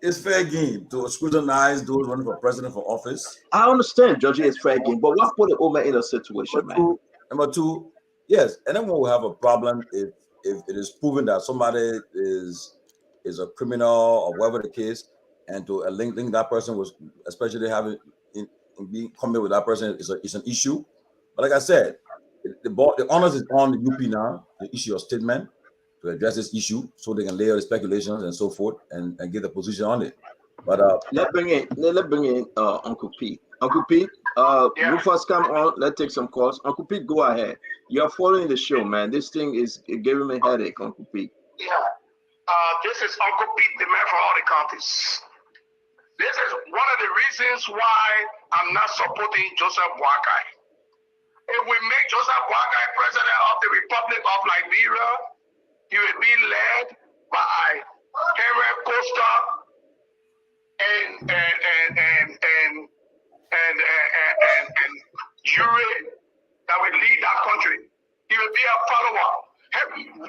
it's fair game to scrutinize those running for president for office. I understand, Georgie, it's fair game, but what put the woman in a situation, man? Number two, yes, and then we'll have a problem if it is proven that somebody is a criminal or whatever the case, and to link that person was, especially having in being coming with that person is an issue. But like I said, the onus is on the UP now to issue a statement to address this issue so they can lay out the speculations and so forth and get the position on it. But let's bring in Uncle Pete. Uncle Pete, Rufus, come on, let's take some calls. Uncle Pete, go ahead. You're following the show, man. This thing is giving me a headache, Uncle Pete. Yeah. This is Uncle Pete, the man for all the counties. This is one of the reasons why I'm not supporting Joseph Boakai. If we make Joseph Boakai president of the Republic of Liberia, he will be led by Henry Costa and Yuri that will lead that country. He will be a follower.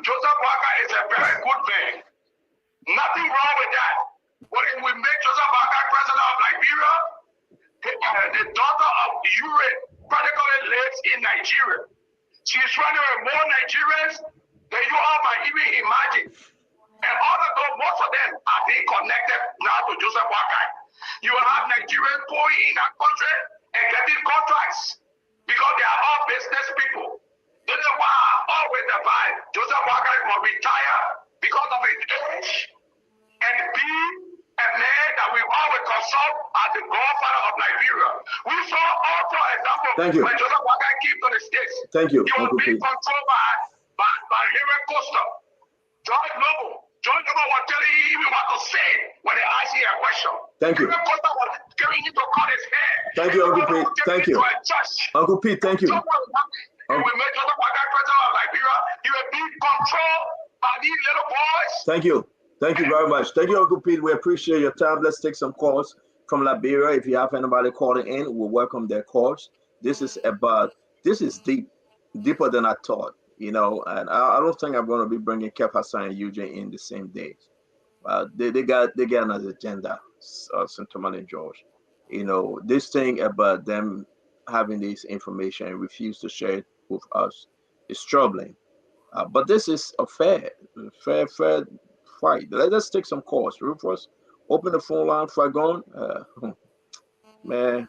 Joseph Boakai is a very good man. Nothing wrong with that. But if we make Joseph Boakai president of Liberia, the daughter of Yuri practically lives in Nigeria. She's running with more Nigerians than you all might even imagine. And although most of them are being connected now to Joseph Boakai, you will have Nigerians going in that country and getting contracts because they are all business people. This is why I always advise Joseph Boakai will retire because of his age and be a man that we always consult as the godfather of Liberia. We saw also example when Joseph Boakai came to the States. Thank you. He was being controlled by Henry Costa. George Noble was telling him even what to say when they asked him a question. Thank you. Henry Costa was telling him to cut his hair. Thank you, Uncle Pete. Thank you. Uncle Pete, thank you. If we make Joseph Boakai president of Liberia, he will be controlled by these little boys. Thank you. Thank you very much. Thank you, Uncle Pete. We appreciate your time. Let's take some calls from Liberia. If you have anybody calling in, we'll welcome their calls. This is deeper than I thought, you know, and I don't think I'm going to be bringing Kev Hassan and Eugene in the same day. They got an agenda, Sintomani George. You know, this thing about them having this information and refuse to share it with us is troubling. But this is a fair fight. Let's take some calls. Rufus, open the phone line, Fragon. Man.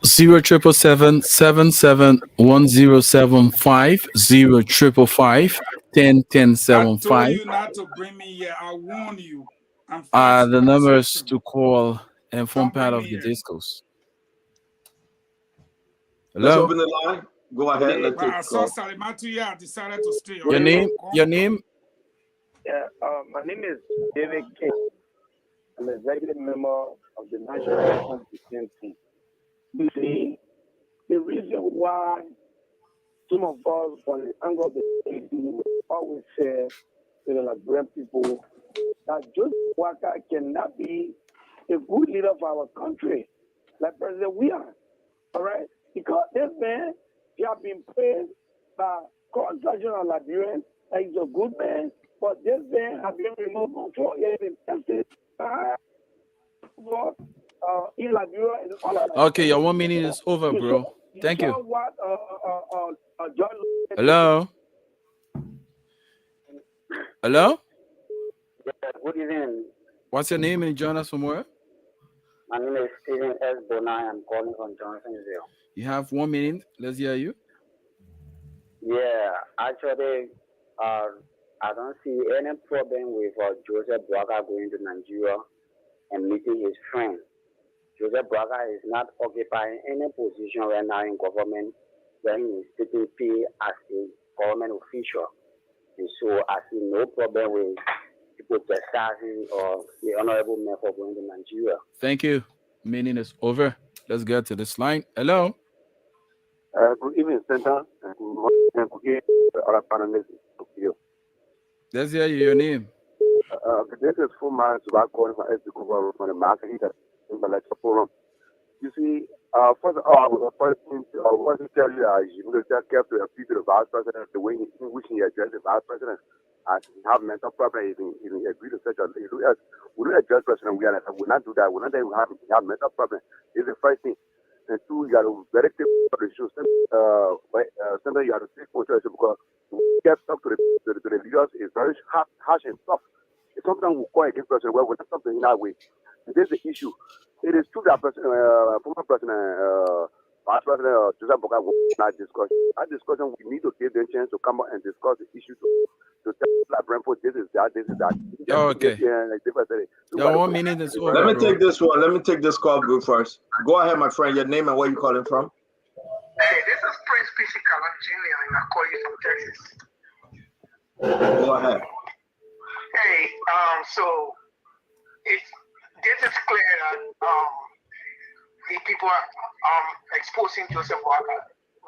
0777-1075 055-101075. I told you not to bring me here. I warn you. The numbers to call and form part of the discourse. Hello. Let's open the line. Go ahead. Let's take I saw Salimatu. I decided to stay. Your name? Yeah, my name is David King. I'm executive member of the National Constituency. You see, the reason why some of us on the angle of the AD always say to the Liberian people that Joseph Boakai cannot be a good leader of our country, like President we are. All right? Because this man, he has been praised by cross-national Liberians He's a good man, but this man has been removed from 4 years in tested in Liberia and all of that. Okay, your 1 minute is over, bro. Thank you. What John Hello? Hello? Yeah, good evening. What's your name and join us from where? My name is Stephen S. Bonai. I'm calling from Johnsonville. You have 1 minute. Let's hear you. Yeah, actually, I don't see any problem with Joseph Boakai going to Nigeria and meeting his friend. Joseph Boakai is not occupying any position right now in government when he is taking pay as a government official. And so I see no problem with people chastising or the honorable man for going to Nigeria. Thank you. Meeting is over. Let's get to this line. Hello? Good evening, Senator. Good morning, and good evening, other panelists. Let's hear you, your name. This is Fuman Subakon from the market in the lecture forum. You see, first of all, first thing I want to tell you, you will take care to appeal to the vice president the way in which he addressed the vice president. As he have mental problem, he agree to such a we don't address president. We not do that. We not have mental problem. It's the first thing. And two, you got to very clear the issue. Sometimes you have to take control because when you get stuck to the leaders, it's very harsh and tough. It's something we call against president. Well, we're not something in that way. And this is the issue. It is true that former president, vice president Joseph Boakai will not discuss. That discussion, we need to give them a chance to come out and discuss the issue to tell like Brentford, this is that. Oh, okay. Yeah, like 1 minute is over. Let me take this one. Let me take this call group first. Go ahead, my friend. Your name and where you calling from? Hey, this is Prince P.C. Callan Jr. and I call you from Texas. Go ahead. Hey, so this is clear that the people are exposing Joseph Boakai.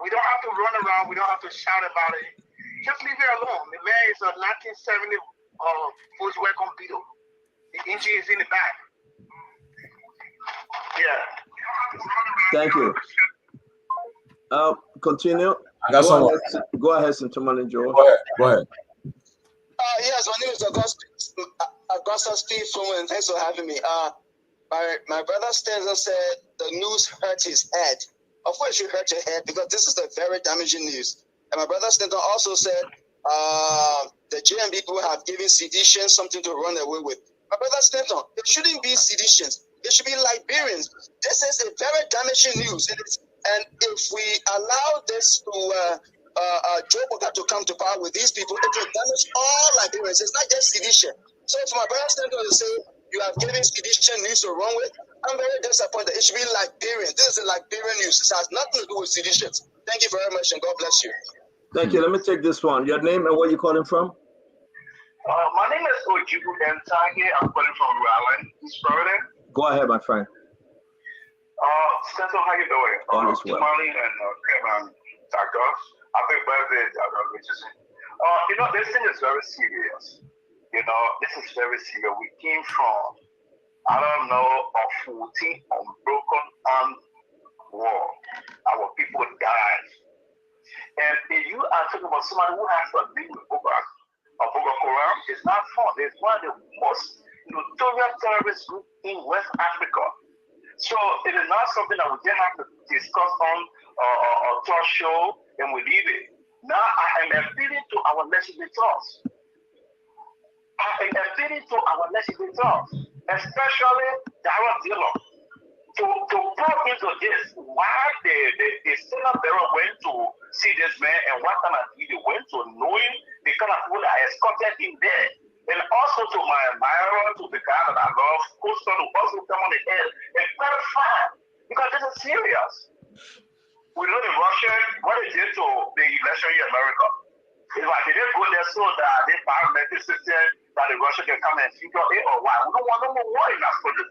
We don't have to run around. We don't have to shout about it. Just leave it alone. The man is a 1970 Volkswagen Beetle. The engine is in the back. Yeah. Thank you. Continue. I got someone. Go ahead, Sintomani Joe. Go ahead. Yes, my name is Augusta Steve Fluent. Thanks for having me. My brother Stenson said the news hurt his head. Of course, you hurt your head because this is a very damaging news. And my brother Stenson also said the JMB people have given seditions something to run away with. My brother Stenson, it shouldn't be seditions. It should be Liberians. This is a very damaging news. And if we allow this to Joe Boakai to come to power with these people, it will damage all Liberians. It's not just sedition. So for my brother Stenson to say you have given sedition news to run with, I'm very disappointed. It should be Liberian. This is a Liberian news. It has nothing to do with seditions. Thank you very much and God bless you. Thank you. Let me take this one. Your name and where you calling from? My name is Ojibu Dentage. I'm calling from Rhode Island, East Florida. Go ahead, my friend. Stenson, how you doing? All is well. Tamale and Kevin Tacos. Happy birthday, Richardson. This thing is very serious. This is very serious. We came from, a 14 unbroken armed war. Our people died. And if you are talking about somebody who has a link with Boko Haram, it's not fun. It's one of the most notorious terrorist groups in West Africa. So it is not something that we just have to discuss on a talk show and we leave it. Now I am appealing to our legislators. Especially Darrell Dillon, to probe into this. Why the Senate Bureau went to see this man and what kind of deal they went to, knowing the kind of people that escorted him there. And also to my admirer, to the guy that I love, Coastal, who also come on the head and clarify, because this is serious. We know the Russian, what they did to the election in America. It's like they didn't go there so that they parliamentary system that the Russia can come and figure it or why. We don't want no more war in that project.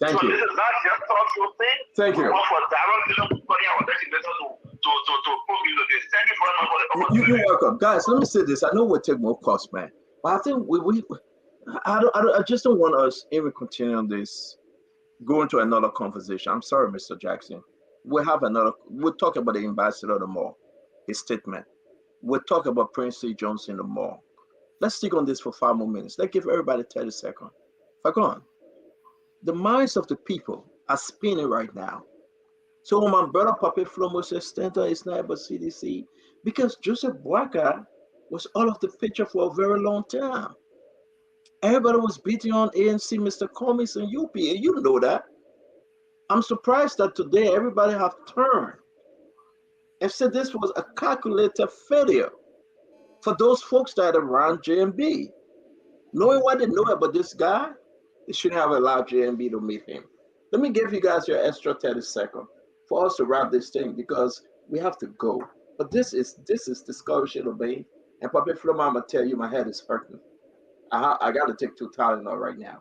Thank you. This is not just talk show thing. Thank you. We want for Darrell Dillon, our legislators to prove this. Thank you for You're welcome. Guys, let me say this. I know we'll take more costs, man. But I think I just don't want us even continue on this, go into another conversation. I'm sorry, Mr. Jackson. We'll talk about the ambassador tomorrow, his statement. we'll talk about Prince C. Johnson more. Let's stick on this for 5 more minutes. Let's give everybody 30 seconds. Fagon, the minds of the people are spinning right now. So when my brother Pape Flomo says Stanton is not about CDC, because Joseph Boakai was all of the picture for a very long time. Everybody was beating on ANC, Mr. Cummings, and UP, and you know that. I'm surprised that today everybody have turned and said this was a calculated failure for those folks that around JMB. Knowing what they know about this guy, they shouldn't have allowed JMB to meet him. Let me give you guys your extra 30 seconds for us to wrap this thing because we have to go. But this is discouraging of me. And Pape Flomo, I'm gonna tell you, my head is hurting. I got to take 2 Tylenol right now.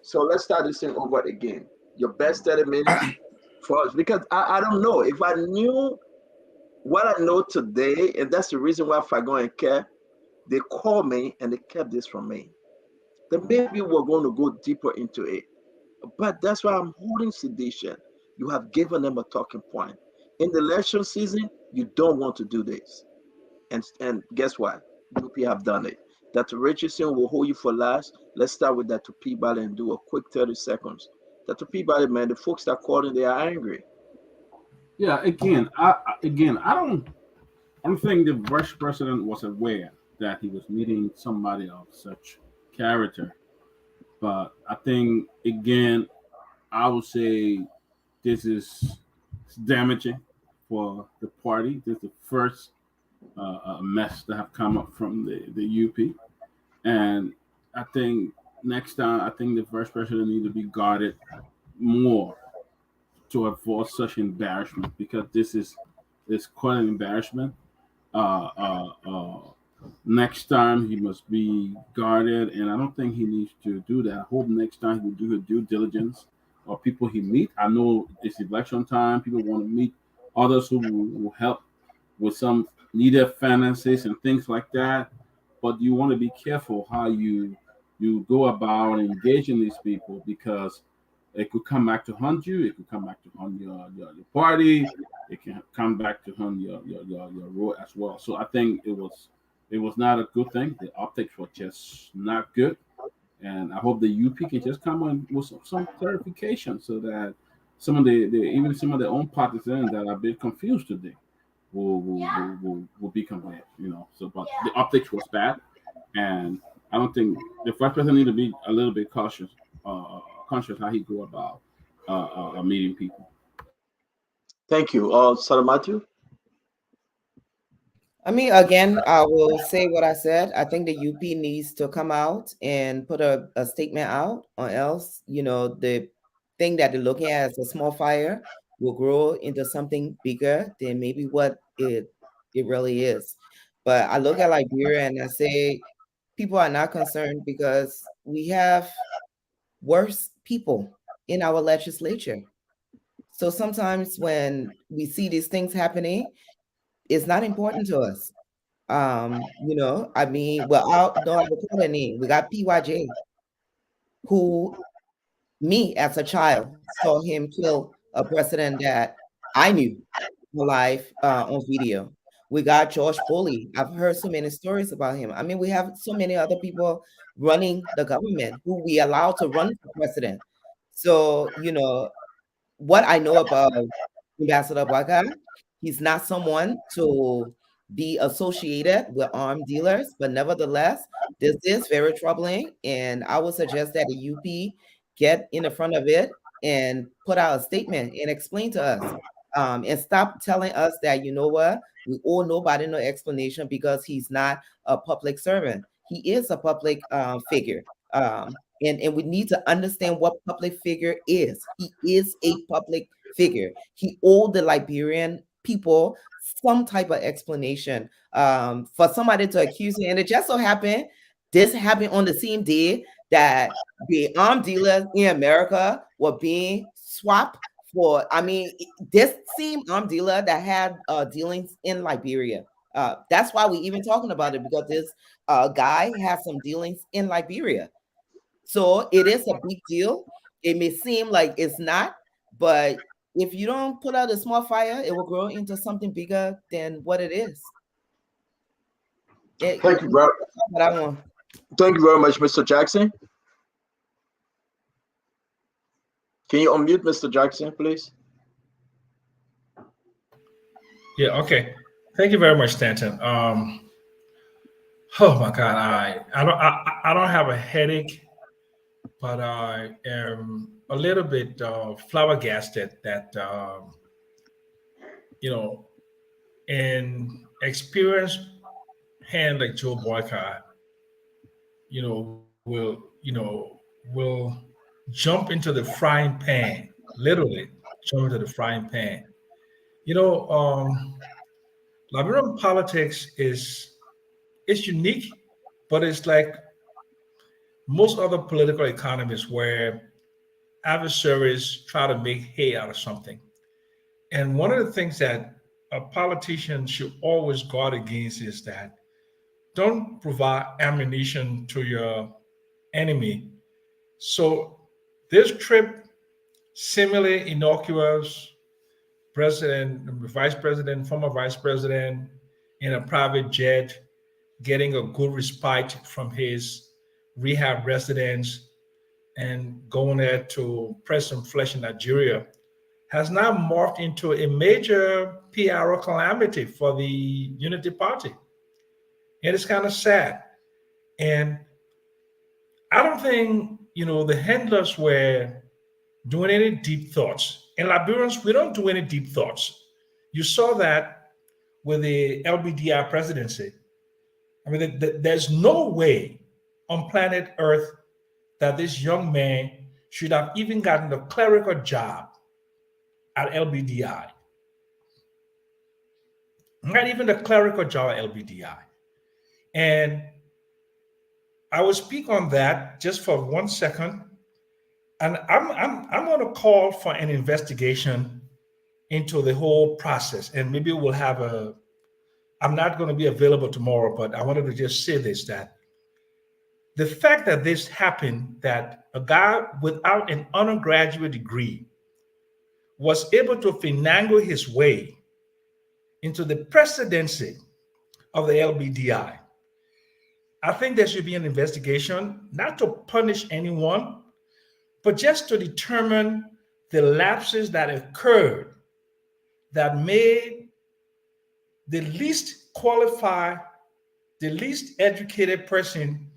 So let's start this thing over again. Your best 30 minutes for us, because I don't know. If I knew what I know today, and that's the reason why Fagon and Care, they called me and they kept this from me, then maybe we're going to go deeper into it. But that's why I'm holding sedition. You have given them a talking point. In the election season, you don't want to do this. And guess what? UP have done it. Dr. Richardson will hold you for last. Let's start with Dr. Peabody and do a quick 30 seconds. Dr. Peabody, man, the folks that called in, they are angry. Yeah, I don't think the vice president was aware that he was meeting somebody of such character. But I think, again, I would say this is damaging for the party. This is the first mess that have come up from the UP. And I think next time, I think the vice president need to be guarded more to avoid such embarrassment, because this is quite an embarrassment. Next time he must be guarded, and I don't think he needs to do that. I hope next time he will do his due diligence or people he meet. I know it's election time. People want to meet others who will help with some needed finances and things like that. But you want to be careful how you go about engaging these people, because it could come back to haunt you. It could come back to haunt your party. It can come back to haunt your role as well. So I think it was not a good thing. The optics were just not good, and I hope the UP can just come on with some clarification so that some of even some of their own partisans that are a bit confused today will be convinced. So but the optics was bad, and I don't think the vice president need to be a little bit conscious how he go about meeting people. Thank you. Salamatu? I mean, again, I will say what I said. I think the UP needs to come out and put a statement out, or else, the thing that they're looking at as a small fire will grow into something bigger than maybe what it really is. But I look at Liberia and I say, people are not concerned because we have worse people in our legislature. So sometimes when we see these things happening, it's not important to us. I mean, well, I don't have a call name. We got PYJ, who me as a child saw him kill a president that I knew live on video. We got George Bulley. I've heard so many stories about him. I mean, we have so many other people running the government who we allow to run for president. So, what I know about Ambassador Boakai, he's not someone to be associated with armed dealers, but nevertheless, this is very troubling. And I would suggest that the UP get in the front of it and put out a statement and explain to us, and stop telling us that, you know what, we owe nobody no explanation because he's not a public servant. He is a public figure. And we need to understand what public figure is. He is a public figure. He owed the Liberian people some type of explanation. For somebody to accuse him, and it just so happened, this happened on the same day that the armed dealers in America were being swapped for, this same armed dealer that had dealings in Liberia. That's why we even talking about it, because this guy has some dealings in Liberia. So it is a big deal. It may seem like it's not, but if you don't put out a small fire, it will grow into something bigger than what it is. Thank you very much. Thank you very much, Mr. Jackson. Can you unmute Mr. Jackson, please? Yeah, okay. Thank you very much, Stanton. Oh my God, I don't have a headache, but I am a little bit flabbergasted that an experienced hand like Joe Boyka, will jump into the frying pan, literally jump into the frying pan. Liberian politics is unique, but it's like most other political economies where adversaries try to make hay out of something. And one of the things that a politician should always guard against is that don't provide ammunition to your enemy. So this trip, seemingly innocuous, president, vice president, former vice president in a private jet, getting a good respite from his rehab residence and going there to press some flesh in Nigeria, has now morphed into a major PR calamity for the Unity Party. And it's kind of sad. And I don't think, the handlers were doing any deep thoughts. And Liberians, we don't do any deep thoughts. You saw that with the LBDI presidency. I mean, there's no way on planet Earth that this young man should have even gotten a clerical job at LBDI. Not even a clerical job at LBDI. And I will speak on that just for 1 second. And I'm going to call for an investigation into the whole process. And maybe we'll have I'm not going to be available tomorrow, but I wanted to just say this, that the fact that this happened, that a guy without an undergraduate degree was able to finagle his way into the presidency of the LBDI. I think there should be an investigation, not to punish anyone, but just to determine the lapses that occurred that made the least qualified, the least educated person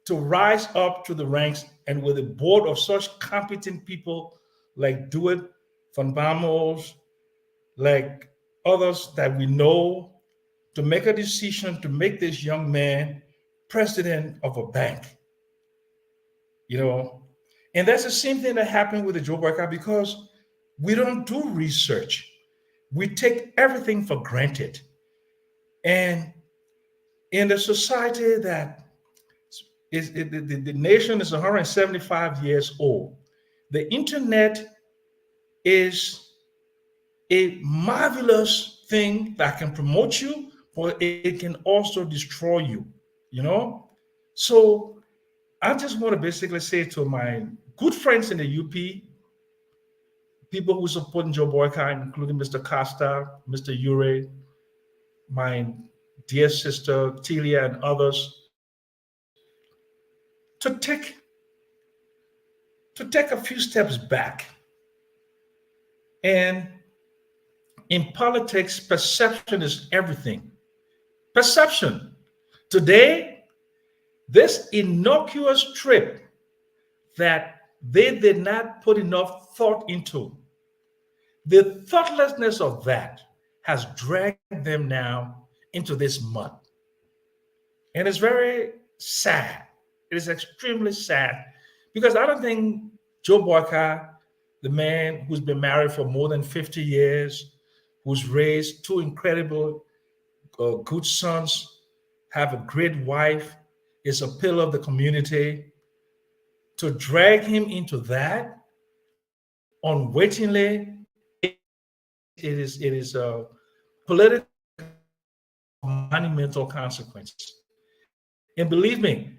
to rise up to the ranks, and with a board of such competent people like Dewitt Van Bamos, like others that we know, to make a decision to make this young man president of a bank. And that's the same thing that happened with the Joe Boyka, because we don't do research. We take everything for granted. And in the society that the nation is 175 years old, the internet is a marvelous thing that can promote you, but it can also destroy you, So I just want to basically say to my good friends in the UP, people who support Joe Boyka, including Mr. Costa, Mr. Ure, my dear sister Tilia, and others, to take a few steps back. And in politics, perception is everything. Perception. Today, this innocuous trip that they did not put enough thought into, the thoughtlessness of that has dragged them now into this mud. And it's very sad. It is extremely sad, because I don't think Joe Boyka, the man who's been married for more than 50 years, who's raised two incredible good sons, have a great wife, is a pillar of the community, to drag him into that unwittingly, it is a political monumental consequences. And believe me,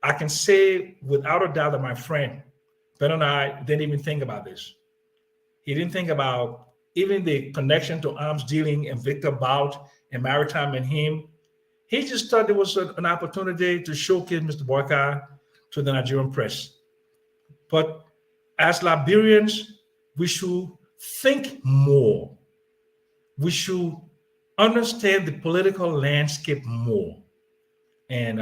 I can say without a doubt that my friend Ben and I didn't even think about this. He didn't think about even the connection to arms dealing and Victor Bout and Maritime and him. He just thought there was an opportunity to showcase Mr. Boyka to the Nigerian press. But as Liberians, we should think more. We should understand the political landscape more. And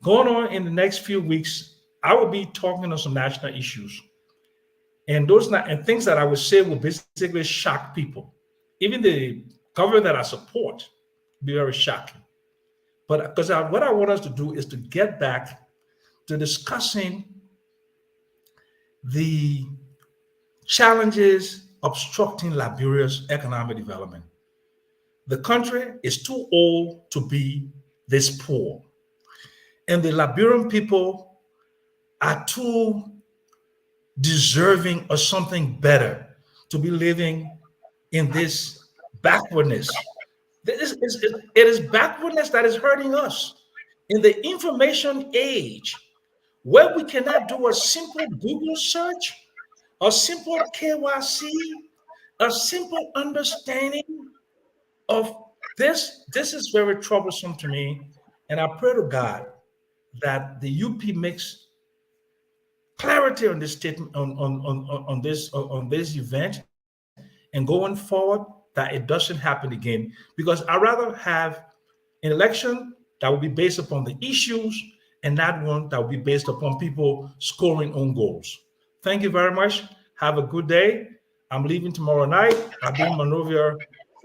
going on in the next few weeks, I will be talking on some national issues. And things that I would say will basically shock people. Even the government that I support will be very shocking. But because what I want us to do is to get back to discussing the challenges obstructing Liberia's economic development. The country is too old to be this poor. And the Liberian people are too deserving of something better to be living in this backwardness. It is backwardness that is hurting us. In the information age, where we cannot do a simple Google search, a simple KYC, a simple understanding of this is very troublesome to me. And I pray to God that the UP makes clarity on this statement, on this event, and going forward, that it doesn't happen again. Because I'd rather have an election that will be based upon the issues and not one that will be based upon people scoring own goals. Thank you very much. Have a good day. I'm leaving tomorrow night. I'll be in Monrovia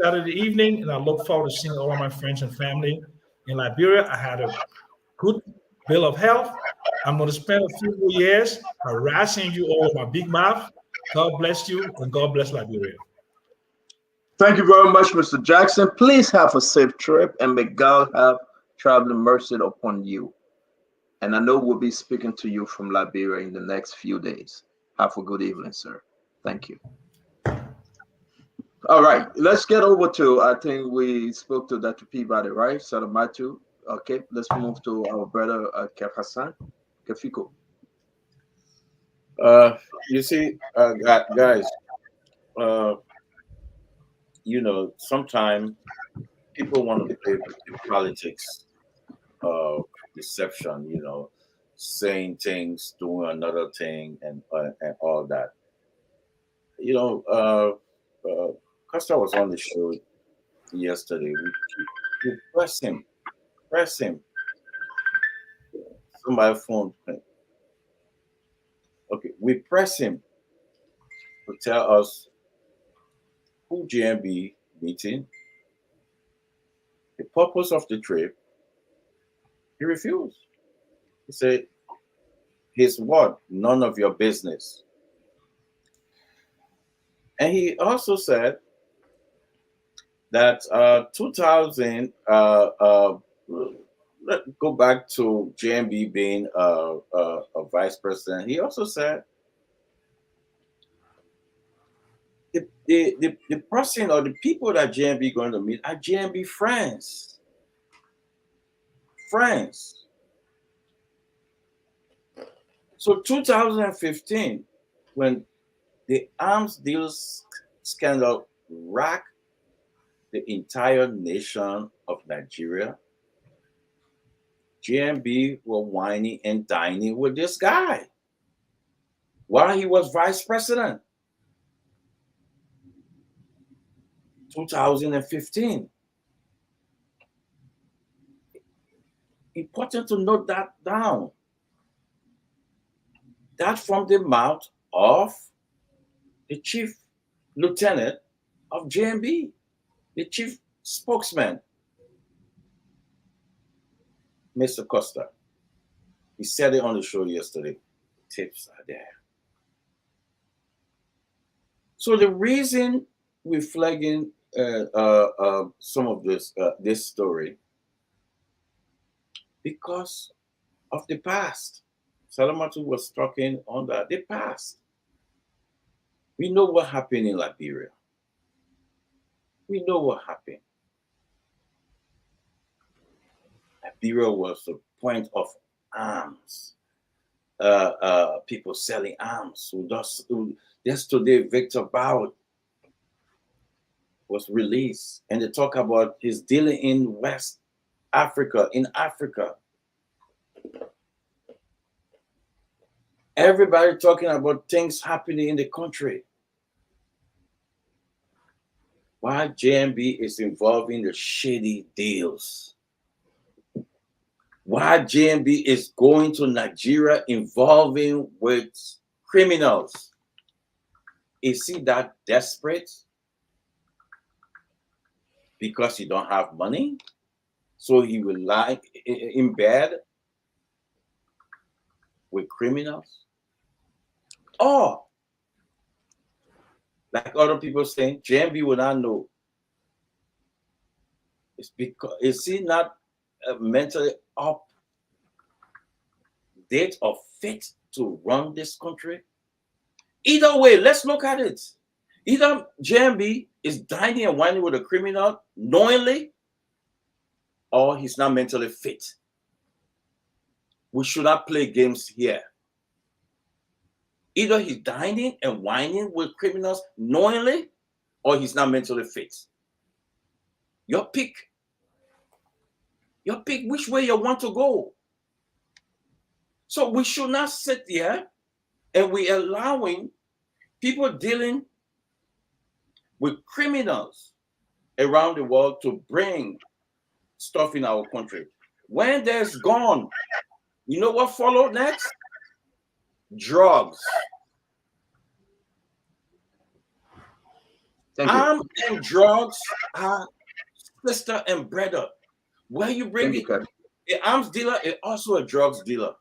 Saturday evening, and I look forward to seeing all of my friends and family in Liberia. I had a good bill of health. I'm going to spend a few more years harassing you all with my big mouth. God bless you, and God bless Liberia. Thank you very much, Mr. Jackson. Please have a safe trip, and may God have traveling mercy upon you. And I know we'll be speaking to you from Liberia in the next few days. Have a good evening, sir. Thank you. All right, let's get over to, I think we spoke to Dr. Peabody, right? Salamatu. Okay, let's move to our brother, Kef Hassan. Kefiko. You see, guys, you know, sometimes people want to play politics of deception, you know, saying things, doing another thing, and all that. You know, Costa was on the show yesterday. We press him. Somebody phoned him. Okay, we press him to tell us who GMB meeting, the purpose of the trip. He refused. He said, his word, none of your business. And he also said that 2000, let's go back to GMB being a vice president. He also said the person or the people that GMB going to meet are GMB friends. So 2015, when the arms deals scandal racked the entire nation of Nigeria, GMB were whining and dining with this guy while he was vice president. 2015. Important to note that down. That from the mouth of the chief lieutenant of GMB, the chief spokesman, Mr. Costa. He said it on the show yesterday. Tips are there. So the reason we're flagging some of this story, because of the past. Salamatu was talking on that, the past. We know what happened in Liberia. We know what happened. Liberia was a point of arms. People selling arms. Yesterday, Victor Bout was released, and they talk about his dealing in West Africa, in Africa. Everybody talking about things happening in the country. Why JMB is involved in the shady deals? Why JMB is going to Nigeria involving with criminals? Is he that desperate? Because he don't have money? So he will lie in bed with criminals? Or, like other people saying, JMB will not know. It's because, is he not mentally up, date or fit to run this country? Either way, let's look at it. Either JMB is dining and whining with a criminal knowingly, or he's not mentally fit. We should not play games here. Either he's dining and whining with criminals knowingly, or he's not mentally fit. Your pick. Your pick which way you want to go. So we should not sit there and we allowing people dealing with criminals around the world to bring stuff in our country. When there's gone, you know what followed next? Drugs. Arms and drugs are sister and brother. Where you bring it, an arms dealer is also a drugs dealer.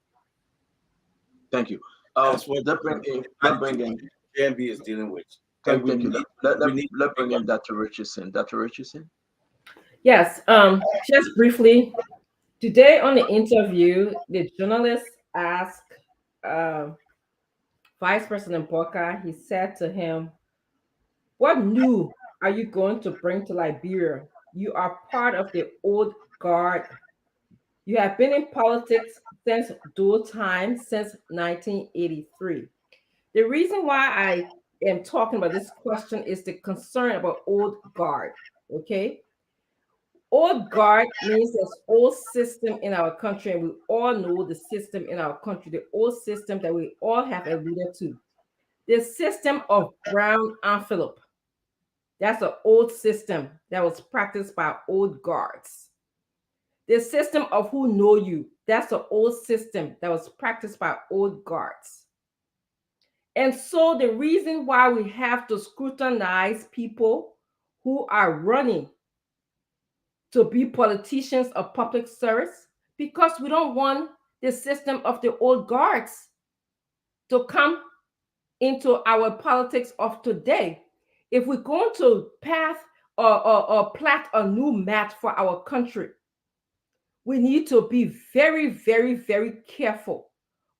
Thank you. That's what JMB is dealing with. Thank you. Let's bring in Dr. Richardson. Dr. Richardson? Yes, just briefly, today on the interview, the journalist asked Vice President Boka, he said to him, what new are you going to bring to Liberia? You are part of the old guard. You have been in politics since those times, since 1983. The reason why I am talking about this question is the concern about old guard, okay? Old guard means there's old system in our country, and we all know the system in our country, the old system that we all have alluded to. The system of brown envelope. That's an old system that was practiced by old guards. The system of who know you. That's an old system that was practiced by old guards. And so the reason why we have to scrutinize people who are running to be politicians of public service, because we don't want the system of the old guards to come into our politics of today. If we're going to path or plat a new map for our country, we need to be very, very, very careful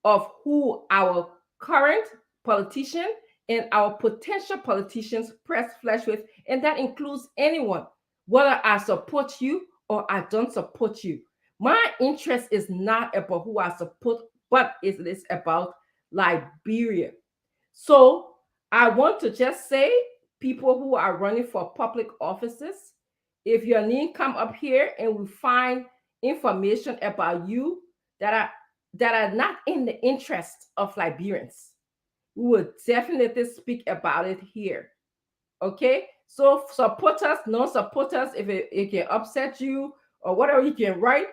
of who our current politician and our potential politicians press flesh with, and that includes anyone, whether I support you or I don't support you. My interest is not about who I support, but it is about Liberia. So I want to just say, people who are running for public offices, if your name come up here and we find information about you that are not in the interest of Liberians, we will definitely speak about it here. Okay? So supporters, non-supporters, if it can upset you or whatever you can write,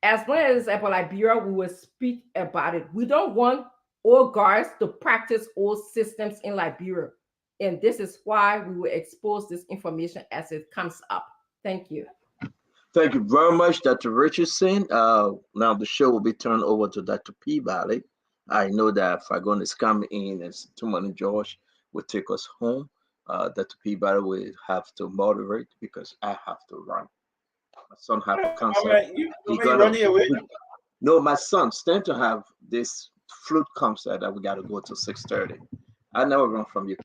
as long as it's about Liberia, we will speak about it. We don't want old guards to practice old systems in Liberia. And this is why we will expose this information as it comes up. Thank you. Thank you very much, Dr. Richardson. Now the show will be turned over to Dr. Peabody. I know that if I'm going to come in and Tumani George will take us home, Dr. Peabody will have to moderate because I have to run. My son have a concert. Running away? No, my son stand to have this flute concert that we got to go to 6:30. I never run from you,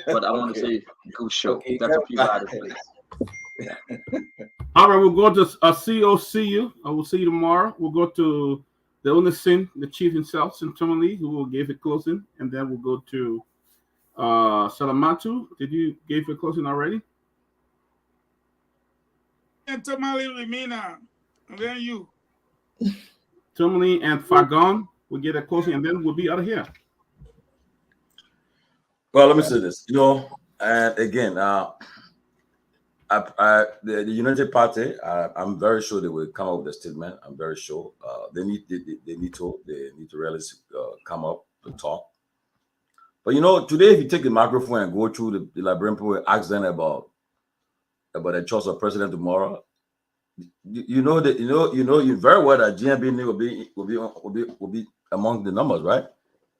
but I want to say good show. Okay, Dr. Peabody, please. All right, we'll go to COCU. I will see you tomorrow. We'll go to the only sin, the chief himself, Sintomali Lee, who will give a closing, and then we'll go to Salamatu. Did you give a closing already? and Tomali Rimina, and then you. Tomali and Fagon will get a closing, and then we'll be out of here. Well, let me say this. And again, the United Party, I'm very sure they will come up with a statement. I'm very sure they need to really come up to talk. But today, if you take the microphone and go through the Liberian people and ask them about the choice of president tomorrow, you know very well that GMB will be among the numbers, right?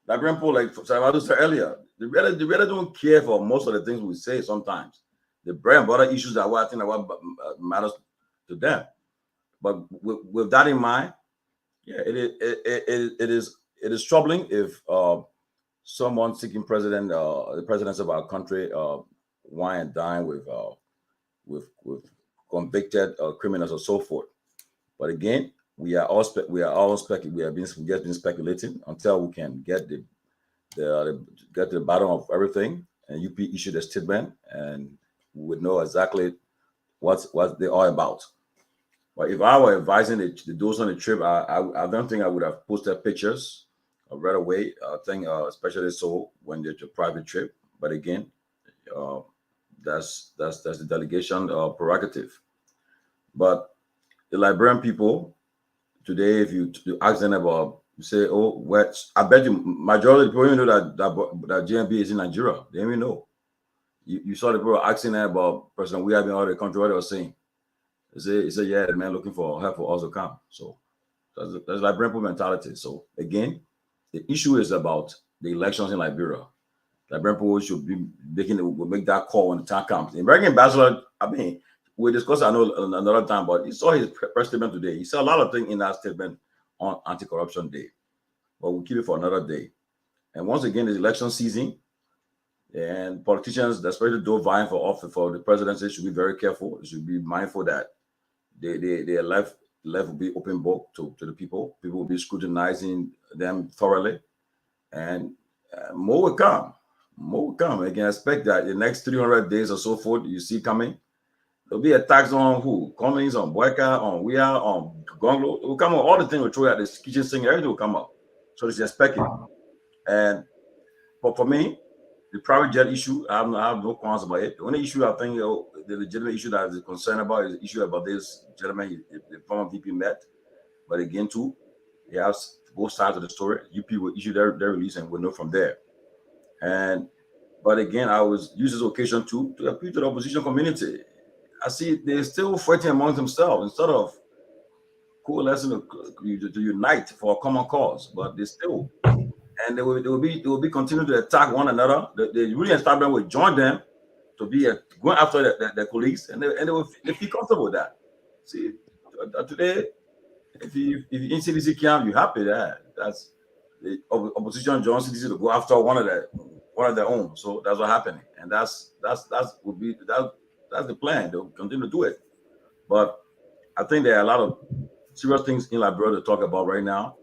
Liberian people, like Salvador said earlier, they really don't care for most of the things we say sometimes. The bread and butter issues are what I think are what matters to them. But with that in mind, yeah, it is troubling if someone seeking the presidency of our country wine and dine with convicted criminals or so forth. But again, we have been speculating until we can get to the bottom of everything, and UP issued a statement, and we would know exactly what they are about. But if I were advising those on the trip, I don't think I would have posted pictures right away. I think especially so when it's a private trip. But again, that's the delegation prerogative. But the Liberian people today, if you ask them about, you say, oh, I bet you majority of people even know that GMB is in Nigeria. They don't even know. You saw the people asking them about President we have in all the country, what they were saying. They say, yeah, the man looking for help for us to come. So that's Liberian people mentality. So again, the issue is about the elections in Liberia. Liberian people should be make that call when the time comes. The American ambassador, we discussed I know another time, but he saw his press statement today. He said a lot of things in that statement on Anti-Corruption Day, but we'll keep it for another day. And once again, it's election season, and politicians, especially those vying for office for the presidency, should be very careful. They should be mindful that they left will be open book to the people. People will be scrutinizing them thoroughly, and more will come. More will come. I can expect that the next 300 days or so forth you see coming. There'll be attacks on who? Cummings, on Boyka, on Weah, on Gonglo. It will come up. All the things will throw at this kitchen sink, everything will come up. So it's expected. But for me, the private jet issue, I have no qualms about it. The only issue I think the legitimate issue that is concerned about is the issue about this gentleman, the former VP met. But again, too, he has both sides of the story. UP will issue their release and we'll know from there. But again, I was use this occasion to appeal to the opposition community. I see they're still fighting among themselves instead of coalescing to unite for a common cause. But they still, and they will be continuing to attack one another. The ruling establishment will join them to be going after their colleagues, and they feel comfortable with that. See, today, if you in CDC camp, you happy that that's the opposition joins CDC to go after one of their own. So that's what happening, and that's the plan. They'll continue to do it. But I think there are a lot of serious things in Liberia to talk about right now,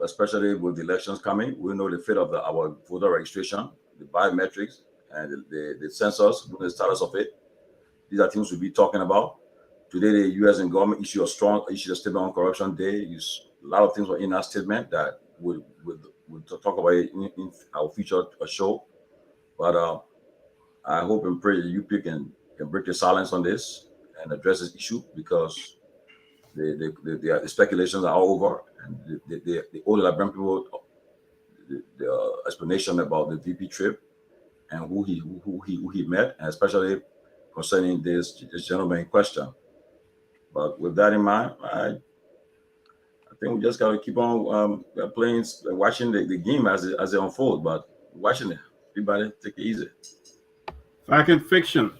especially with the elections coming. We know the fate of our voter registration, the biometrics, and the census, the status of it. These are things we'll be talking about. Today, the U.S. and government issued a statement on Corruption Day. A lot of things were in that statement that we'll talk about it in our future show. But I hope and pray that UP can break the silence on this and address this issue, because the speculations are all over, and the old Liberian people, the explanation about the VP trip and who he met, and especially concerning this gentleman in question. But with that in mind, I think we just got to keep on playing, watching the game as it unfolds. But watching it, everybody take it easy. Fact and Fiction,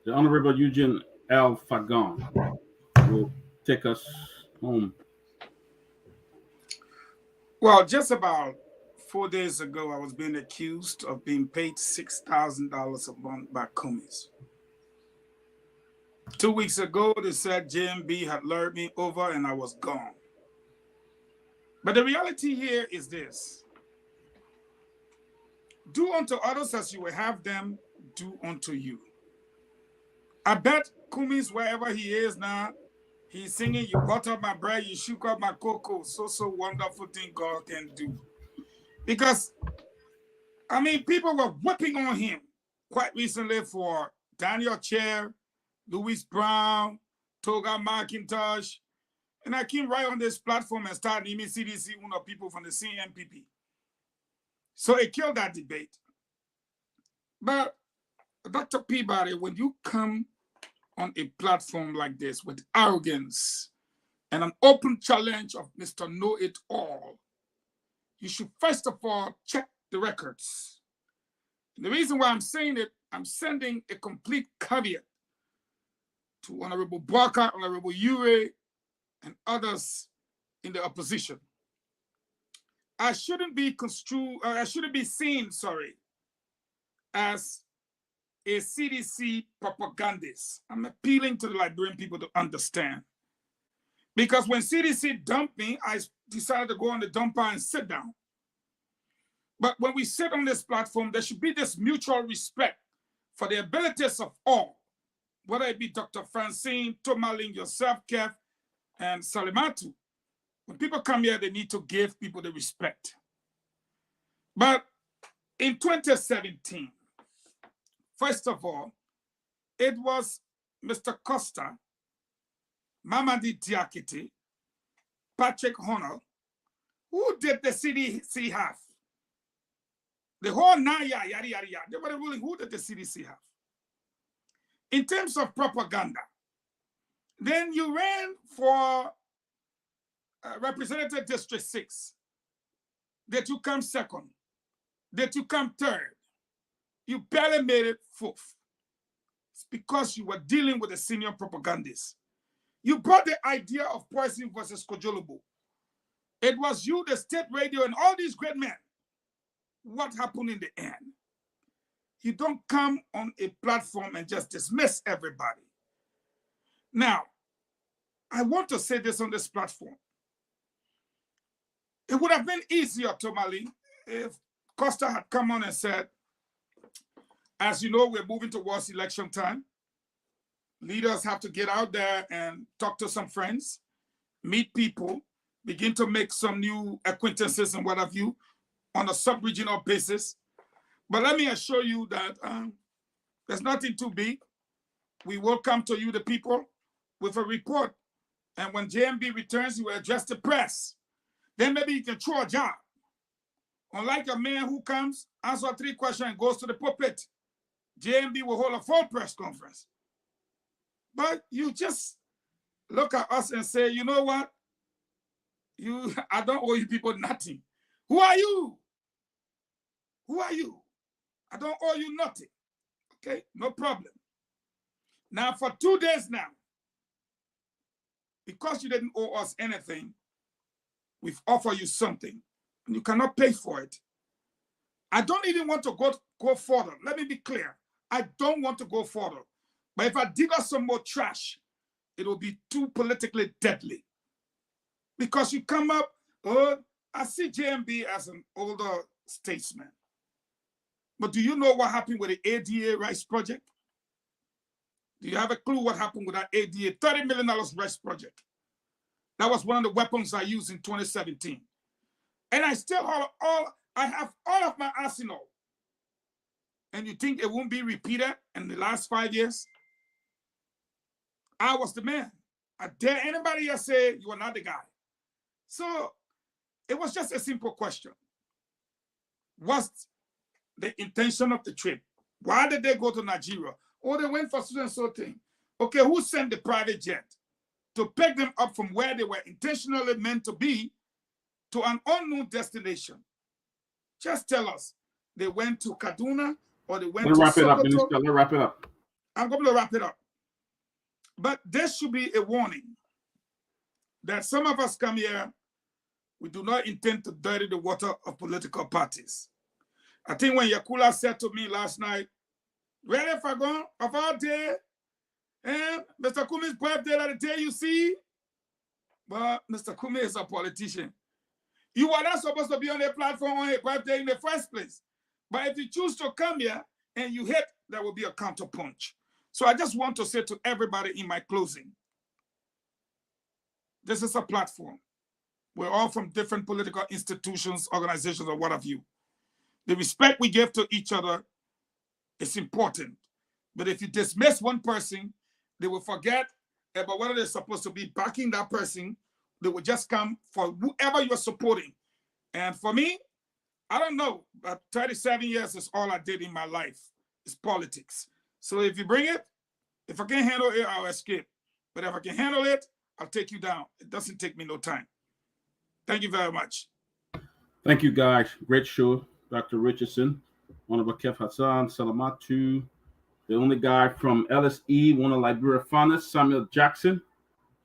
the Honorable Eugene L. Fagon will take us home. Well, just about 4 days ago, I was being accused of being paid $6,000 a month by Cummings. 2 weeks ago, they said JMB had lured me over and I was gone. But the reality here is this: do unto others as you will have them do unto you. I bet Kumis, wherever he is now, he's singing, "You butter my bread, you shook up my cocoa." So wonderful thing God can do. Because, I mean, people were whipping on him quite recently for Daniel Chair, Louis Brown, Toga McIntosh. And I came right on this platform and started naming CDC, one of people from the CNPP. So it killed that debate. But Dr. Peabody, when you come on a platform like this with arrogance and an open challenge of Mr. Know-It-All, you should first of all check the records. And the reason why I'm saying it, I'm sending a complete caveat to Honorable Bwaka, Honorable Ure, and others in the opposition. I shouldn't be seen, as a CDC propagandist. I'm appealing to the Liberian people to understand. Because when CDC dumped me, I decided to go on the dumper and sit down. But when we sit on this platform, there should be this mutual respect for the abilities of all, whether it be Dr. Francine, Tomaling, yourself, Kev, and Salimatu. When people come here, they need to give people the respect. But in 2017, first of all, it was Mr. Costa, Mamadi Diakite, Patrick Honnold, who did the CDC have. The whole Naya, yada, yada, yada. They were ruling who did the CDC have. In terms of propaganda, then you ran for Representative District 6. Did you come second? Did you come third? You barely made it fourth. It's because you were dealing with a senior propagandist. You brought the idea of Poison versus Kojolobo. It was you, the state radio, and all these great men. What happened in the end? You don't come on a platform and just dismiss everybody. Now, I want to say this on this platform. It would have been easier, Tomali, if Costa had come on and said, as you know, we're moving towards election time. Leaders have to get out there and talk to some friends, meet people, begin to make some new acquaintances and what have you on a sub-regional basis. But let me assure you that there's nothing too big. We will come to you, the people, with a report. And when JMB returns, he will address the press. Then maybe he can throw a job. Unlike a man who comes, answers 3 questions, and goes to the pulpit, JMB will hold a full press conference. But you just look at us and say, you know what? I don't owe you people nothing. Who are you? Who are you? I don't owe you nothing. Okay, no problem. Now, for 2 days now, because you didn't owe us anything, we've offered you something, and you cannot pay for it. I don't even want to go further. Let me be clear. I don't want to go further. But if I dig us some more trash, it will be too politically deadly. Because you come up, I see JMB as an older statesman. But do you know what happened with the ADA Rice Project? Do you have a clue what happened with that ADA $30 million rice project? That was one of the weapons I used in 2017. And I still have all of my arsenal. And you think it won't be repeated in the last 5 years? I was the man. I dare anybody else say you are not the guy. So it was just a simple question. What's the intention of the trip? Why did they go to Nigeria? Oh, they went for so and so thing. Okay, who sent the private jet to pick them up from where they were intentionally meant to be to an unknown destination? Just tell us. They went to Kaduna or they went to Sokoto. Let's wrap it up. I'm going to wrap it up. But there should be a warning that some of us come here, we do not intend to dirty the water of political parties. I think when Yakula said to me last night, "Ready for going of our day, and Mr. Kumi's birthday that the day you see," but Mr. Kumi is a politician. You are not supposed to be on a platform on a birthday in the first place. But if you choose to come here and you hit, there will be a counterpunch. So I just want to say to everybody in my closing, this is a platform. We're all from different political institutions, organizations, or what have you. The respect we give to each other is important. But if you dismiss one person, they will forget about whether they're supposed to be backing that person. They will just come for whoever you're supporting. And for me, I don't know, but 37 years is all I did in my life. It's politics. So if you bring it, if I can't handle it, I'll escape. But if I can handle it, I'll take you down. It doesn't take me no time. Thank you very much. Thank you, guys. Great show. Dr. Richardson, Honorable Kef Hassan, Salamatu, the only guy from LSE, one of Liberia founders, Samuel Jackson,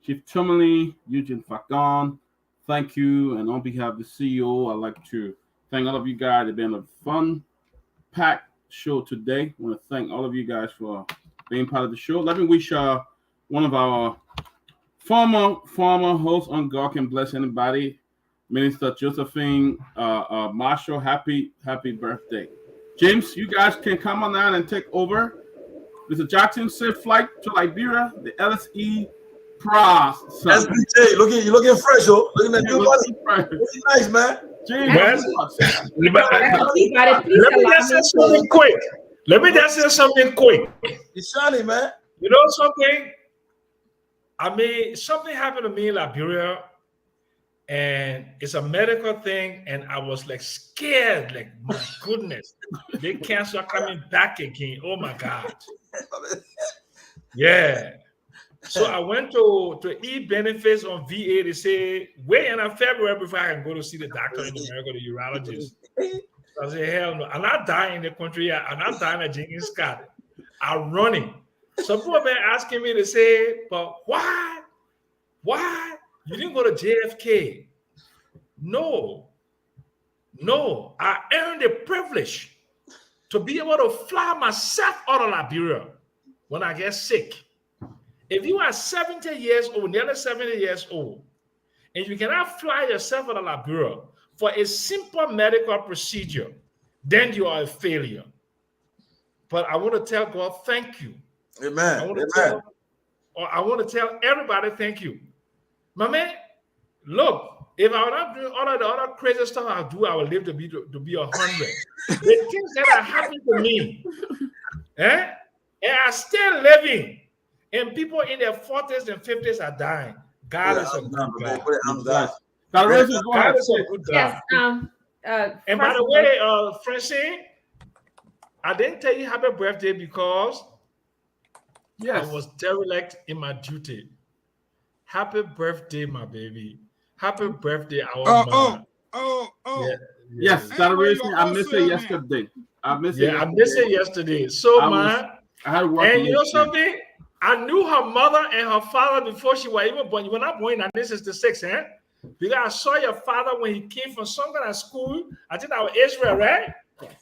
Chief Tourmaline, Eugene Fagon. Thank you. And on behalf of the CEO, I'd like to thank all of you guys. It's been a fun-packed show today. I want to thank all of you guys for being part of the show. Let me wish one of our former hosts on God Can Bless Anybody, Minister Josephine Marshall, happy birthday. James, you guys can come on down and take over. Mr. Jackson, safe flight to Liberia, the LSE Pras. SBJ, you're looking fresh, oh. Looking at good money. Looking nice, man. James, let me just say something quick. It's shiny, man. You know something? I mean, something happened to me in Liberia, and it's a medical thing, and I was like scared, like, my goodness, the cancer coming back again. Oh my God. Yeah. So I went to e-benefits on VA. They say, wait until February before I can go to see the doctor in America, the urologist. So I said, hell no. I'm not dying in the country. I'm not dying at Jenkins Scott. I'm running. Some people have been asking me to say, but why? Why? You didn't go to JFK. No. I earned the privilege to be able to fly myself out of Liberia when I get sick. If you are 70 years old, nearly 70 years old, and you cannot fly yourself out of Liberia for a simple medical procedure, then you are a failure. But I want to tell God, thank you. Amen. I want to tell everybody, thank you. My man, look, if I were not doing all of the other crazy stuff I do, I would live to be 100. The things that are happening to me, and I'm still living. And people in their 40s and 50s are dying. God is a good God. God is a good God. Yes. And by the way, Francine, I didn't tell you happy birthday because I was derelict in my duty. Happy birthday, my baby. Happy birthday, our mom. Yes, I missed it yesterday. I missed it yesterday. So, man, I had to work. And you know something? I knew her mother and her father before she was even born. You were not born in 1966, eh? Because I saw your father when he came from some kind of school. I think that was Israel, right? Yes.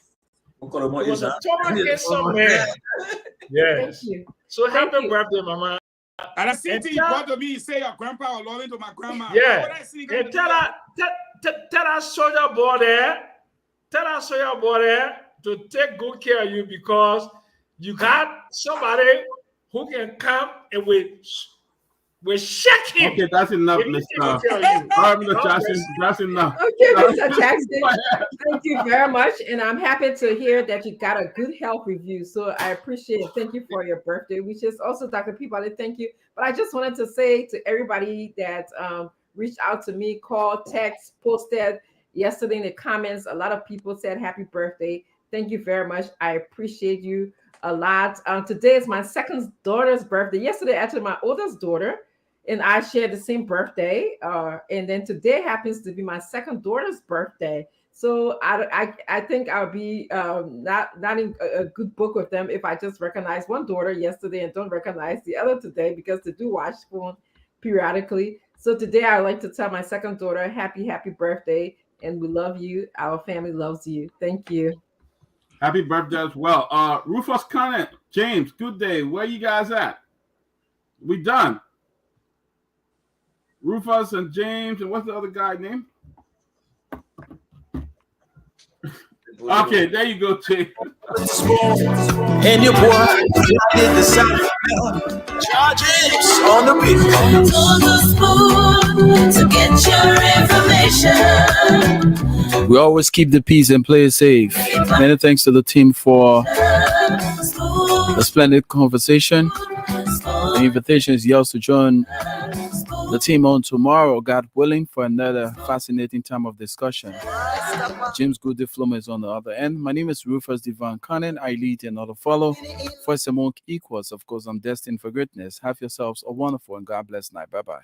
He was a total handsome man. Yes. Thank you. So happy birthday, Mama. And I see you brought to me, you say your grandpa was loving to my grandma. Yeah. And tell that soldier boy there, to take good care of you because you got somebody who can come and we shake him. Okay, that's enough, Mr. Jackson. That's enough. Okay, Mr. Jackson. Thank you very much. And I'm happy to hear that you got a good health review. So I appreciate it. Thank you for your birthday wishes. Also, Dr. Peabody, thank you. But I just wanted to say to everybody that reached out to me, called, text, posted yesterday in the comments, a lot of people said happy birthday. Thank you very much. I appreciate you a lot. Today is my second daughter's birthday. Yesterday, actually, my oldest daughter and I shared the same birthday. And then today happens to be my second daughter's birthday. So I think I'll be not in a good book with them if I just recognize one daughter yesterday and don't recognize the other today, because they do watch phone periodically. So today I would like to tell my second daughter happy birthday, and we love you. Our family loves you. Thank you. Happy birthday as well. Rufus Conant, James, good day. Where you guys at? We done. Rufus and James, and what's the other guy name? Okay, there you go, Jay. with the spoon. And your boy did the South Charges on the beat. To get your information. We always keep the peace and play it safe. Many thanks to the team for a splendid conversation. The invitation is yours to join the team on tomorrow, God willing, for another fascinating time of discussion. James Good Diploma is on the other end. My name is Rufus Devon Cannon. I lead and not follow. First among equals, of course, I'm destined for greatness. Have yourselves a wonderful and God bless night. Bye-bye.